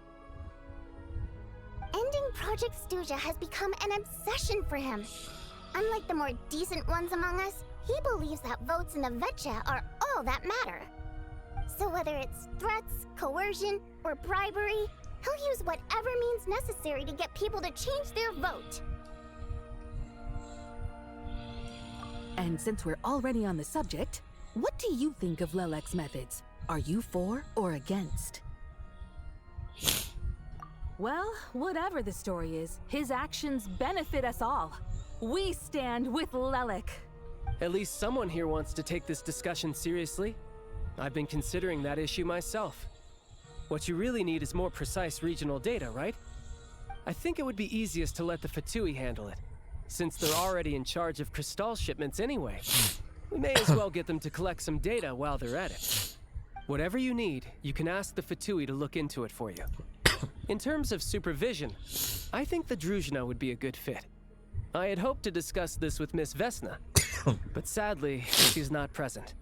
Ending Project Stuja has become an obsession for him. Unlike the more decent ones among us, he believes that votes in the Vetcha are all that matter. So whether it's threats, coercion, or bribery, he'll use whatever means necessary to get people to change their vote. And since we're already on the subject, what do you think of Lelek's methods? Are you for or against? Well, whatever the story is, his actions benefit us all. We stand with Lelek. At least someone here wants to take this discussion seriously. I've been considering that issue myself. What you really need is more precise regional data, right? I think it would be easiest to let the Fatui handle it, since they're already in charge of Crystal shipments anyway. We may as well get them to collect some data while they're at it. Whatever you need, you can ask the Fatui to look into it for you. In terms of supervision, I think the Druzhna would be a good fit. I had hoped to discuss this with Miss Vesna, but sadly, she's not present.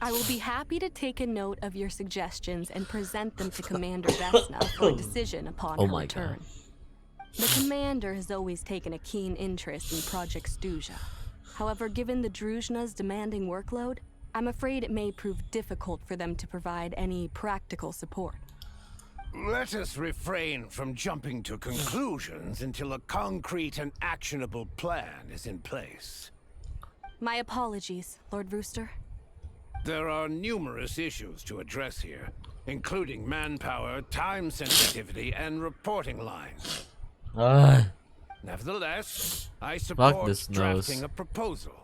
I will be happy to take a note of your suggestions and present them to Commander Vesna for a decision upon her return. The Commander has always taken a keen interest in Project Stuja. However, given the Druzhna's demanding workload, I'm afraid it may prove difficult for them to provide any practical support. Let us refrain from jumping to conclusions until a concrete and actionable plan is in place. My apologies, Lord Rooster. There are numerous issues to address here, including manpower, time sensitivity, and reporting lines. Nevertheless, I support drafting a proposal.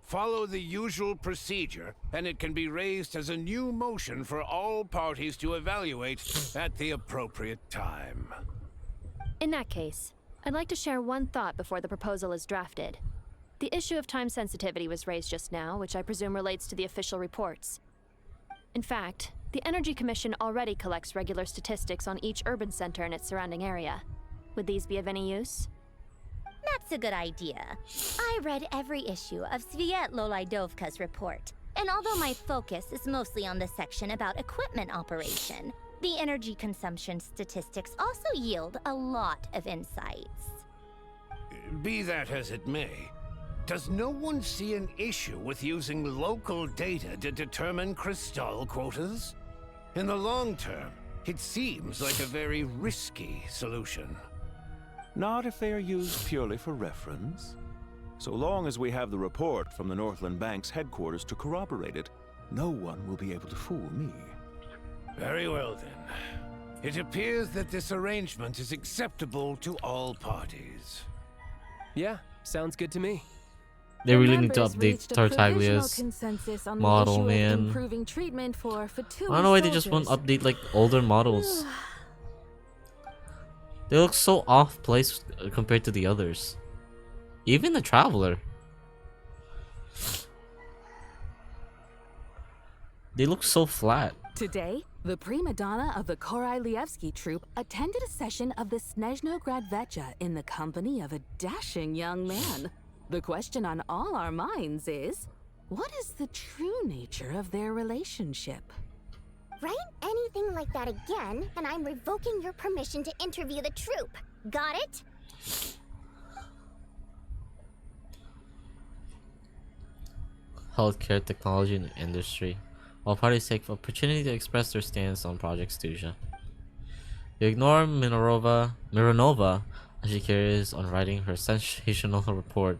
Follow the usual procedure, and it can be raised as a new motion for all parties to evaluate at the appropriate time. In that case, I'd like to share one thought before the proposal is drafted. The issue of time sensitivity was raised just now, which I presume relates to the official reports. In fact, the Energy Commission already collects regular statistics on each urban center and its surrounding area. Would these be of any use? That's a good idea. I read every issue of Sviet-Lolaidovka's report, and although my focus is mostly on the section about equipment operation, the energy consumption statistics also yield a lot of insights. Be that as it may, does no one see an issue with using local data to determine Crystal quotas? In the long term, it seems like a very risky solution. Not if they are used purely for reference. So long as we have the report from the Northland Bank's headquarters to corroborate it, no one will be able to fool me. Very well then. It appears that this arrangement is acceptable to all parties. Yeah, sounds good to me. They really need to update Tartaglia's model, man. I don't know why they just won't update like older models. They look so off place compared to the others. Even the Traveler. They look so flat. Today, the prima donna of the Korailievsky troupe attended a session of the Snezhnograd Vetcha in the company of a dashing young man. The question on all our minds is, what is the true nature of their relationship? Write anything like that again, and I'm revoking your permission to interview the troupe. Got it? Healthcare, technology, and industry. All parties take the opportunity to express their stance on Project Stuja. They ignore Mironova as she carries on writing her sensational report,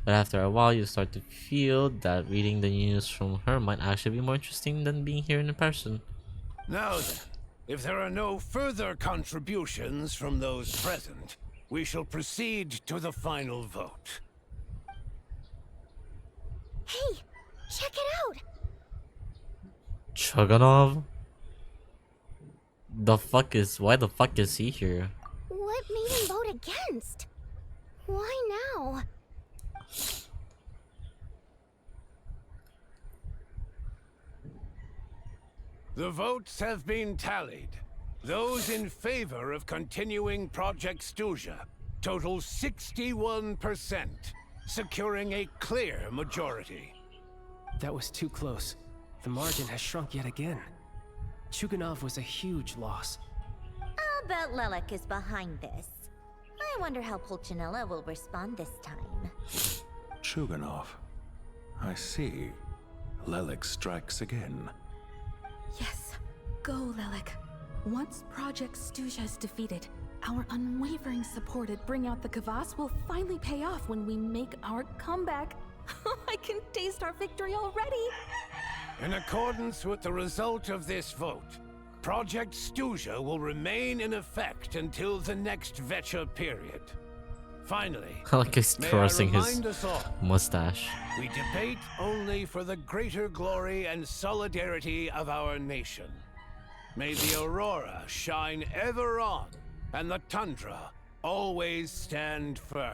But after a while, you start to feel that reading the news from her might actually be more interesting than being here in person. Now then, if there are no further contributions from those present, we shall proceed to the final vote. Hey, check it out! Chuganov? Why the fuck is he here? What made him vote against? Why now? The votes have been tallied. Those in favor of continuing Project Stuzha total 61%, securing a clear majority. That was too close. The margin has shrunk yet again. Chuganov was a huge loss. I'll bet Lelek is behind this. I wonder how Pulcinella will respond this time. Chuganov. I see. Lelek strikes again. Yes. Go, Lelek. Once Project Stuzha is defeated, our unwavering support at Bring Out the Kvass will finally pay off when we make our comeback. I can taste our victory already! In accordance with the result of this vote, Project Stuzha will remain in effect until the next Vecha period. Finally, I like he's may I caressing his remind us all, mustache. we debate only for the greater glory and solidarity of our nation. May the aurora shine ever on, and the tundra always stand firm.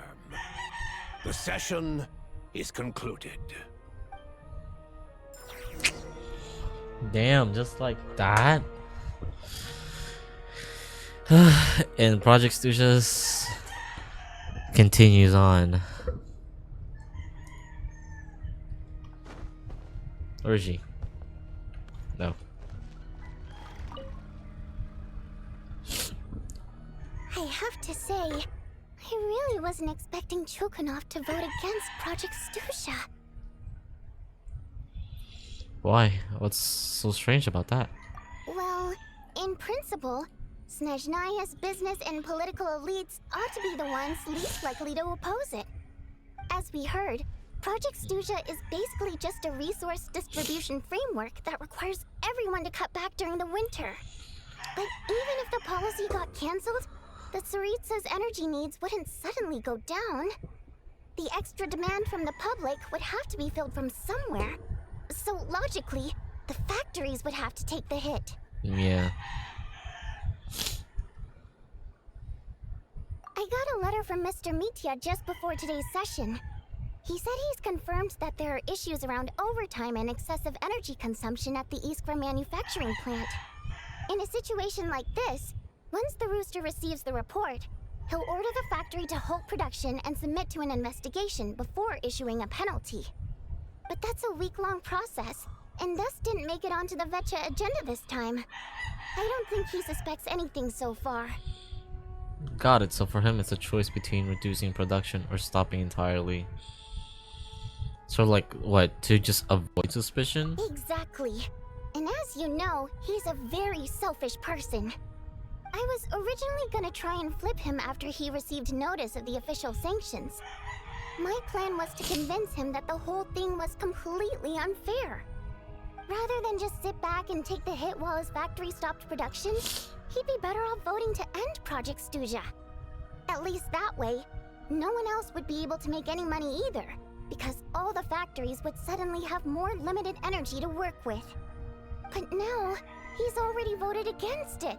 The session is concluded. Damn, just like that. And Project Stuzha's continues on. Where is she? No. I have to say, I really wasn't expecting Chuganov to vote against Project Stuzha. Why? What's so strange about that? Well, in principle, Snezhnaya's business and political elites ought to be the ones least likely to oppose it. As we heard, Project Stuzha is basically just a resource distribution framework that requires everyone to cut back during the winter. But even if the policy got cancelled, the Tsaritsa's energy needs wouldn't suddenly go down. The extra demand from the public would have to be filled from somewhere. So logically, the factories would have to take the hit. Yeah. I got a letter from Mr. Mitya just before today's session. He said he's confirmed that there are issues around overtime and excessive energy consumption at the Iskra manufacturing plant. In a situation like this, once the Rooster receives the report, he'll order the factory to halt production and submit to an investigation before issuing a penalty. But that's a week-long process, and thus didn't make it onto the Vecha agenda this time. I don't think he suspects anything so far. Got it. So for him, it's a choice between reducing production or stopping entirely. So like, what, to just avoid suspicion? Exactly. And as you know, he's a very selfish person. I was originally gonna try and flip him after he received notice of the official sanctions. My plan was to convince him that the whole thing was completely unfair. Rather than just sit back and take the hit while his factory stopped production, he'd be better off voting to end Project Stuzha. At least that way, no one else would be able to make any money either, because all the factories would suddenly have more limited energy to work with. But now, he's already voted against it,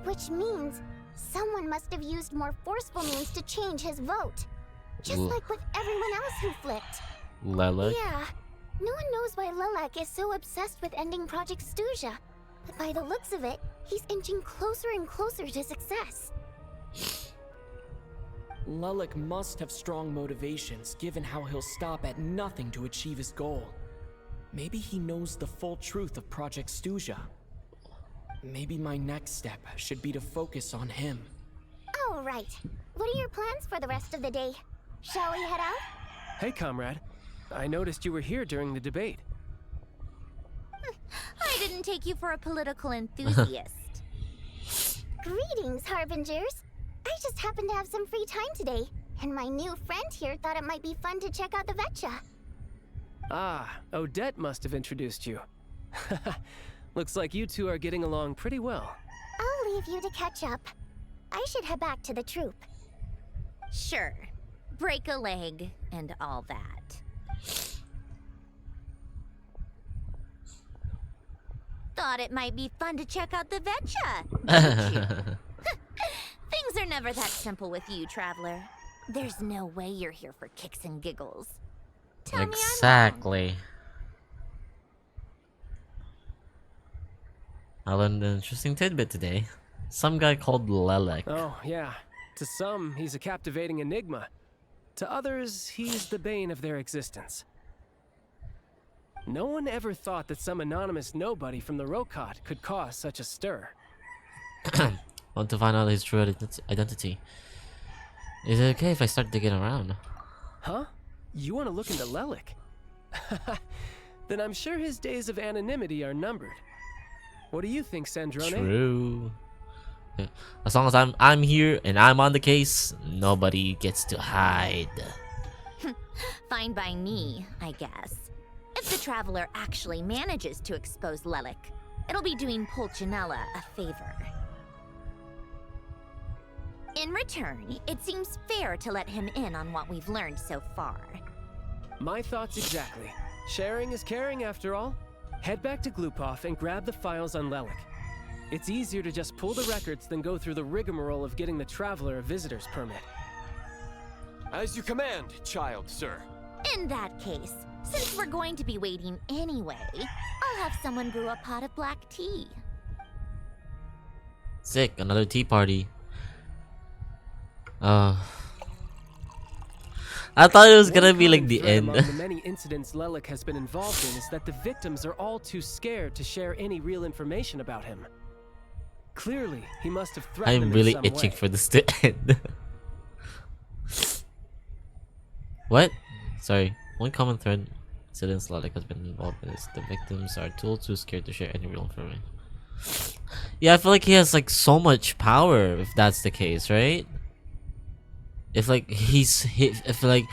which means someone must have used more forceful means to change his vote. Just like with everyone else who flipped. Lelek? Yeah. No one knows why Lelek is so obsessed with ending Project Stuzha. But by the looks of it, he's inching closer and closer to success. Lelek must have strong motivations, given how he'll stop at nothing to achieve his goal. Maybe he knows the full truth of Project Stuzha. Maybe my next step should be to focus on him. All right. What are your plans for the rest of the day? Shall we head out? Hey, comrade. I noticed you were here during the debate. I didn't take you for a political enthusiast. Greetings, Harbingers. I just happened to have some free time today, And my new friend here thought it might be fun to check out the Vetcha. Ah, Odette must have introduced you. Looks like you two are getting along pretty well. I'll leave you to catch up. I should head back to the troop. Sure. Break a leg and all that. Thought it might be fun to check out the Vetcha, didn't you? Things are never that simple with you, Traveler. There's no way you're here for kicks and giggles. Tell me I'm wrong. Exactly. I learned an interesting tidbit today. Some guy called Lelek. Oh, yeah. To some, he's a captivating enigma. To others, he's the bane of their existence. No one ever thought that some anonymous nobody from the Rokot could cause such a stir. Want to find out his true identity. Is it okay if I start digging around? Huh? You want to look into Lelek? Then I'm sure his days of anonymity are numbered. What do you think, Snezhnaya? True. Yeah. As long as I'm here and I'm on the case, nobody gets to hide. Fine by me, I guess. If the Traveler actually manages to expose Lelek, it'll be doing Pulcinella a favor. In return, it seems fair to let him in on what we've learned so far. My thoughts exactly. Sharing is caring after all. Head back to Glupov and grab the files on Lelek. It's easier to just pull the records than go through the rigmarole of getting the Traveler a visitor's permit. As you command, child, sir. In that case, since we're going to be waiting anyway, I'll have someone brew a pot of black tea. Sick, another tea party. I thought it was gonna be like the end. Among the many incidents Lelek has been involved in is that the victims are all too scared to share any real information about him. Clearly, he must have threatened them I'm in really some itching way. for this to end. What? Sorry. One common thread incidents Lelek has been involved in is the victims are too scared to share any real information. Yeah, I feel like he has like so much power if that's the case, right? If like if like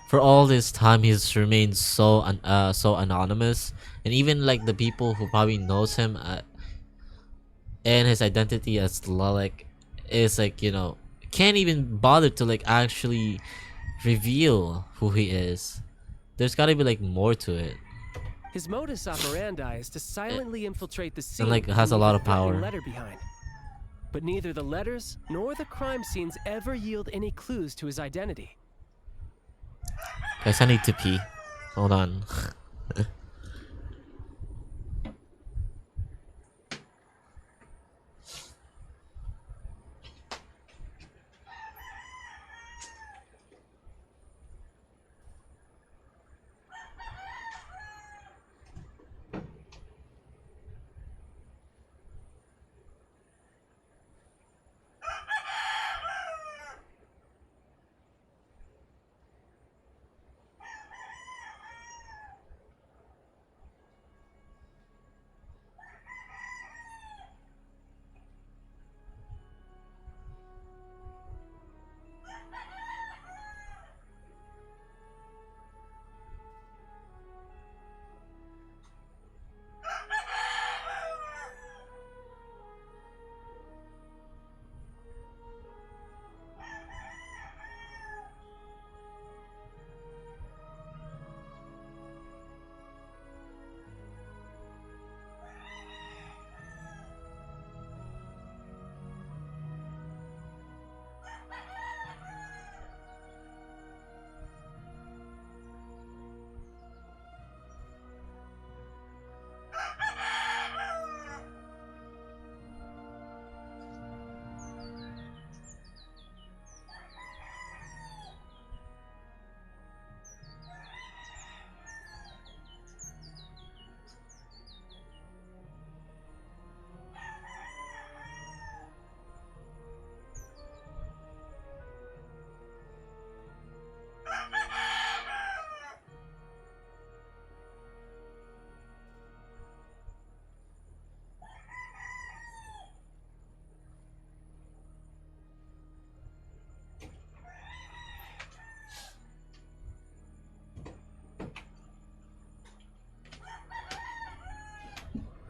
for all this time he's remained so so anonymous, and even like the people who probably knows him and his identity as Lelek is like, you know, can't even bother to like actually reveal who he is. There's gotta be like more to it. His modus operandi is to silently infiltrate the scene And like has a leave lot of threatening power. letter behind. But neither the letters nor the crime scenes ever yield any clues to his identity. Guys, I need to pee. Hold on.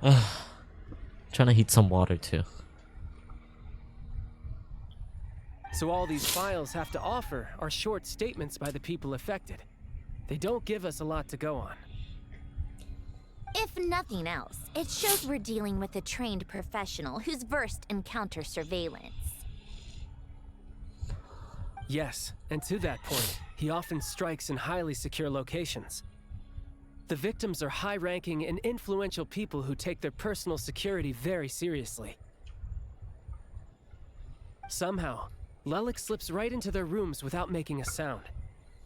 Trying to heat some water too. So all these files have to offer are short statements by the people affected. They don't give us a lot to go on. If nothing else, it shows we're dealing with a trained professional who's versed in counter surveillance. Yes, and to that point, he often strikes in highly secure locations. The victims are high-ranking and influential people who take their personal security very seriously. Somehow, Lelik slips right into their rooms without making a sound.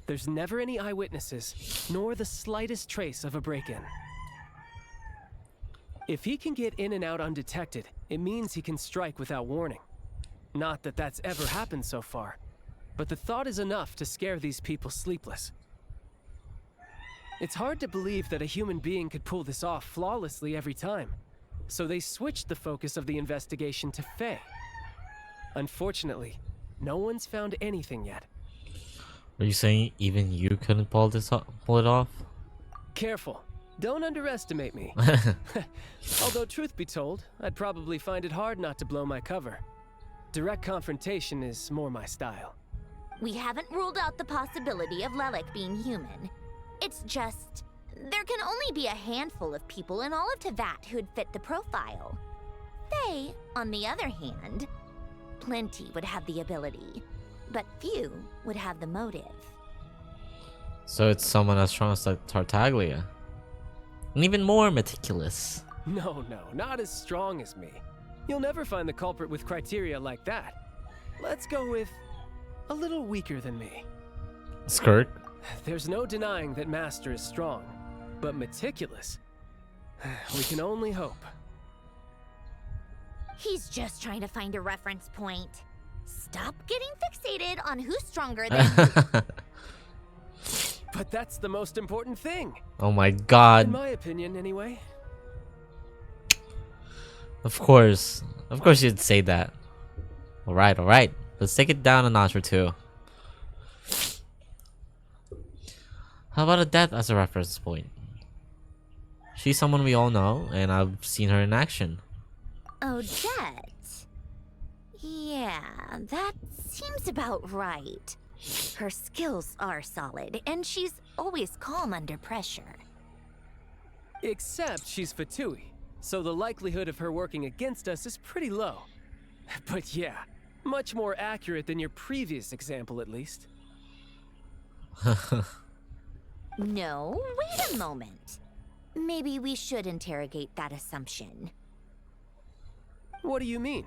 There's never any eyewitnesses, nor the slightest trace of a break-in. If he can get in and out undetected, it means he can strike without warning. Not that that's ever happened so far, but the thought is enough to scare these people sleepless. It's hard to believe that a human being could pull this off flawlessly every time, so they switched the focus of the investigation to Faye. Unfortunately, no one's found anything yet. Are you saying even you couldn't pull it off? Careful. Don't underestimate me. Although truth be told, I'd probably find it hard not to blow my cover. Direct confrontation is more my style. We haven't ruled out the possibility of Lelik being human. It's just, there can only be a handful of people in all of Teyvat who'd fit the profile. Faye, on the other hand, plenty would have the ability, but few would have the motive. So it's someone as strong as like Tartaglia. And even more meticulous. No, not as strong as me. You'll never find the culprit with criteria like that. Let's go with a little weaker than me. Skirt? There's no denying that Master is strong, but meticulous. We can only hope. He's just trying to find a reference point. Stop getting fixated on who's stronger than you. But that's the most important thing. Oh my god. In my opinion, anyway. Of course you'd say that. Alright. Let's take it down a notch or two. How about Odette as a reference point? She's someone we all know, and I've seen her in action. Odette? Yeah, that seems about right. Her skills are solid, and she's always calm under pressure. Except she's Fatui, so the likelihood of her working against us is pretty low. But yeah, much more accurate than your previous example, at least. No, wait a moment. Maybe we should interrogate that assumption. What do you mean?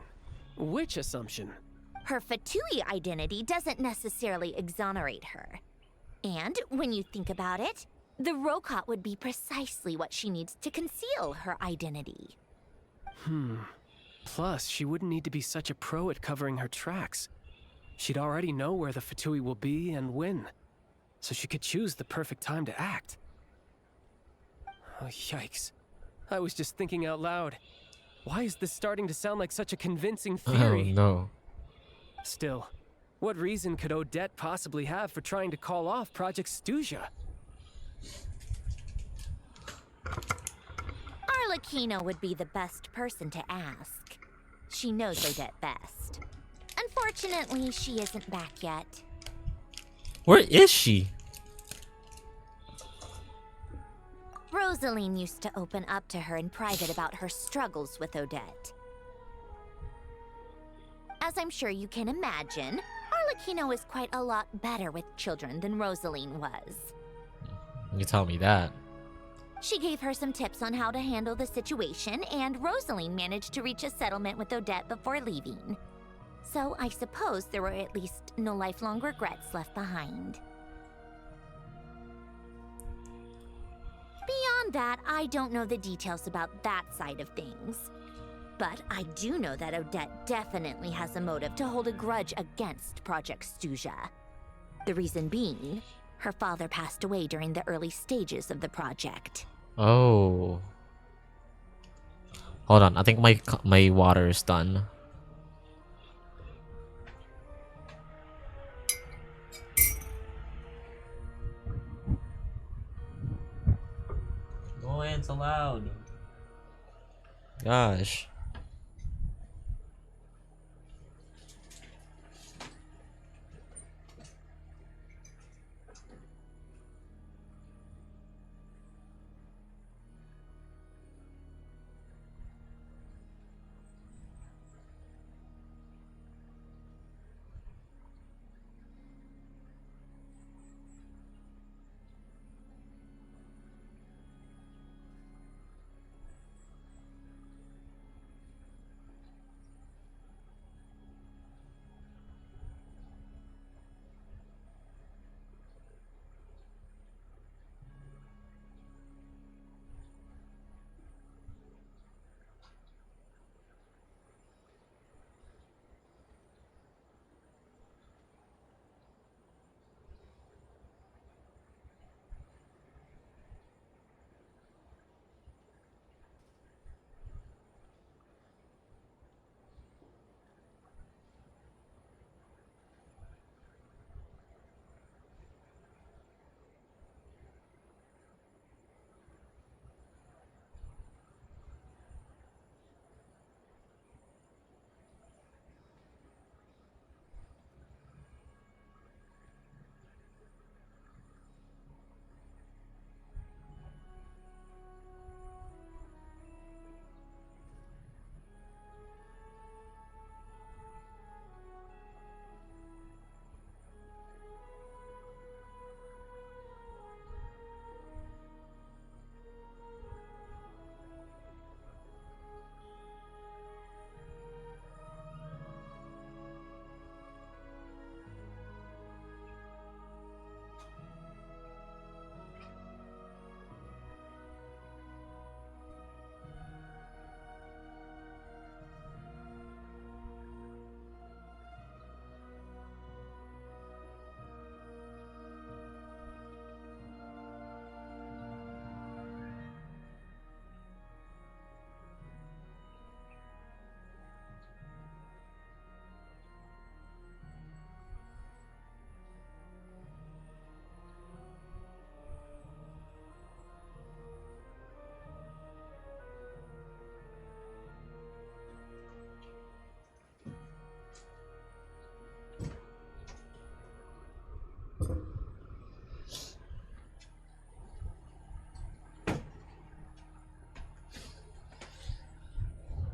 Which assumption? Her Fatui identity doesn't necessarily exonerate her. And when you think about it, the Rokot would be precisely what she needs to conceal her identity. Plus, she wouldn't need to be such a pro at covering her tracks. She'd already know where the Fatui will be and when, so she could choose the perfect time to act. Oh, yikes. I was just thinking out loud. Why is this starting to sound like such a convincing theory? Oh no. Still, what reason could Odette possibly have for trying to call off Project Snezhnaya? Arlecchino would be the best person to ask. She knows Odette best. Unfortunately, she isn't back yet. Where is she? Rosaline used to open up to her in private about her struggles with Odette. As I'm sure you can imagine, Arlecchino is quite a lot better with children than Rosaline was. You tell me that. She gave her some tips on how to handle the situation, and Rosaline managed to reach a settlement with Odette before leaving. So I suppose there were at least no lifelong regrets left behind. Beyond that, I don't know the details about that side of things. But I do know that Odette definitely has a motive to hold a grudge against Project Snezhnaya. The reason being, her father passed away during the early stages of the project. Oh. Hold on, I think my water is done. No ants allowed. Gosh.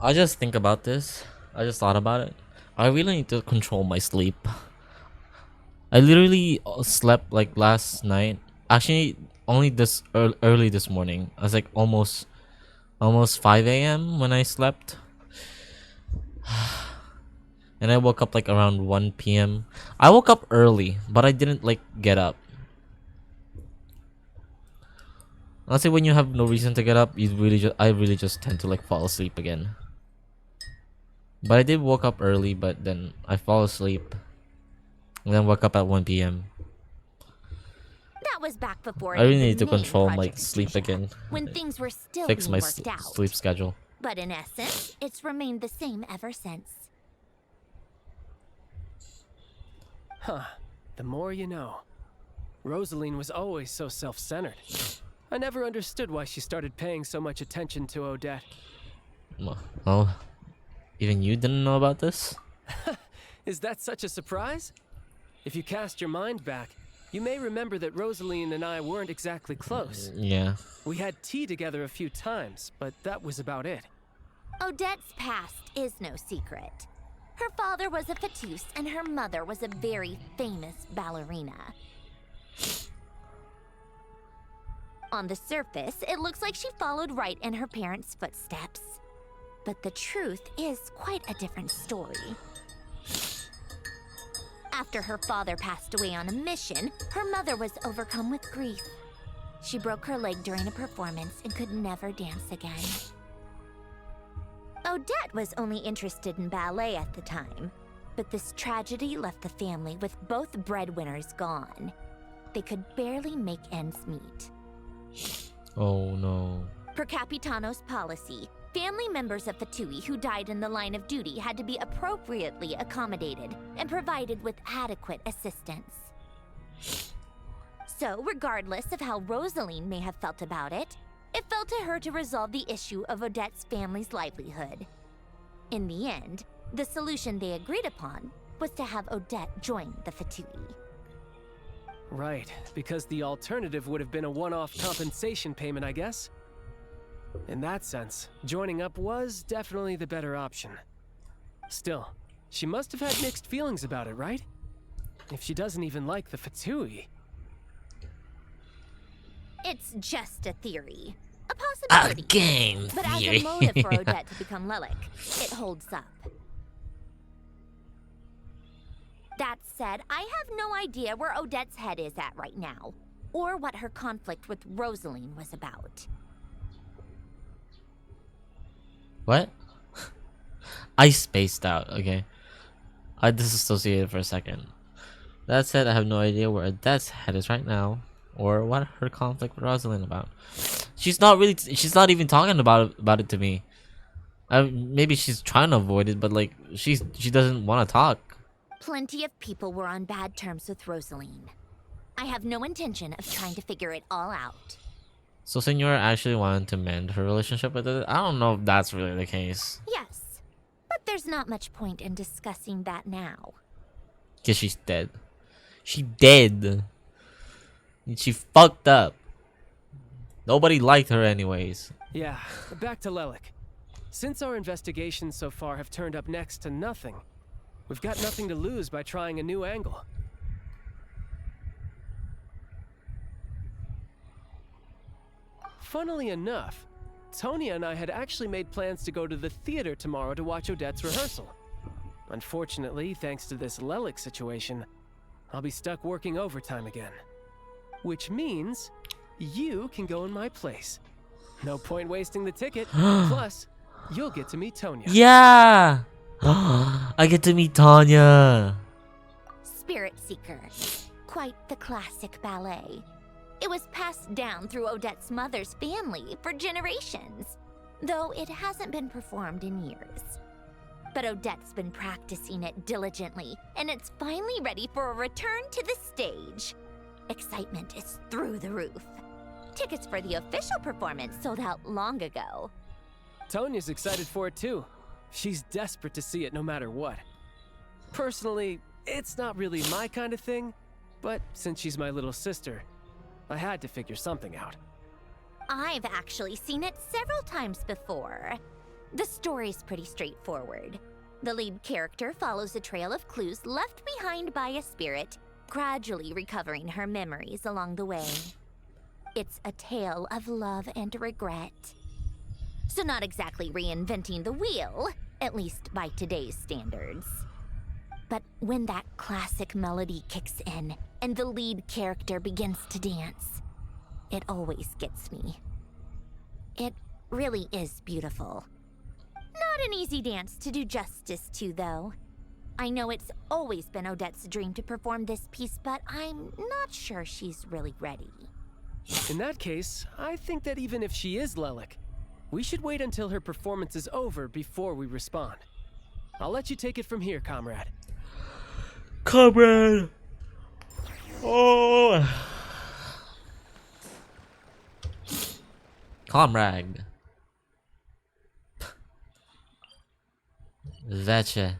I just think about this. I just thought about it. I really need to control my sleep. I literally slept like last night. Actually, only this early this morning. I was like almost 5 a.m. when I slept. And I woke up like around 1 p.m. I woke up early, but I didn't like get up. Honestly, when you have no reason to get up, I really just tend to like fall asleep again. But I did woke up early, but then I fall asleep. And then woke up at 1 p.m. That was back before I really the need to main control my Project sleep Snezhnaya, again. when things were still Fix being my worked out. sleep schedule. But in essence, it's remained the same ever since. Huh. The more you know. Rosaline was always so self-centered. I never understood why she started paying so much attention to Odette. Oh, even you didn't know about this? Is that such a surprise? If you cast your mind back, you may remember that Rosaline and I weren't exactly close. Yeah. We had tea together a few times, but that was about it. Odette's past is no secret. Her father was a fatus and her mother was a very famous ballerina. On the surface, it looks like she followed right in her parents' footsteps. But the truth is quite a different story. After her father passed away on a mission, her mother was overcome with grief. She broke her leg during a performance and could never dance again. Odette was only interested in ballet at the time, but this tragedy left the family with both breadwinners gone. They could barely make ends meet. Oh no. Per Capitano's policy, family members of Fatui who died in the line of duty had to be appropriately accommodated and provided with adequate assistance. So, regardless of how Rosaline may have felt about it, It fell to her to resolve the issue of Odette's family's livelihood. In the end, the solution they agreed upon was to have Odette join the Fatui. Right, because the alternative would have been a one-off compensation payment, I guess. In that sense, joining up was definitely the better option. Still, she must have had mixed feelings about it, right? If she doesn't even like the Fatui. It's just a theory. A possibility. A game But as theory. a motive for Odette to become Lelik, it holds up. That said, I have no idea where Odette's head is at right now, or what her conflict with Rosaline was about. What? I spaced out, okay. I disassociated for a second. That said, I have no idea where Odette's head is right now, or what her conflict with Rosalind about. She's not even talking about it to me. Maybe she's trying to avoid it, but like she doesn't want to talk. Plenty of people were on bad terms with Rosaline. I have no intention of trying to figure it all out. So Senora actually wanted to mend her relationship with it? I don't know if that's really the case. Yes, but there's not much point in discussing that now. Cause she's dead. She dead. She fucked up. Nobody liked her anyways. Yeah, back to Lelik. Since our investigations so far have turned up next to nothing, we've got nothing to lose by trying a new angle. Funnily enough, Tonya and I had actually made plans to go to the theater tomorrow to watch Odette's rehearsal. Unfortunately, thanks to this Lelik situation, I'll be stuck working overtime again. Which means you can go in my place. No point wasting the ticket. Plus, you'll get to meet Tonya. Yeah! I get to meet Tanya. Spirit Seeker. Quite the classic ballet. It was passed down through Odette's mother's family for generations, though it hasn't been performed in years. But Odette's been practicing it diligently, and it's finally ready for a return to the stage. Excitement is through the roof. Tickets for the official performance sold out long ago. Tonya's excited for it too. She's desperate to see it no matter what. Personally, it's not really my kind of thing, but since she's my little sister, I had to figure something out. I've actually seen it several times before. The story's pretty straightforward. The lead character follows a trail of clues left behind by a spirit, gradually recovering her memories along the way. It's a tale of love and regret. So not exactly reinventing the wheel, at least by today's standards. But when that classic melody kicks in and the lead character begins to dance, it always gets me. It really is beautiful. Not an easy dance to do justice to, though. I know it's always been Odette's dream to perform this piece, but I'm not sure she's really ready. In that case, I think that even if she is Lelik, we should wait until her performance is over before we respond. I'll let you take it from here, comrade. Comrade! Oh! Comrade. Vetcha.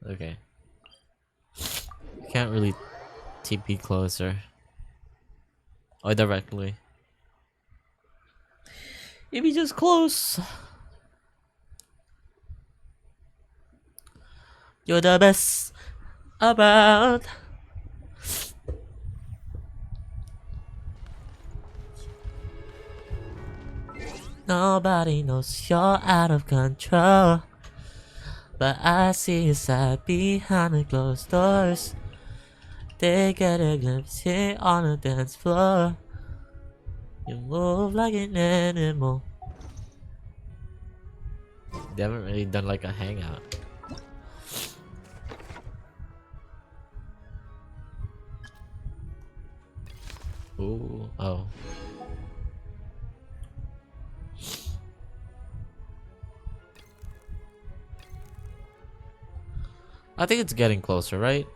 Okay. Can't really TP closer. Or directly. Maybe just close. You're the best about. Nobody knows you're out of control, but I see you side behind the closed doors. They get a glimpse here on the dance floor. You move like an animal. They haven't really done like a hangout. Ooh, oh. I think it's getting closer, right?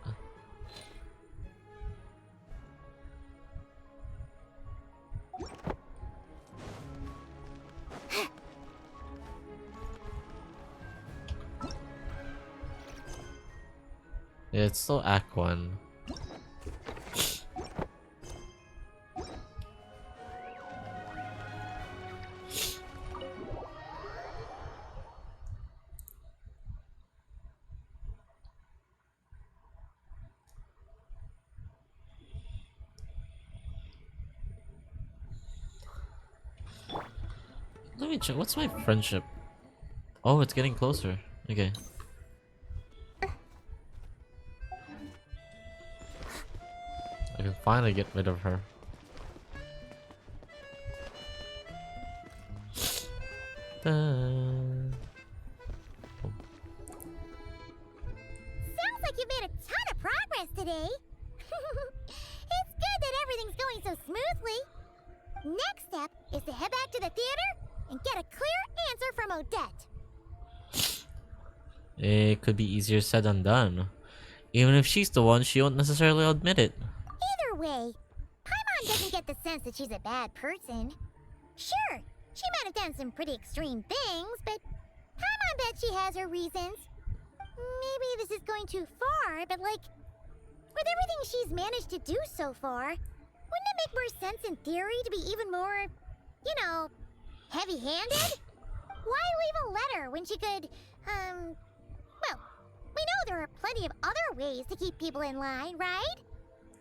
Yeah, it's still Act 1. Let me check. What's my friendship? Oh, it's getting closer. Okay. I can finally get rid of her. Sounds like you've made a ton of progress today. It's good that everything's going so smoothly. Next step is to head back to the theater and get a clear answer from Odette. It could be easier said than done. Even if she's the one, she won't necessarily admit it. Either way, Paimon doesn't get the sense that she's a bad person. Sure, she might have done some pretty extreme things, but Paimon bet she has her reasons. Maybe this is going too far, but like, with everything she's managed to do so far, wouldn't it make more sense in theory to be even more, you know, heavy-handed? Why leave a letter when she could, well, we know there are plenty of other ways to keep people in line, right?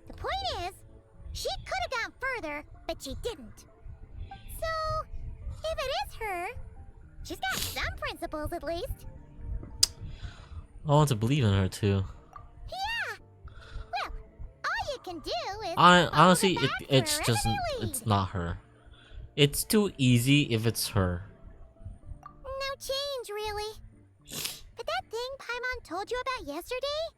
The point is, she could have gone further, but she didn't. So, if it is her, she's got some principles at least. I want to believe in her too. Yeah! Well, all you can do is... Honestly, it's just... It's not her. It's too easy if it's her. No change, really. But that thing Paimon told you about yesterday?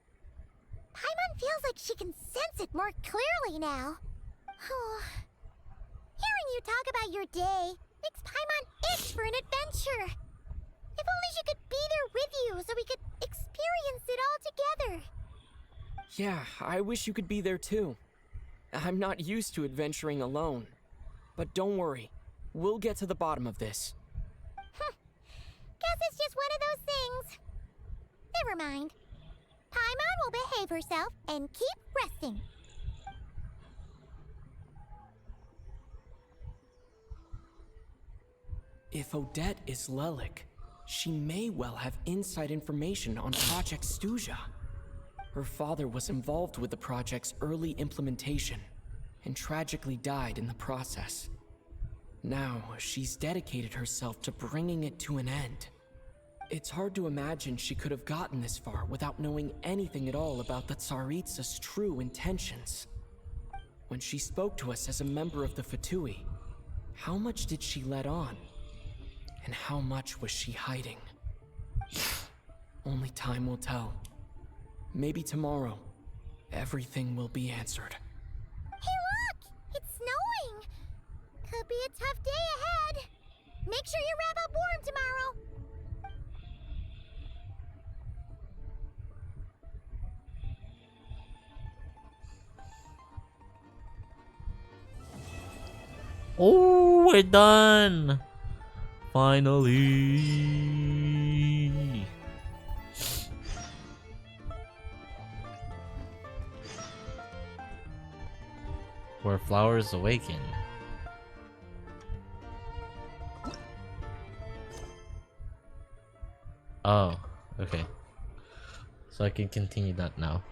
Paimon feels like she can sense it more clearly now. Hearing you talk about your day makes Paimon itch for an adventure. If only she could be there with you so we could experience it all together. Yeah, I wish you could be there too. I'm not used to adventuring alone. But don't worry, we'll get to the bottom of this. Guess it's just one of those things. Never mind. Paimon will behave herself and keep resting. If Odette is Lelik, she may well have inside information on Project Stuja. Her father was involved with the project's early implementation and tragically died in the process. Now, she's dedicated herself to bringing it to an end. It's hard to imagine she could have gotten this far without knowing anything at all about the Tsaritsa's true intentions. When she spoke to us as a member of the Fatui, how much did she let on? And how much was she hiding? Only time will tell. Maybe tomorrow, everything will be answered. Hey look! It's snowing! Could be a tough day ahead. Make sure you wrap up warm tomorrow. Oh, we're done! Finally! Where flowers awaken. Oh, okay. So I can continue that now.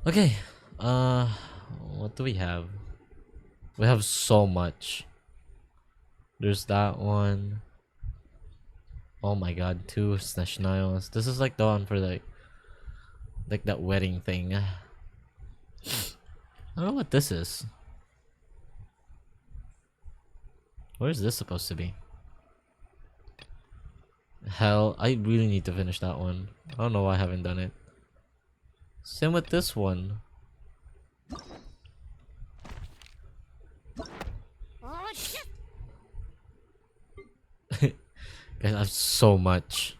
Okay, what do we have? We have so much. There's that one. Oh my god, 2 Snezhnayas. This is like the one for like that wedding thing. I don't know what this is. Where is this supposed to be? Hell, I really need to finish that one. I don't know why I haven't done it. Same with this one. Guys, I have so much.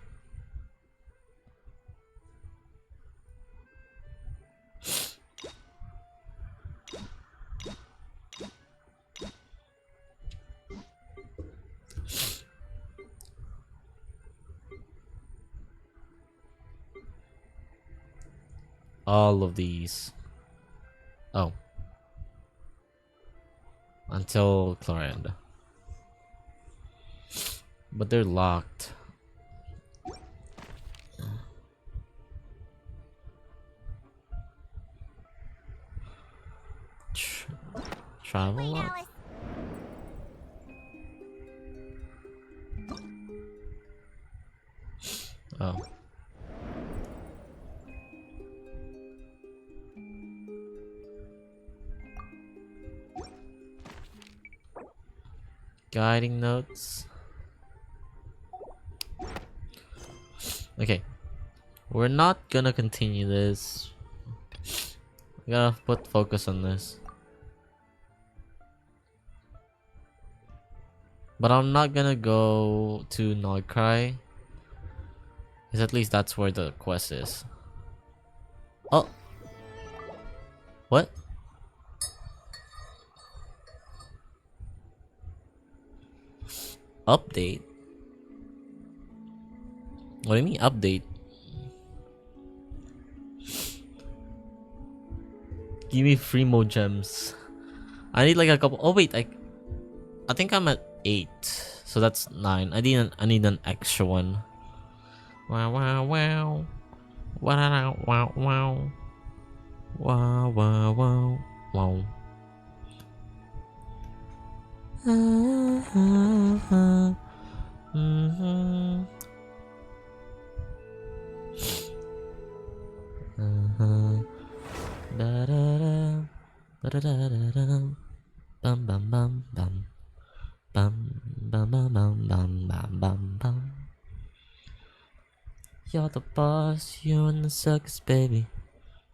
all of these. Oh. Until Chlorand. But they're locked. Travel lock? Oh. Guiding notes. Okay. We're not gonna continue this. We gotta put focus on this. But I'm not gonna go to Nordcry. Because at least that's where the quest is. Oh! What? Update? What do you mean update? Give me free mo gems. I need like a couple. Oh wait, I think I'm at 8, so that's 9. I need an extra one. Wow wow wow, wow wow wow, wow wow wow wow. Da da da da da da da. Bum bum bum bum. Bum bum bum bum bum bum bum bum. You're the boss, you're in the circus, baby.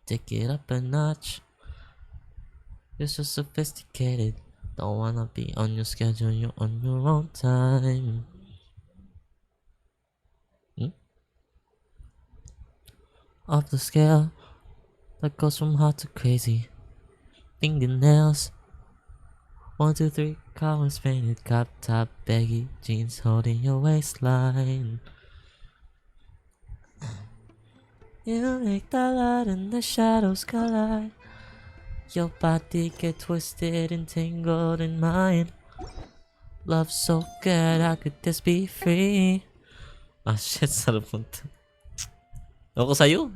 Take it up a notch. You're so sophisticated. Don't wanna be on your schedule, you're on your own time. Off the scale, that goes from hot to crazy. Fingernails. 1, 2, 3, colors painted, cup top, baggy jeans holding your waistline. You make the light and the shadows collide. Your body get twisted and tangled in mine. Love so good, how could this be free? Ah shit, sarap mo to. Ako sa'yo.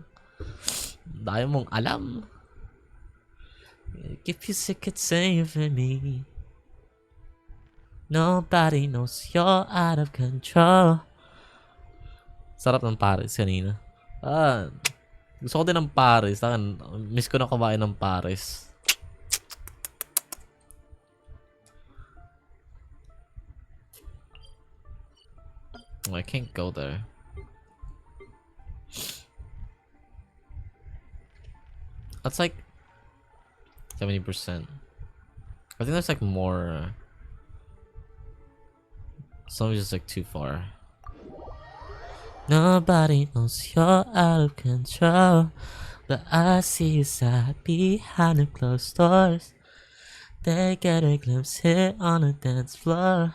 Dahil mong alam. If you're sick, it's safe for me. Nobody knows you're out of control. Sarap ng Paris kanina. Gusto ko din ng Paris. Miss ko na kumain ng Paris. Oh, I can't go there. That's like 70%. I think that's like more. Some just like too far. Nobody knows you're out of control, but I see you side behind the closed doors. They get a glimpse here on the dance floor.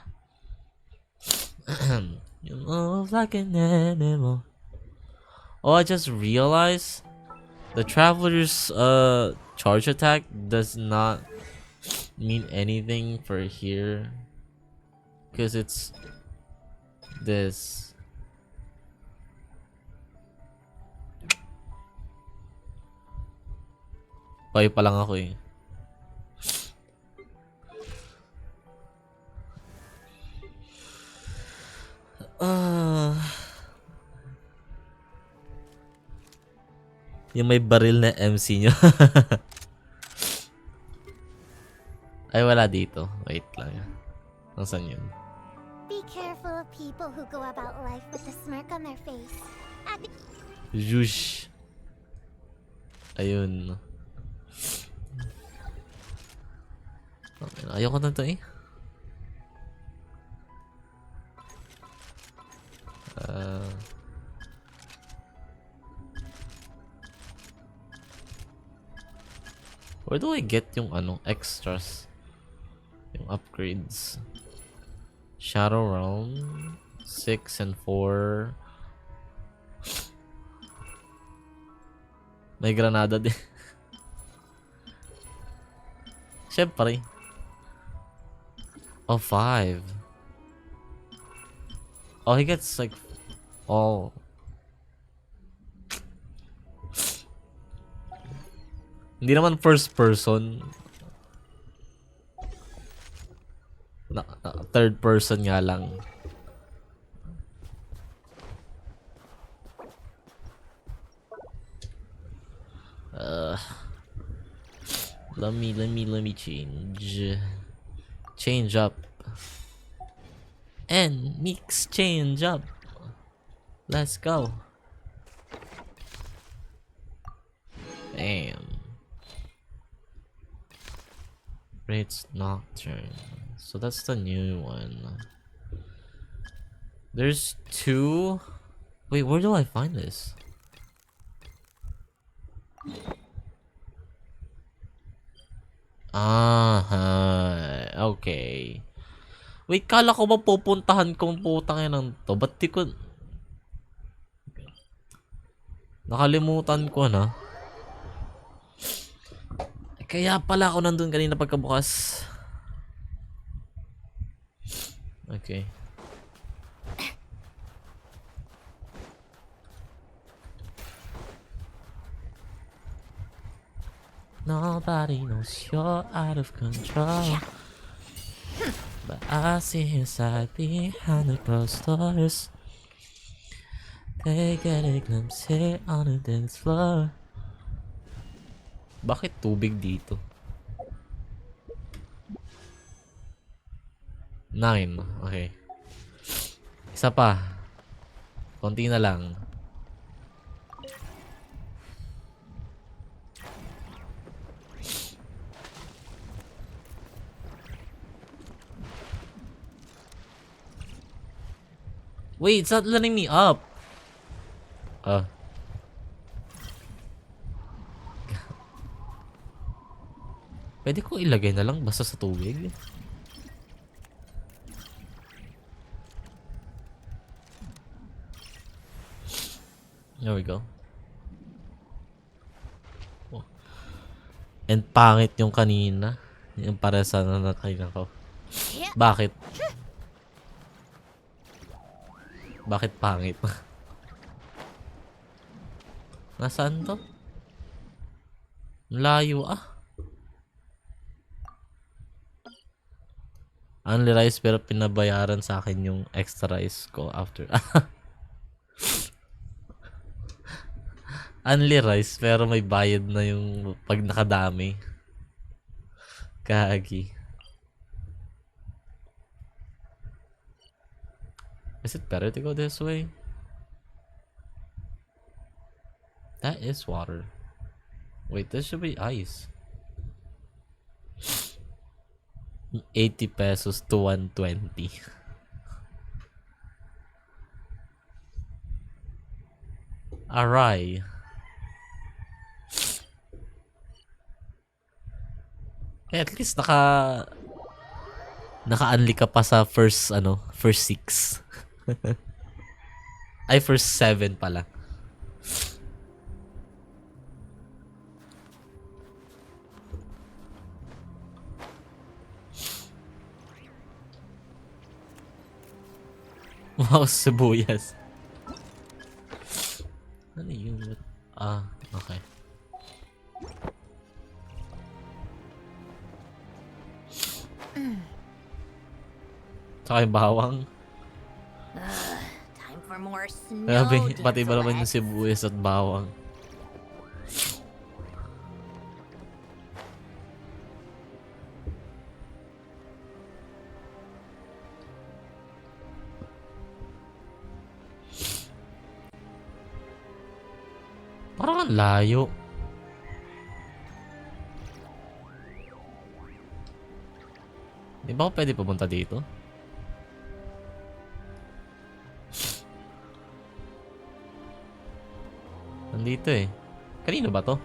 You move like an animal. Oh, I just realized the Traveler's charge attack does not mean anything for here, because it's this. Payo pa lang ako eh. Yung may baril na MC nyo. Ay, wala dito. Wait lang. Nasaan yun? Be careful of people who go about life with a smirk on their face. Zhush. Ayun. Okay, ayoko na to eh. Where do I get yung extras? Yung upgrades. Shadow Realm 6 and 4. May granada din. Siyempre. Oh, 5. Oh, he gets like... Oh. Hindi naman first person. Third person nga lang. Let me change. Change up. And mix change up. Let's go. Bam. Rates Nocturne. So that's the new one. There's 2. Wait, where do I find this? Okay. Wait, kala ko ba pupuntahan kong putang yan ng to? Ba't di ko... Nakalimutan ko na. Kaya pala ako nandun kanina pagkabukas. Okay. Nobody knows you're out of control, but I see inside behind the closed doors. They get a glimpse here on the dance floor. Bakit tubig dito? 9. Okay. Isa pa. Konti na lang. Wait, it's not letting me up. Pwede ko ilagay na lang basta sa tubig. There we go. Oh. And pangit yung kanina. Yung para sa nanakain ko. Bakit? Bakit pangit? Nasaan to? Layo Only rice pero pinabayaran sa akin yung extra rice ko after. Only rice pero may bayad na yung pag nakadami. Kagi. Is it better to go this way? That is water. Wait, this should be ice. 80 pesos to 120. Alright. At least naka-unli ka pa sa first 6. Ay, first 7 pala. Wow, sibuyas. Ano yun? Okay. Saka yung bawang. Time for more snow. Pati ba naman yung sibuyas at bawang? Parang ang layo. Di ba ako pwede pumunta dito? Nandito eh. Kanino ba to?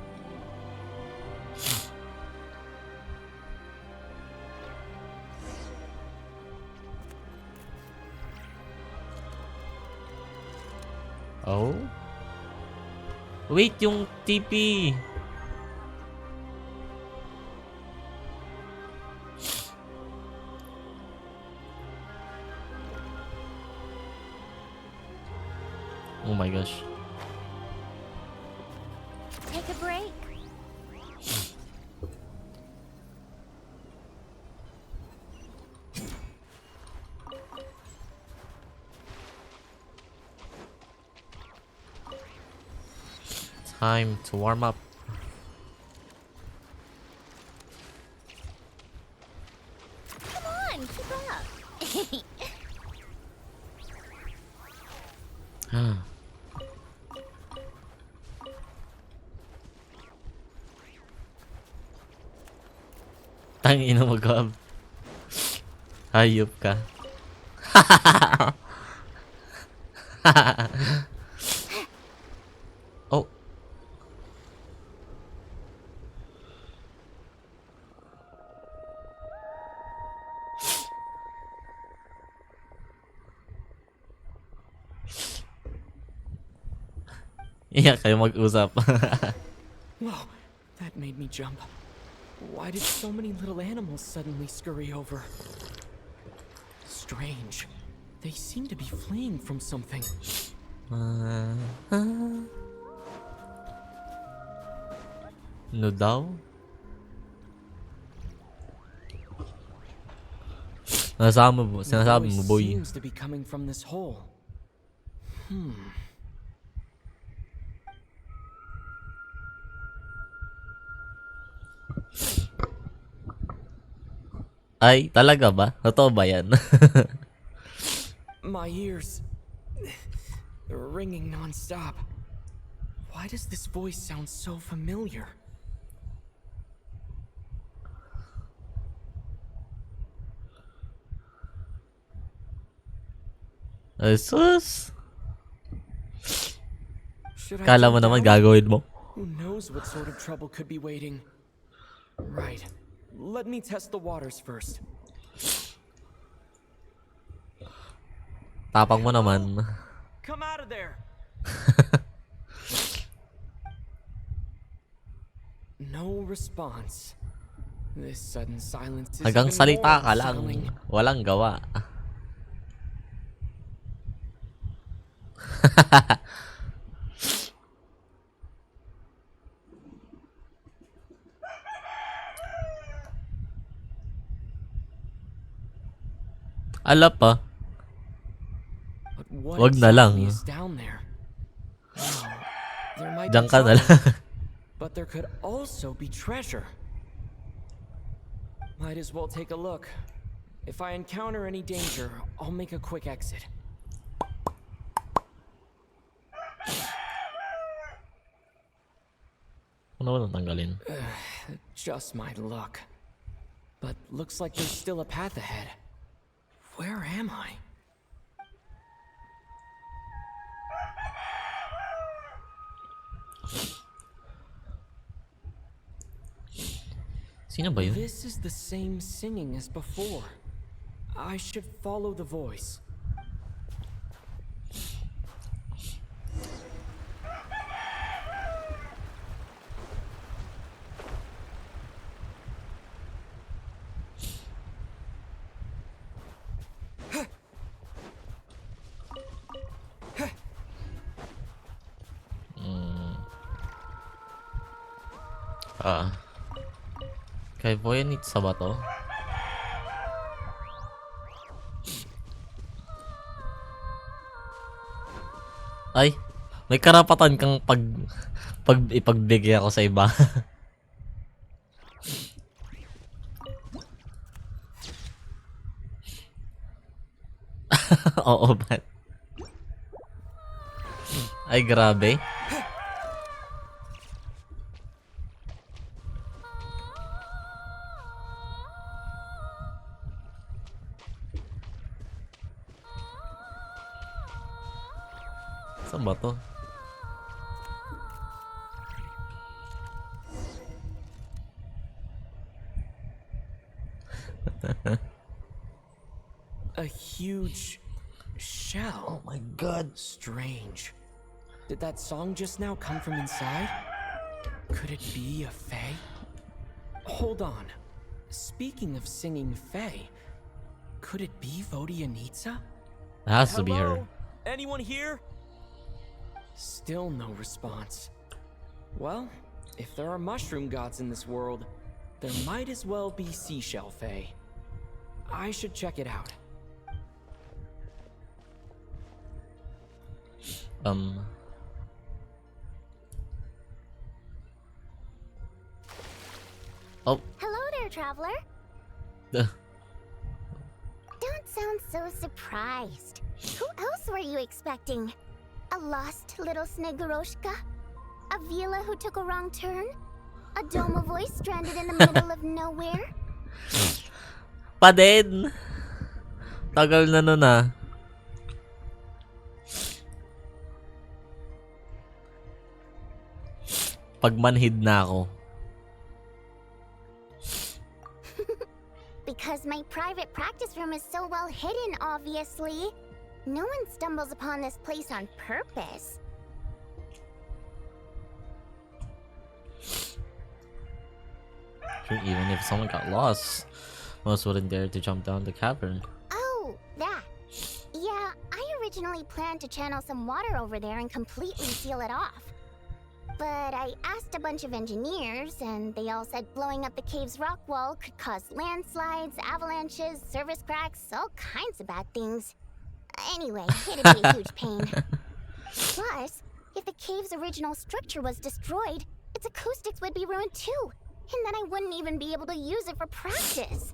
Oh? Wait, yung TP. Oh my gosh. Take a break. Time to warm up. Come on, keep up. Tangina mo, Gab. Hayop ka. Oh. Iya, kayo mag-usap. Whoa, that made me jump. Why did so many little animals suddenly scurry over? Strange. They seem to be fleeing from something. No daw? Sinasabi mo, boy. Seems to be coming from this hole. Ay, talaga ba? Totoo ba yan? My ears, they're ringing non-stop. Why does this voice sound so familiar? Jesus! Should I Kala mo jump naman down? gagawin mo? Who knows what sort of trouble could be waiting? Right. Let me test the waters first. Tapang mo naman. Come out of there. No response. This sudden silence is Hanggang even salita more ka lang. unsettling. Walang gawa. Ala pa. What Wag na lang. exactly is down there? Well, there might Diyan be ka na trouble, lang. but there could also be treasure. Might as well take a look. If I encounter any danger, I'll make a quick exit. Ano ba natanggalin? Just my luck. But looks like there's still a path ahead. Where am I? Sino ba yun? This is the same singing as before. I should follow the voice. Kay Voyanitsa ba to? Ay, may karapatan kang ipagbigay ako sa iba. Oo ba? Ay, grabe. Saan ba to? A huge shell. Oh my god. Strange. Did that song just now come from inside? Could it be a fae? Hold on. Speaking of singing fae, could it be Vodyanitsa? It has to be her. Hello? Anyone here? Still no response. Well, if there are mushroom gods in this world, there might as well be seashell fae. I should check it out. Oh. Hello there, traveler. Duh. Don't sound so surprised. Who else were you expecting? A lost little Snegoroshka? A Vila who took a wrong turn? A Doma voice stranded in the middle of nowhere? Pa din. Tagal na nun ah. Pagmanhid na ako. Because my private practice room is so well hidden, obviously. No one stumbles upon this place on purpose. True, even if someone got lost, most wouldn't dare to jump down the cavern. Oh, that. Yeah, I originally planned to channel some water over there and completely seal it off. But I asked a bunch of engineers, and they all said blowing up the cave's rock wall could cause landslides, avalanches, surface cracks, all kinds of bad things. Anyway, it'd be a huge pain. Plus, if the cave's original structure was destroyed, its acoustics would be ruined too. And then I wouldn't even be able to use it for practice.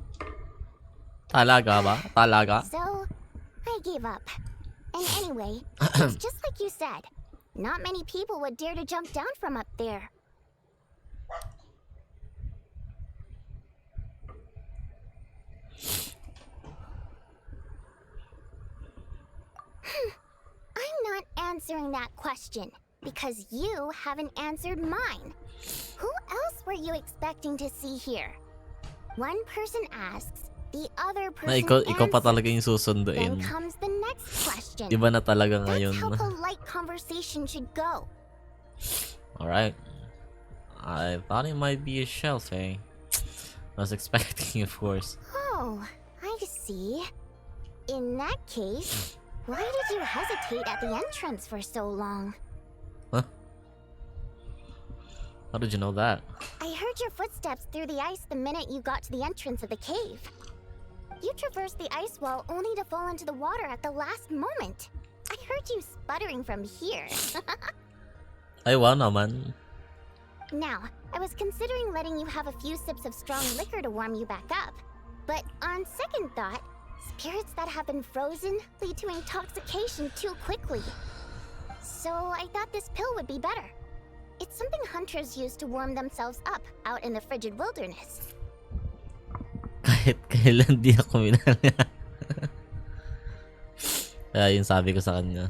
Talaga ba? Talaga? So, I gave up. And anyway, it's just like you said. Not many people would dare to jump down from up there. I'm not answering that question, because you haven't answered mine. Who else were you expecting to see here? One person asks, the other person Ikaw pa answers. talaga yung susunduin. Then comes the next question. Iba na talaga That's ngayon. how polite conversation should go. Alright. I thought it might be a shell thing. I was expecting, of course. Oh, I see. In that case, why did you hesitate at the entrance for so long? Huh? How did you know that? I heard your footsteps through the ice the minute you got to the entrance of the cave. You traversed the ice wall only to fall into the water at the last moment. I heard you sputtering from here. Ay, wow naman. Now, I was considering letting you have a few sips of strong liquor to warm you back up. But on second thought, spirits that have been frozen lead to intoxication too quickly. So I thought this pill would be better. It's something hunters use to warm themselves up out in the frigid wilderness. Kahit kailan di ako minala. Kaya yun sabi ko sa kanya.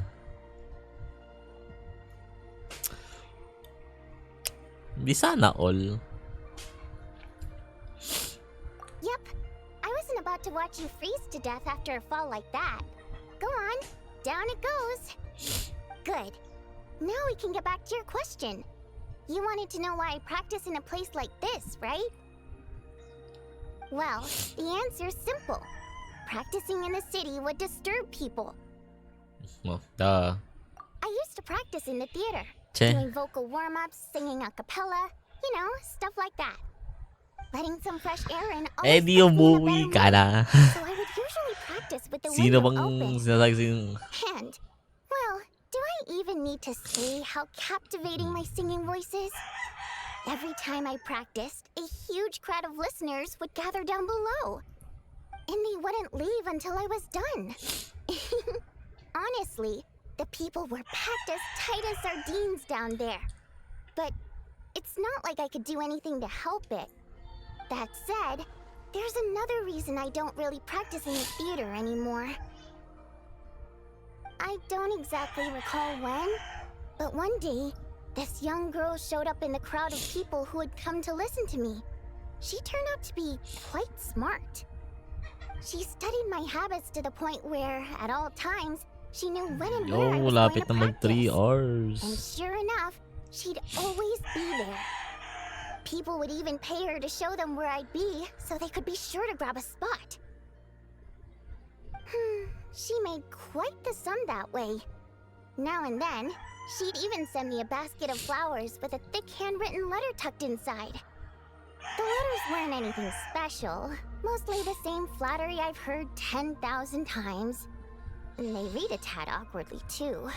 Di sana all. Yep, I wasn't about to watch you freeze to death after a fall like that. Go on, down it goes. Good. Now we can get back to your question. You wanted to know why I practice in a place like this, right? Well, the answer's simple. Practicing in the city would disturb people. Well, duh. I used to practice in the theater, Che. doing vocal warm-ups, singing a cappella, you know, stuff like that. Letting some fresh air in Eh always di puts me in a umuwi better ka mood. na. So I would usually practice with the Sino window bang open. sinasabi sa'yo? And, well, do I even need to say how captivating my singing voice is? Every time I practiced, a huge crowd of listeners would gather down below. And they wouldn't leave until I was done. Honestly, the people were packed as tight as sardines down there. But it's not like I could do anything to help it. That said, there's another reason I don't really practice in the theater anymore. I don't exactly recall when, but one day, this young girl showed up in the crowd of people who had come to listen to me. She turned out to be quite smart. She studied my habits to the point where, at all times, She knew when and Yo, where I was going lapit to na mag 3 practice. hours. And sure enough, she'd always be there. People would even pay her to show them where I'd be, so they could be sure to grab a spot. She made quite the sum that way. Now and then, she'd even send me a basket of flowers with a thick handwritten letter tucked inside. The letters weren't anything special, mostly the same flattery I've heard 10,000 times. And they read a tad awkwardly too,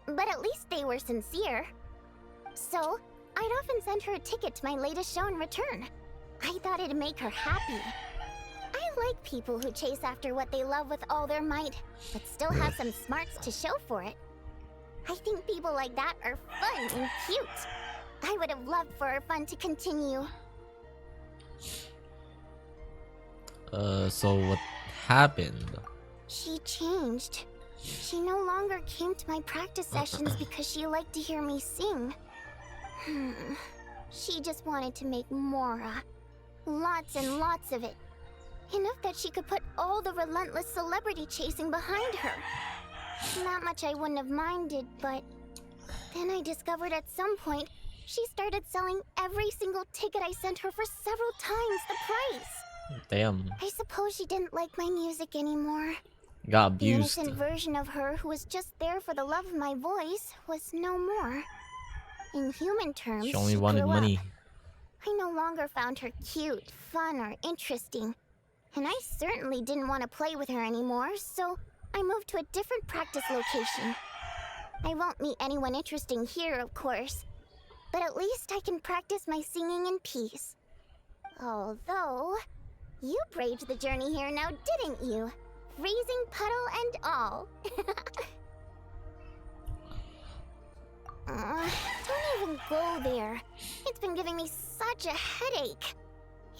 but at least they were sincere. So, I'd often send her a ticket to my latest show in return. I thought it'd make her happy. I like people who chase after what they love with all their might, but still have some smarts to show for it. I think people like that are fun and cute. I would have loved for our fun to continue. So what happened? She changed. She no longer came to my practice sessions because she liked to hear me sing. She just wanted to make more. Lots and lots of it. Enough that she could put all the relentless celebrity chasing behind her. Not much I wouldn't have minded, but then I discovered at some point she started selling every single ticket I sent her for several times the price. Damn. I suppose she didn't like my music anymore. Got The abused. innocent version of her who was just there for the love of my voice was no more. In human terms, She only wanted grew money. up. I no longer found her cute, fun, or interesting. And I certainly didn't want to play with her anymore, so I moved to a different practice location. I won't meet anyone interesting here, of course, but at least I can practice my singing in peace. Although, you braved the journey here now, didn't you? Freezing puddle and all. Don't even go there. It's been giving me such a headache.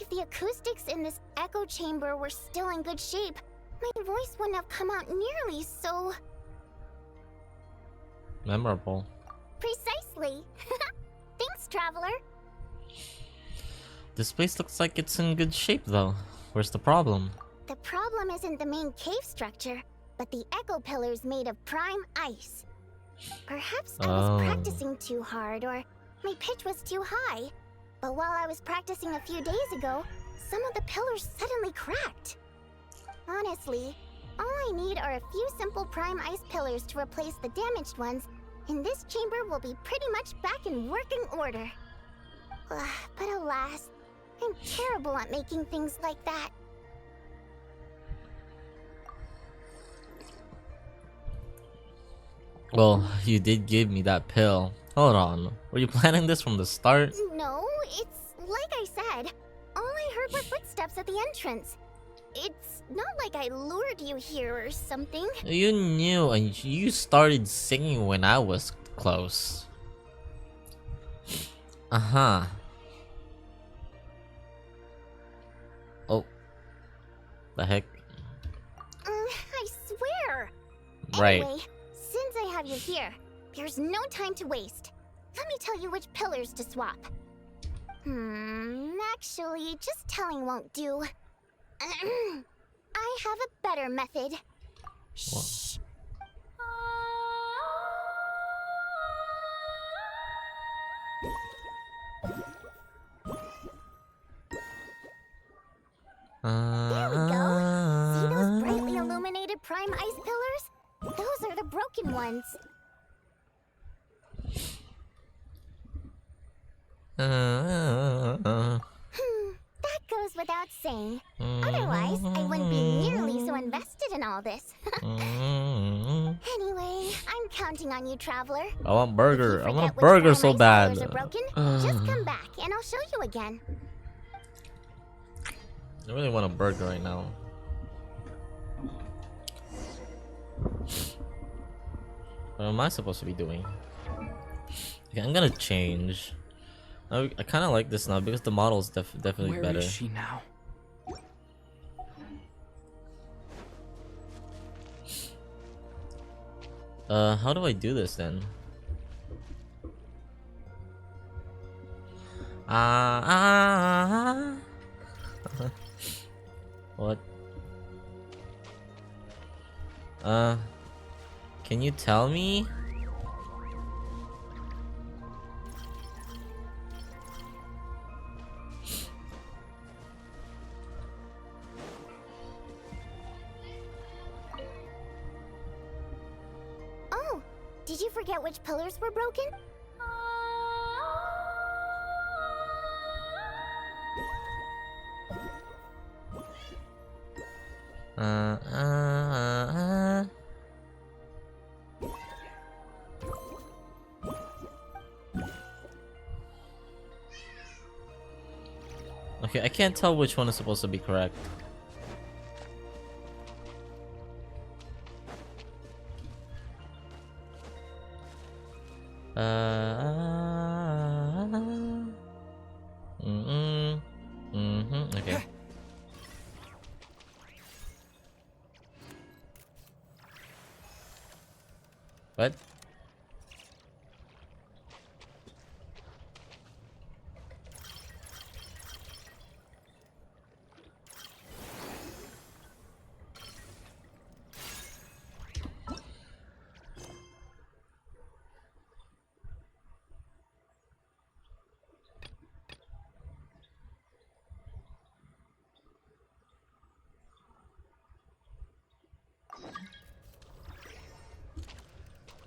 If the acoustics in this echo chamber were still in good shape, my voice wouldn't have come out nearly so... Memorable. Precisely. Thanks, traveler. This place looks like it's in good shape though. Where's the problem? The problem isn't the main cave structure, but the echo pillars made of prime ice. Perhaps I was practicing too hard, or my pitch was too high. But while I was practicing a few days ago, some of the pillars suddenly cracked. Honestly, all I need are a few simple prime ice pillars to replace the damaged ones, and this chamber will be pretty much back in working order. But alas, I'm terrible at making things like that. Well, you did give me that pill. Hold on. Were you planning this from the start? No, it's like I said. All I heard were footsteps at the entrance. It's not like I lured you here or something. You knew and you started singing when I was close. Uh-huh. Oh. The heck? I swear. Right. Anyway, since I have you here, there's no time to waste. Let me tell you which pillars to swap. Actually, just telling won't do. I have a better method. Shh. There we go. See those brightly illuminated prime ice pillars? Those are the broken ones. That goes without saying. Otherwise, I wouldn't be nearly so invested in all this. Anyway, I'm counting on you, traveler. I want burger. I want a Forget which burger prime so ice bad. pillars are broken, just come back and I'll show you again. I really want a burger right now. What am I supposed to be doing? Okay, I'm gonna change. I kind of like this now because the model is definitely Where better. is she now? How do I do this then? What? Can you tell me? Oh, did you forget which pillars were broken? Okay, I can't tell which one is supposed to be correct. Okay. What?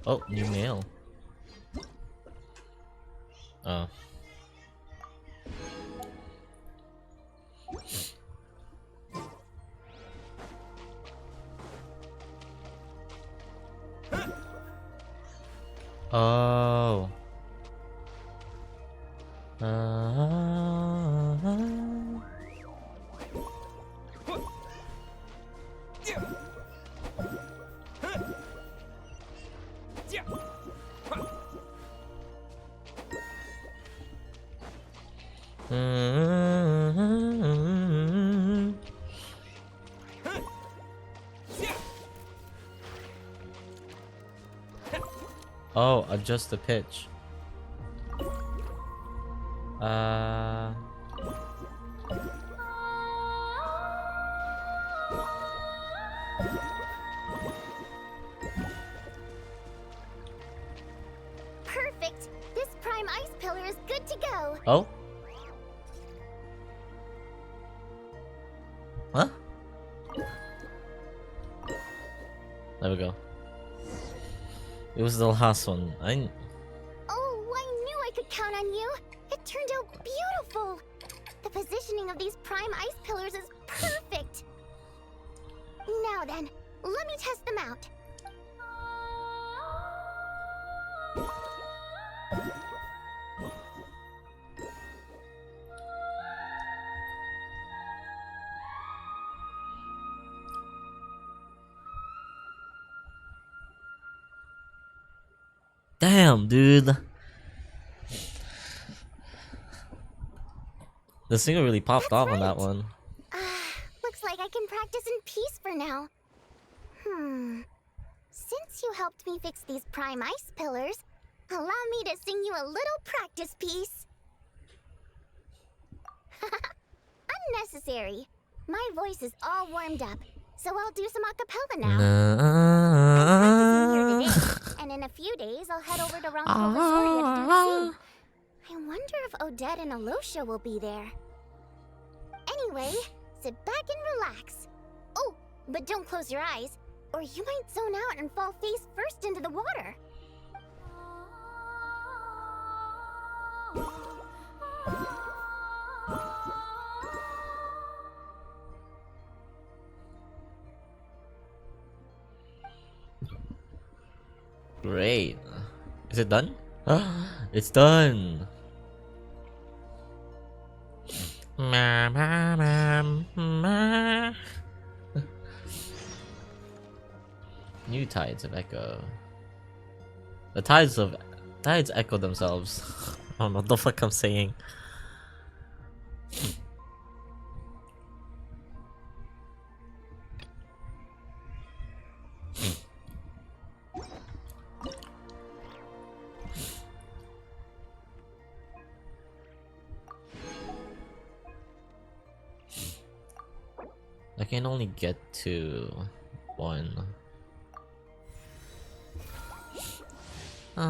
Oh, new mail. Oh. Oh. Oh, adjust the pitch. Perfect. This prime ice pillar is good to go. Oh? Huh? There we go. It was the last one. Oh, I knew I could count on you. It turned out beautiful. The positioning of these prime ice pillars is perfect. Now then, let me test them out. Damn, dude. The singer really popped off on that one. Looks like I can practice in peace for now. Since you helped me fix these prime ice pillars, allow me to sing you a little practice piece. Unnecessary. My voice is all warmed up, so I'll do some acapella now. I'm practicing here today, and in a few days I'll head over to Ronkovasoria to do the same. I wonder if Odette and Alosha will be there. Anyway, sit back and relax. Oh, but don't close your eyes, or you might zone out and fall face first into the water. Great. Is it done? It's done. New tides of echo. The tides echo themselves. I don't know what the fuck I'm saying. I can only get to one. Oh,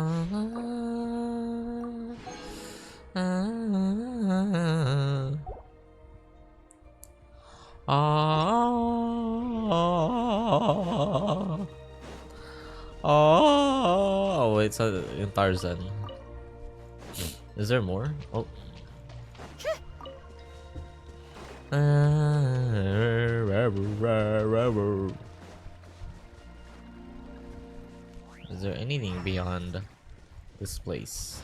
wait, so in Tarzan. Is there more? Oh. Is there anything beyond this place?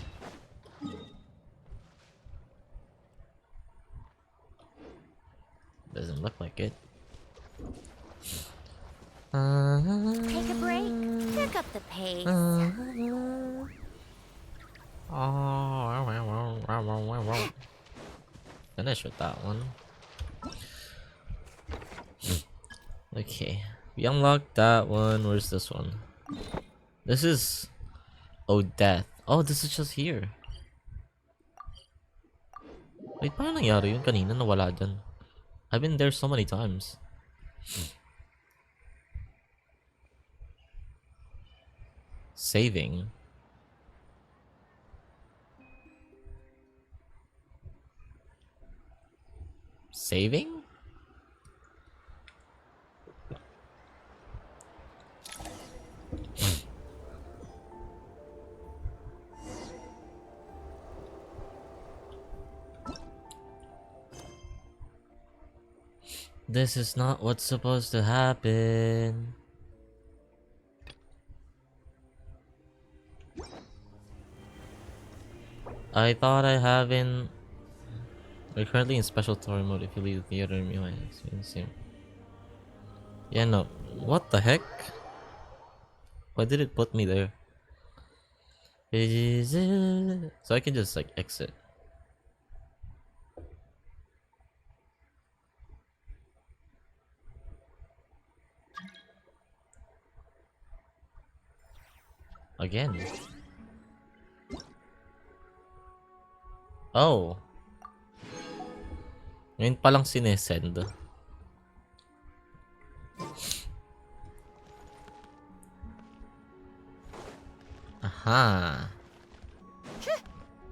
Doesn't look like it. Take a break. Pick up the pace. Finish with that one. Okay, we unlocked that one. Where's this one? This is... Oh, death. Oh, this is just here. Wait, paano nangyari yun kanina? Nawala dyan. I've been there so many times. Saving. Saving? This is not what's supposed to happen. I thought I haven't. We're currently in special story mode. If you leave the theater, you might experience the same. Yeah, no. What the heck? Why did it put me there? Is it? So I can just like exit. Again. Oh. Ngayon palang sinesend. Aha.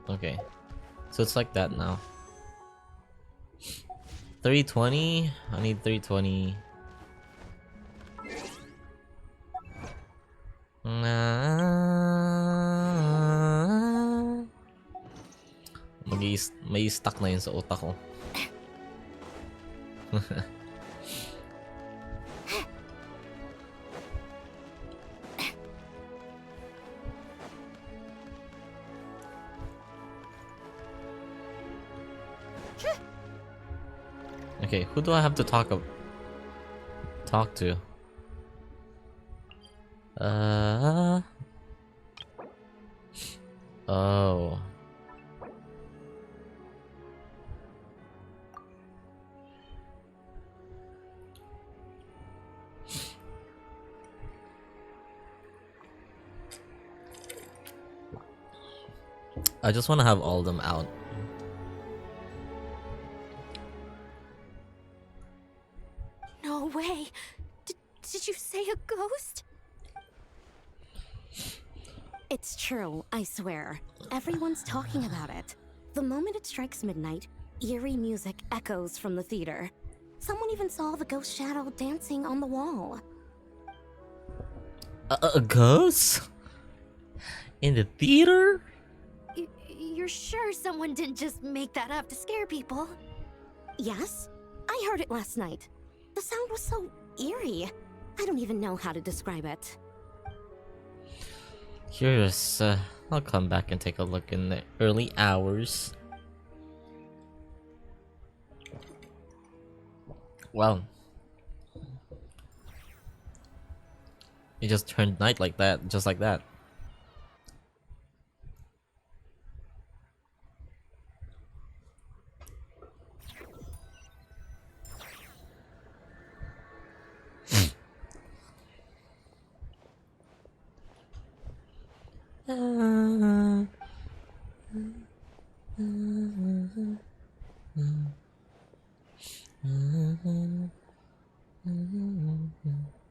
Okay. So it's like that now. 320? I need 320. May stuck na yun sa utak ko. Okay, who do I have to talk to? Oh. I just want to have all of them out. No way. Did you say a ghost? It's true, I swear. Everyone's talking about it. The moment it strikes midnight, eerie music echoes from the theater. Someone even saw the ghost shadow dancing on the wall. A ghost? In the theater? You're sure someone didn't just make that up to scare people? Yes, I heard it last night. The sound was so eerie. I don't even know how to describe it. Curious. I'll come back and take a look in the early hours. Wow. It just turned night like that, just like that.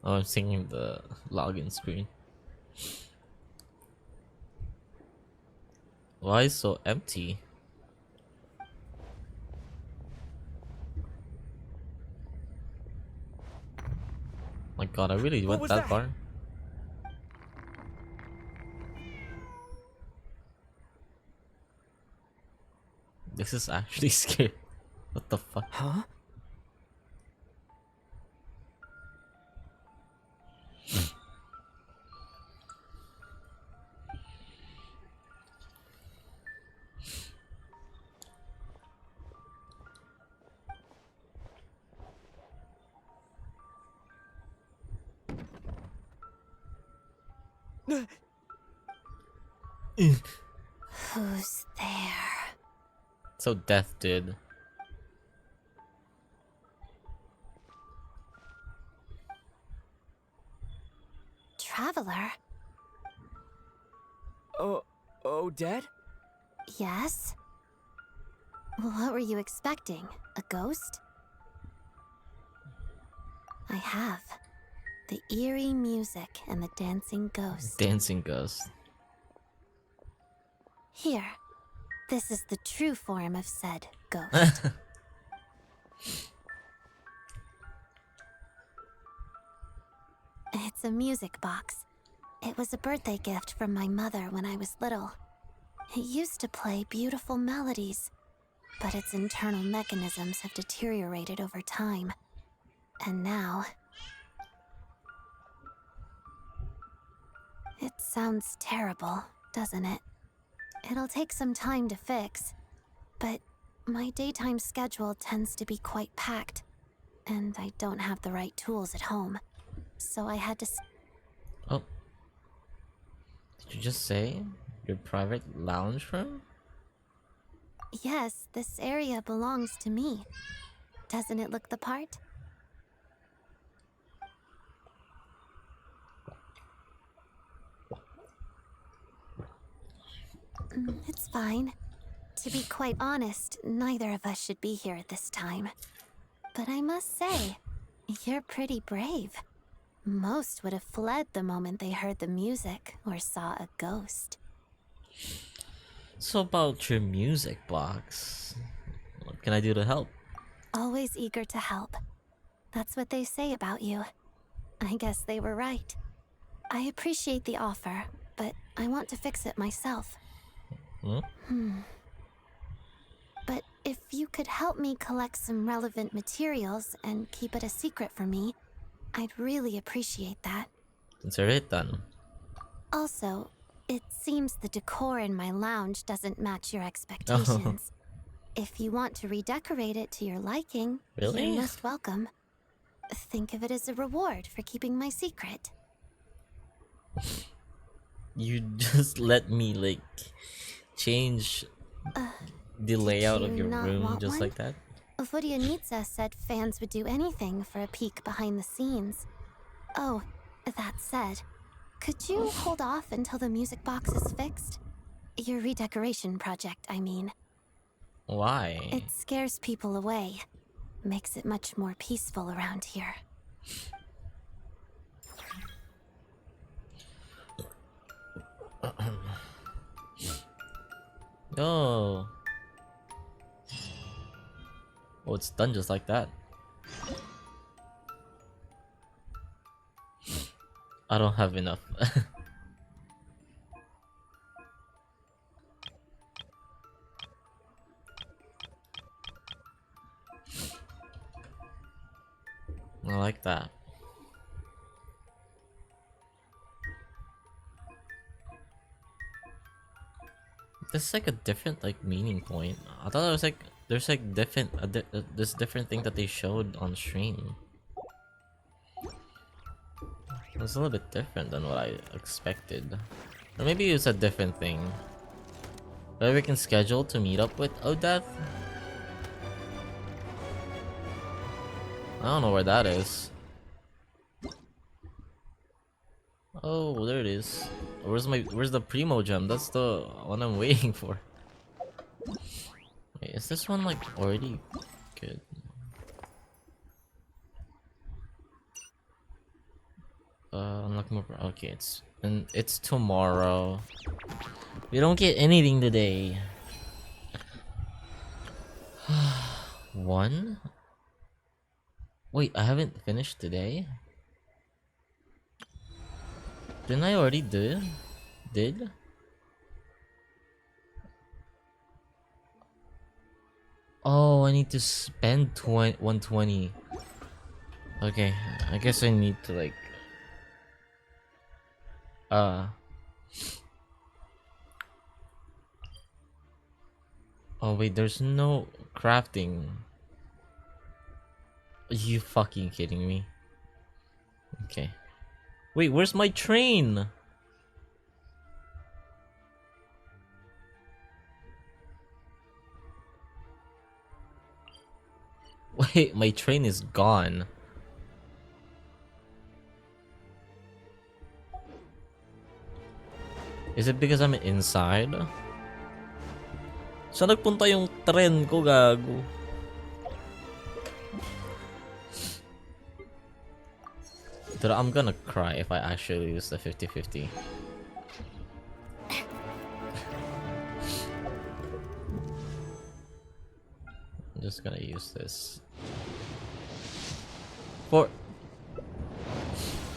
Oh, I'm singing the login screen. Why is so empty? My god, I really went that far. This is actually scary. What the fuck? Huh? Who's there? So death did. Traveler? Odette? Yes? What were you expecting? A ghost? I have. The eerie music and the dancing ghost. Dancing ghost. Here. This is the true form of said ghost. It's a music box. It was a birthday gift from my mother when I was little. It used to play beautiful melodies, but its internal mechanisms have deteriorated over time. And now... It sounds terrible, doesn't it? It'll take some time to fix, but my daytime schedule tends to be quite packed, and I don't have the right tools at home. So I had to... Oh. Did you just say your private lounge room? Yes, this area belongs to me. Doesn't it look the part? It's fine. To be quite honest, neither of us should be here at this time. But I must say, you're pretty brave. Most would have fled the moment they heard the music or saw a ghost. So about your music box, what can I do to help? Always eager to help. That's what they say about you. I guess they were right. I appreciate the offer, but I want to fix it myself. But if you could help me collect some relevant materials and keep it a secret from me, I'd really appreciate that. Consider it done. Also, it seems the decor in my lounge doesn't match your expectations. If you want to redecorate it to your liking, Really? you're most welcome. Think of it as a reward for keeping my secret. You just let me like change the layout of you your not room want just one? like that? Vodyanitsa said fans would do anything for a peek behind the scenes. Oh, that said, could you hold off until the music box is fixed? Your redecoration project, I mean. Why? It scares people away. Makes it much more peaceful around here. Oh. Oh, it's done just like that. I don't have enough. I like that. This is like a different like meaning point. I thought it was like there's like different this different thing that they showed on stream. It was a little bit different than what I expected. Or maybe it's a different thing. Where we can schedule to meet up with Odette? I don't know where that is. Oh, there it is. Where's the Primo gem? That's the one I'm waiting for. Wait, is this one like already good? Unlock more. Okay, it's tomorrow. We don't get anything today. One? Wait, I haven't finished today? Didn't I already do? Did? Oh, I need to spend 120. Okay, I guess I need to like... Oh wait, there's no crafting. Are you fucking kidding me? Okay. Wait, where's my train? Wait, my train is gone. Is it because I'm inside? Saan nagpunta yung tren ko, gago? Dude, I'm gonna cry if I actually use the 50-50. I'm just gonna use this. I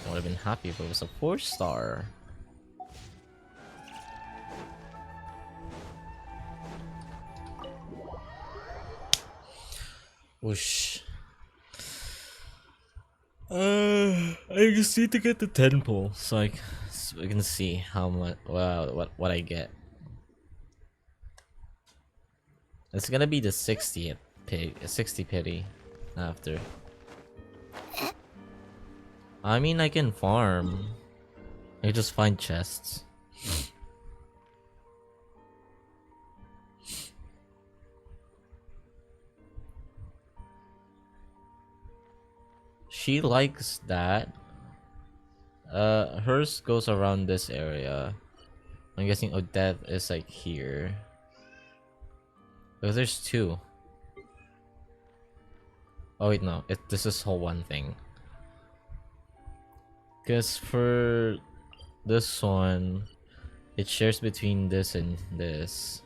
would have been happy if it was a 4-star. Whoosh. I just need to get the 10 pull so we can see how much what I get. It's gonna be the 60th 60 pity after. I mean, I can farm. I just find chests. She likes that. Hers goes around this area. I'm guessing Odette is like here. Oh, there's 2. Oh wait, no. This is whole one thing. Because for this one, it shares between this and this.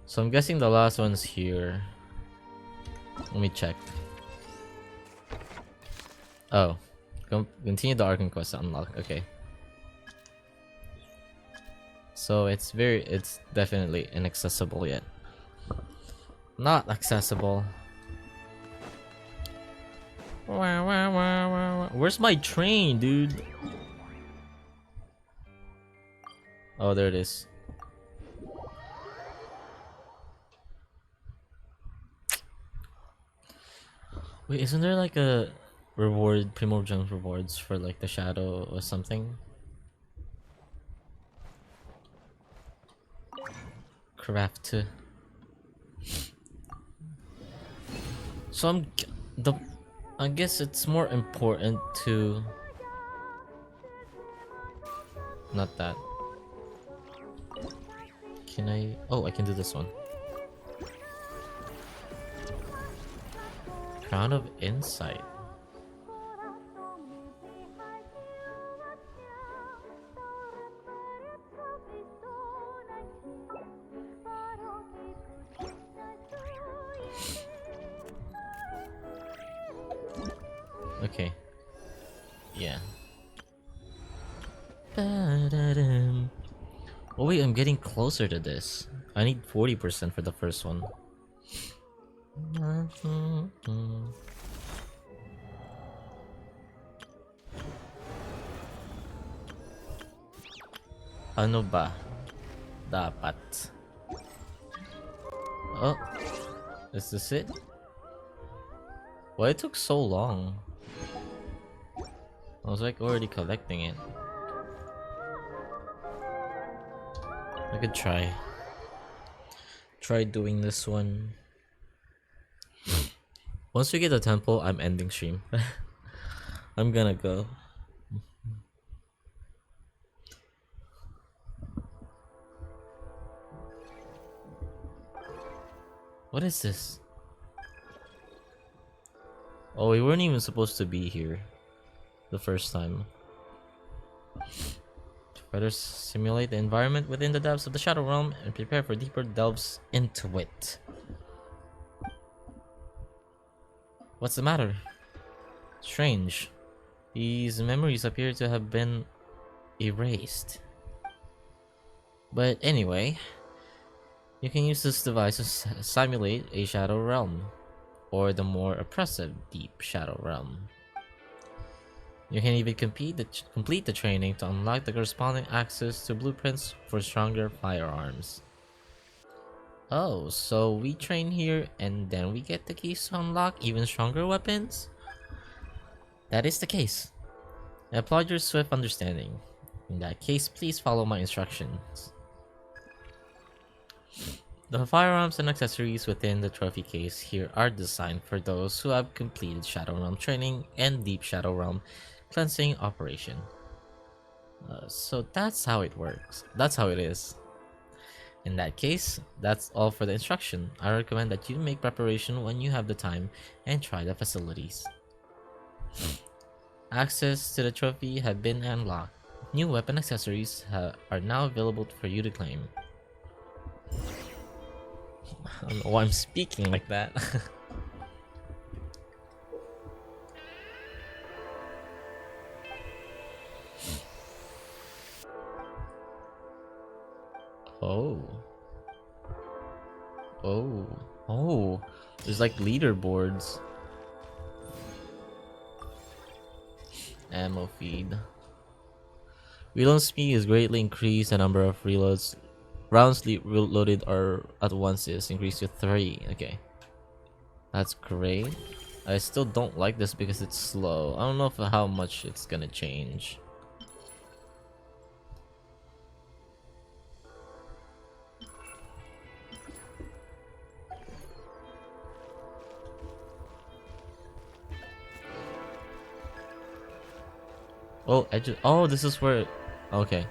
So I'm guessing the last one's here. Let me check. Oh. Continue the Arkham quest to unlock. Okay. So it's definitely inaccessible yet. Not accessible. Where's my train, dude? Oh, there it is. Wait, isn't there like a reward, Primo Gems rewards for like the shadow or something? Craft. So I guess it's more important to not that. Can I? Oh, I can do this one. Crown of Insight. Okay. Yeah. Oh wait, I'm getting closer to this. I need 40% for the first one. Ano ba dapat? Oh, is this it? Why it took so long? I was like already collecting it. I could try doing this one. Once we get the temple, I'm ending stream. I'm gonna go. What is this? Oh, we weren't even supposed to be here the first time. To further simulate the environment within the depths of the Shadow Realm and prepare for deeper delves into it. What's the matter? Strange. These memories appear to have been erased. But anyway, you can use this device to simulate a Shadow Realm, or the more oppressive Deep Shadow Realm. You can even complete the training to unlock the corresponding access to blueprints for stronger firearms. Oh, so we train here and then we get the keys to unlock even stronger weapons? That is the case. I applaud your swift understanding. In that case, please follow my instructions. The firearms and accessories within the trophy case here are designed for those who have completed Shadow Realm training and Deep Shadow Realm cleansing operation. So that's how it works. That's how it is. In that case, that's all for the instruction. I recommend that you make preparation when you have the time and try the facilities. Access to the trophy have been unlocked. New weapon accessories are now available for you to claim. I don't know why I'm speaking like that. Oh. Oh. Oh. There's like leaderboards. Ammo feed. Reload speed is greatly increased. The number of reloads rounds reloaded are at once is increased to 3. Okay. That's great. I still don't like this because it's slow. I don't know how much it's gonna change. Oh, oh, this is where. Okay.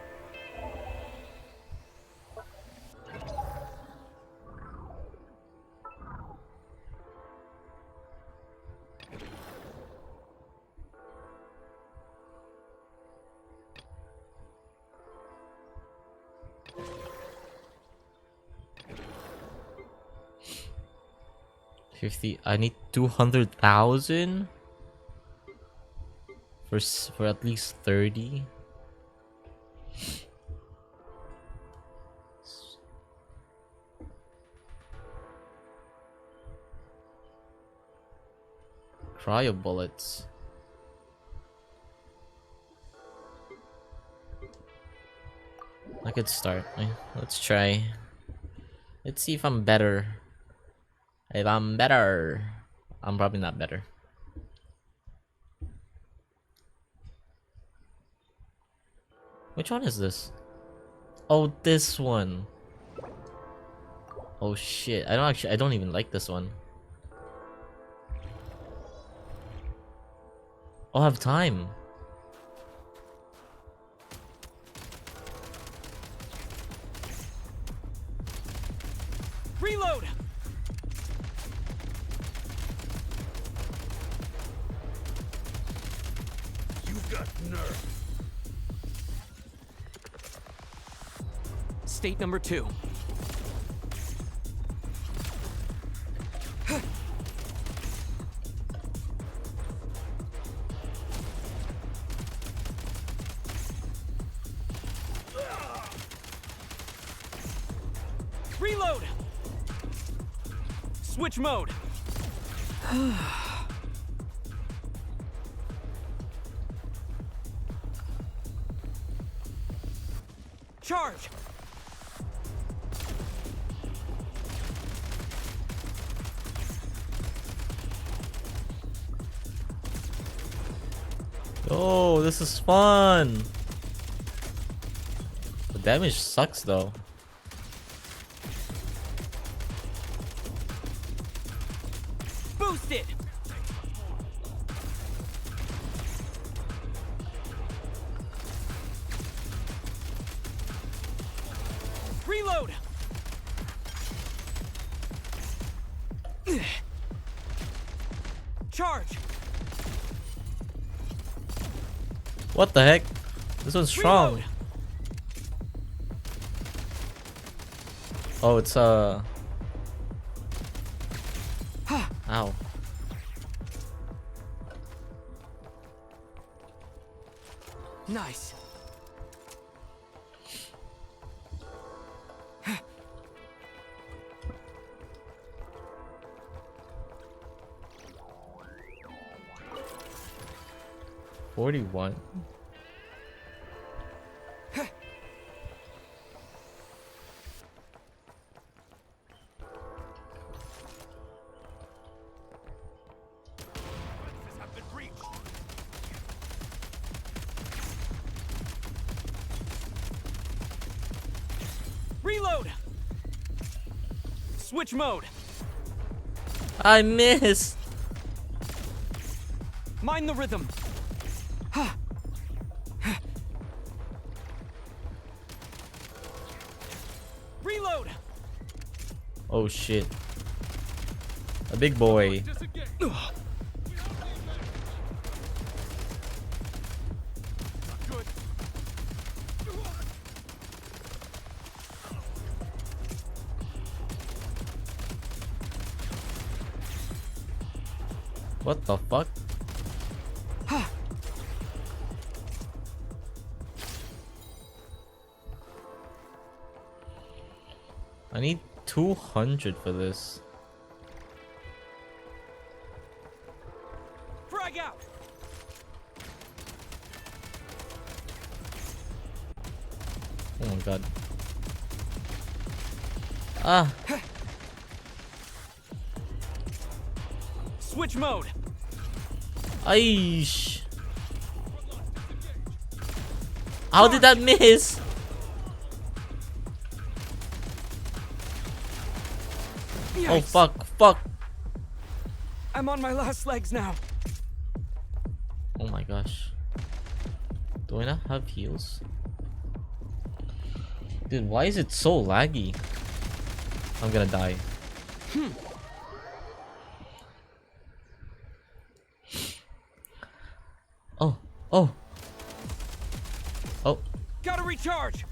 I need 200,000 for at least 30. Cryo bullets. I could start. Let's try. Let's see if I'm better. If I'm better. I'm probably not better. Which one is this? Oh, this one. Oh shit. I don't even like this one. I'll have time. Reload! You've got nerve. State number 2. Reload! Switch mode. Charge! Oh, this is fun. The damage sucks though. Boost it! Reload! Charge! What the heck? This one's strong. Oh, it's Ow. Nice. $41. Reload. Switch mode. I missed. Mind the rhythm. Reload. Oh shit. A big boy. What the fuck? I need 200 for this. Frag out. Oh my god. Ah. Switch mode. Aish. How did that miss? Oh fuck, fuck. I'm on my last legs now. Oh my gosh. Do I not have heals? Dude, why is it so laggy? I'm gonna die. Oh, oh. Oh. Gotta recharge.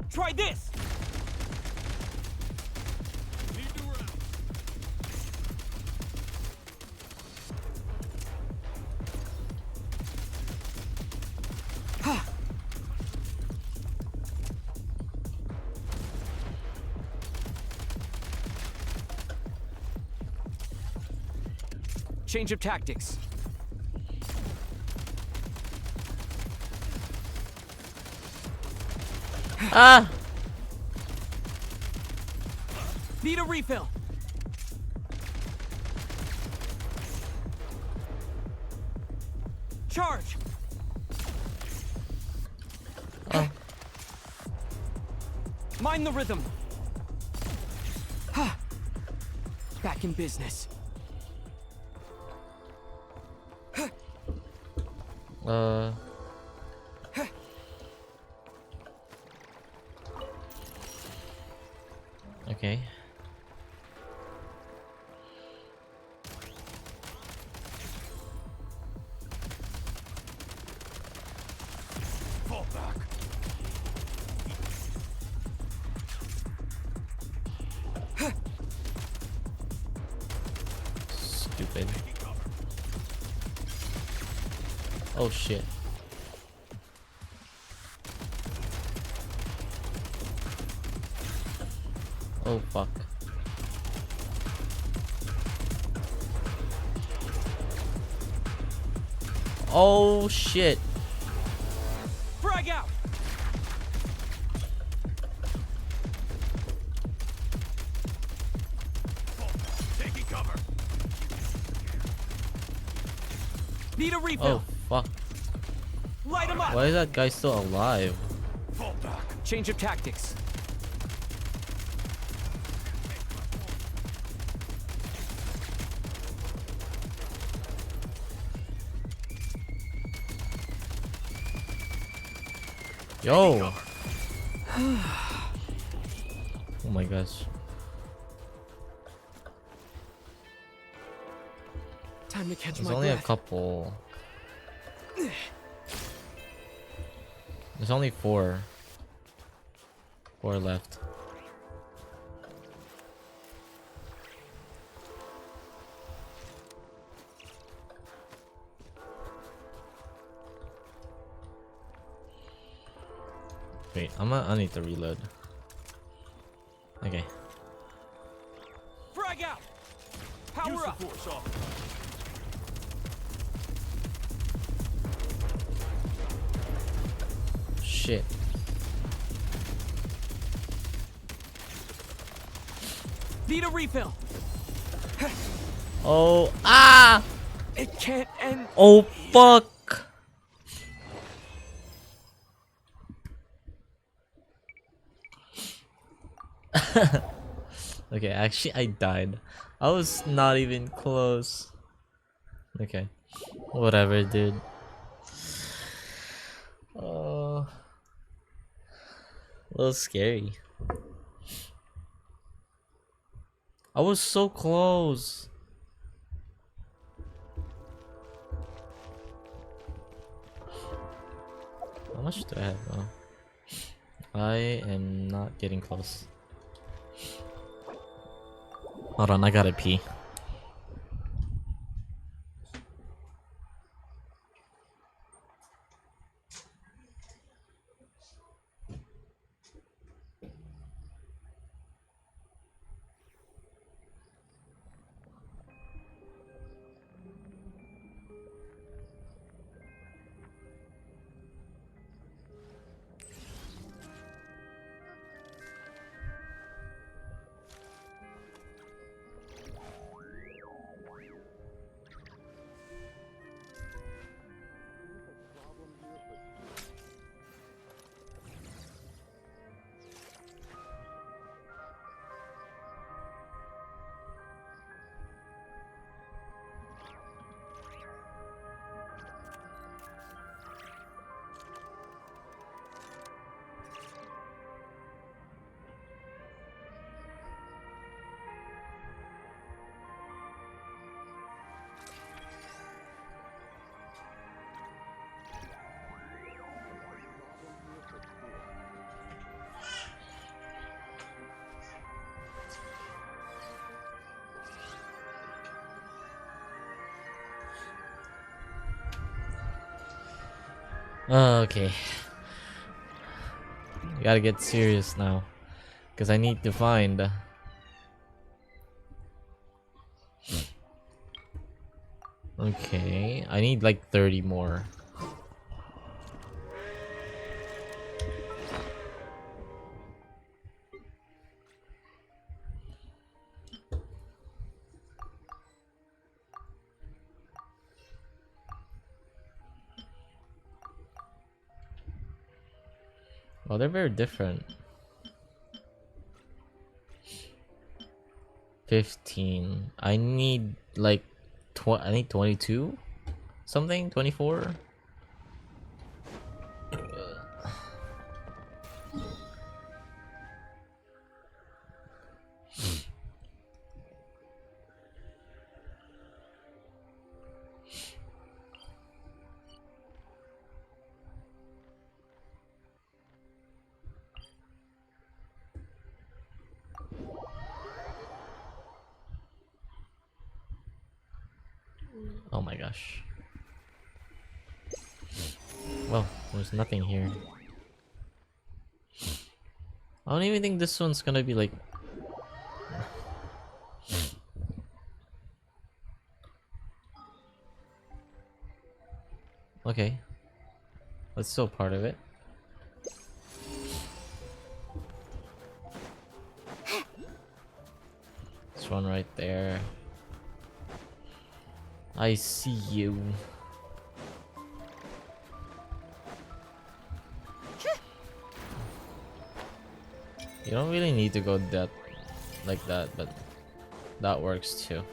Try this. Change of tactics. Ah! Need a refill. Charge. Oh. Mind the rhythm. Back in business. Okay. Fall back. Stupid. Oh shit. Oh fuck. Oh shit. Frag out. Taking cover. Need a refill. Oh fuck. Light him up. Why is that guy still alive? Fall back. Change of tactics. Yo. Oh my gosh. Time to catch There's my only breath. a couple. There's only four. Four left. Wait, I need to reload. Okay. Frag out! Power up! Shit. Need a refill. Oh, ah! It can't end. Oh, fuck! Okay, actually, I died. I was not even close. Okay. Whatever, dude. Oh. A little scary. I was so close. How much do I have now? I am not getting close. Hold on, I gotta pee. Okay. We gotta get serious now. Because I need to find... Okay, I need like 30 more. Well, they're very different. 15. I need like I need 22 something, 24. Oh my gosh. Well, there's nothing here. I don't even think this one's gonna be like... Okay. That's still part of it. This one right there. I see you. You don't really need to go that like that, but that works too.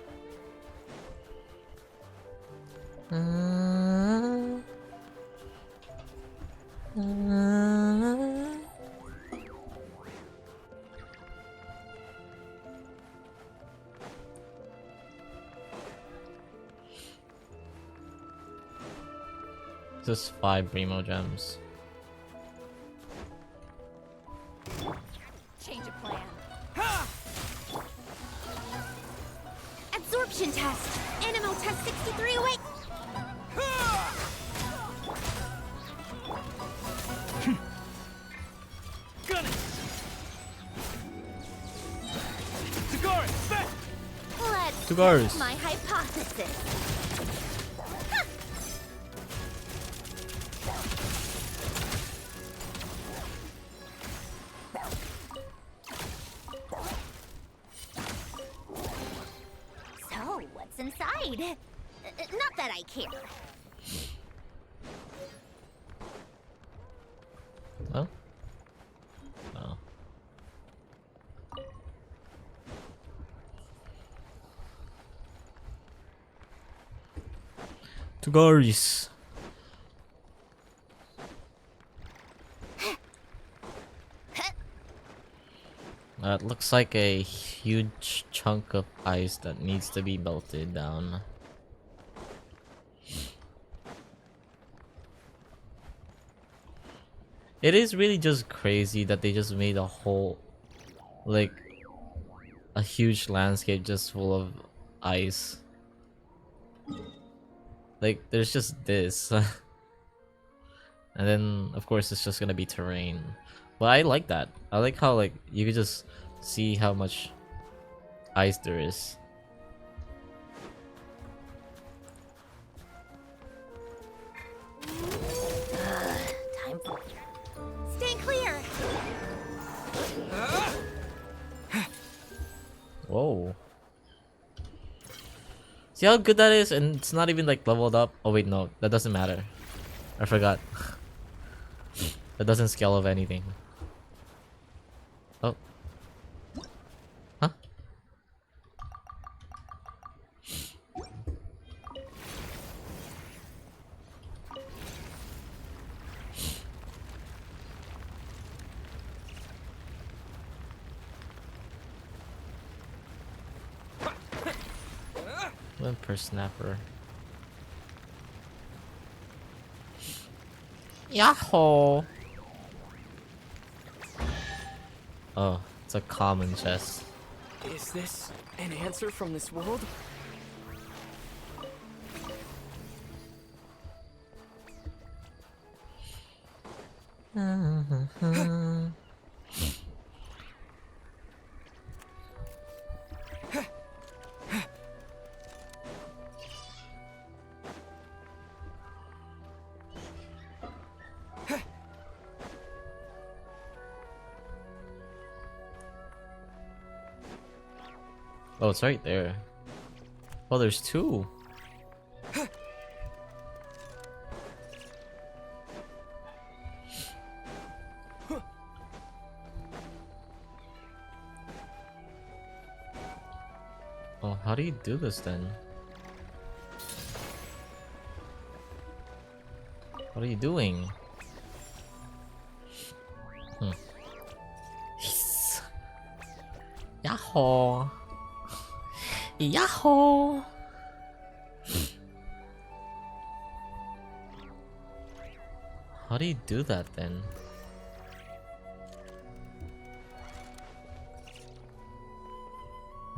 Just 5 Primo gems. Change of plan. Absorption test. Animal test 6308. Gun it. Tagaris, back. Let's Tagaris. test my hypothesis. So, what's inside? Not that I care. Well. Oh. Tagaris. That looks like a huge chunk of ice that needs to be melted down. It is really just crazy that they just made a whole, like, a huge landscape just full of ice. Like, there's just this. And then, of course, it's just gonna be terrain. But I like that. I like how, like, you can just see how much ice there is. Time for... Stay clear! Whoa. See how good that is? And it's not even like leveled up. Oh wait, no, that doesn't matter. I forgot. That doesn't scale of anything. Oh. Huh? Whimper snapper. Yahoo! Oh, it's a common chest. Is this an answer from this world? Oh, it's right there. Oh, there's 2. Oh, how do you do this then? What are you doing? Yes. Yahoo! Yahoo! How do you do that then?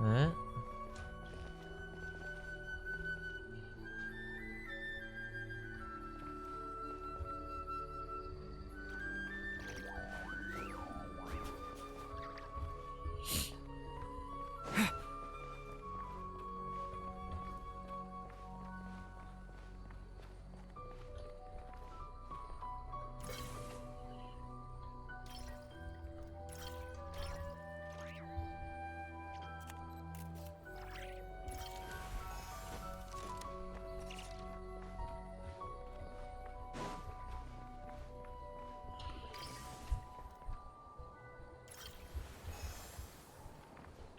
Huh?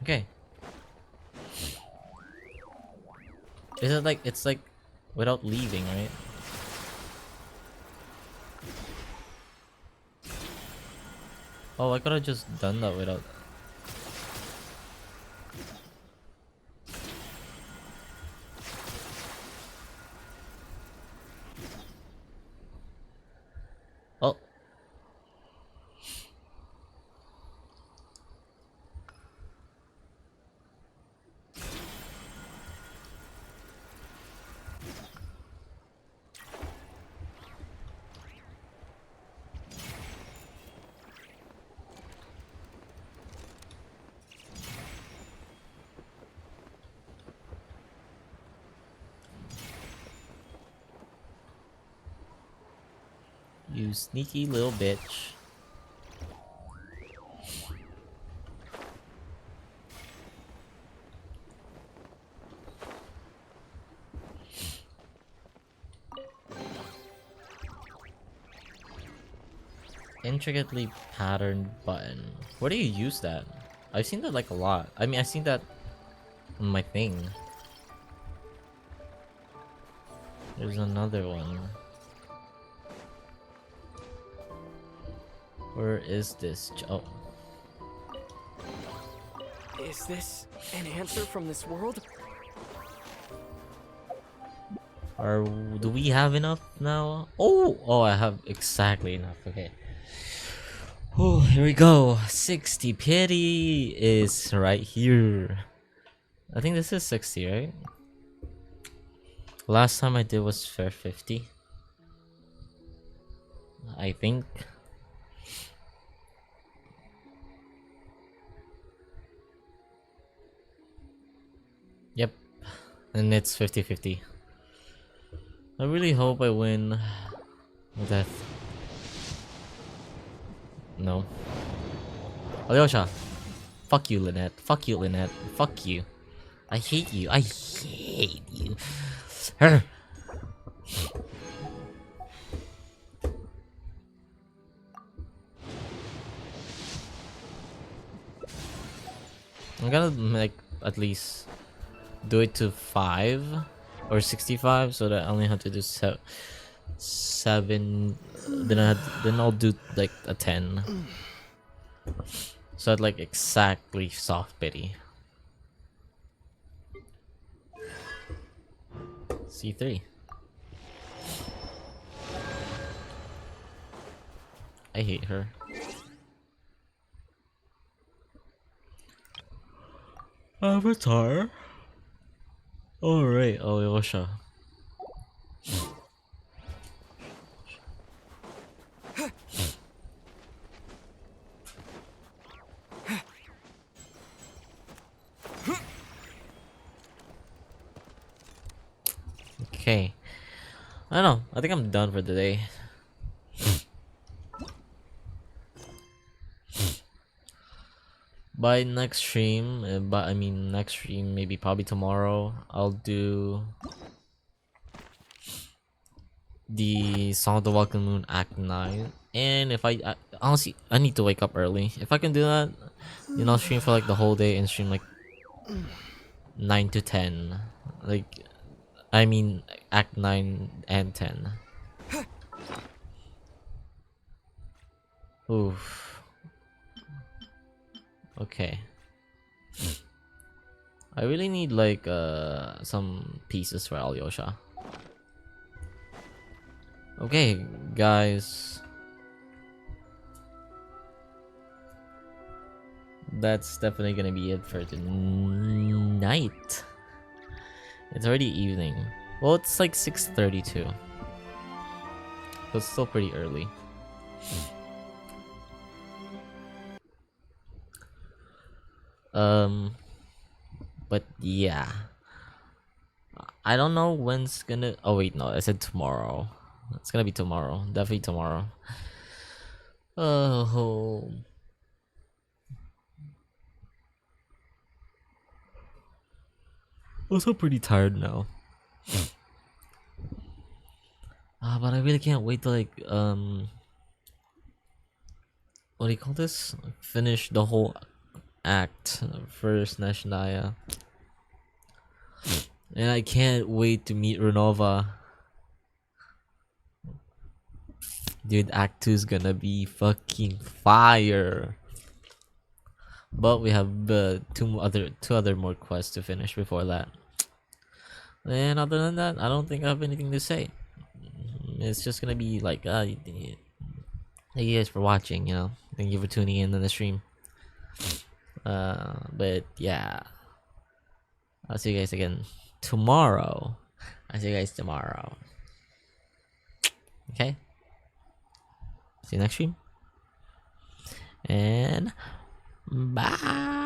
Okay. Is it like, it's like without leaving, right? Oh, I could have just done that without. You sneaky little bitch. Intricately patterned button. Where do you use that? I've seen that like a lot. I mean, I've seen that on my thing. There's another one. Where is this? Oh. Is this an answer from this world? Do we have enough now? Oh, I have exactly enough. Okay. Oh, here we go. 60 pity is right here. I think this is 60, right? Last time I did was fair 50. I think. Yep. And it's 50-50. I really hope I win with that. No. Alyosha. Fuck you, Lynette. Fuck you, Lynette. Fuck you. I hate you. I hate you. Her. I'm gonna like at least do it to 5 or 65 so that I only have to do 7. Then I'll do like a 10. So I'd like exactly soft pity. C3. I hate her. Avatar. Alright, Alyosha. Okay. I don't know. I think I'm done for the day. By next stream, next stream, maybe probably tomorrow, I'll do the Song of the Welcome Moon Act 9. And if honestly, I need to wake up early. If I can do that, then I'll stream for like the whole day and stream like 9 to 10. Act 9 and 10. Oof. Okay. I really need like some pieces for Alyosha. Okay, guys. That's definitely gonna be it for tonight. It's already evening. Well, it's like 6:32. So it's still pretty early. But yeah. I don't know when's gonna. Oh wait, no, I said tomorrow. It's gonna be tomorrow. Definitely tomorrow. Oh. Also pretty tired now. But I really can't wait to like what do you call this? Finish the whole act for Snezhnaya. And I can't wait to meet Renova. Dude, Act 2 is gonna be fucking fire. But we have two other more quests to finish before that. And other than that, I don't think I have anything to say. It's just gonna be like, thank you guys for watching, you know. Thank you for tuning in on the stream. But yeah. I'll see you guys again tomorrow I'll see you guys tomorrow. Okay. See you next stream. And bye.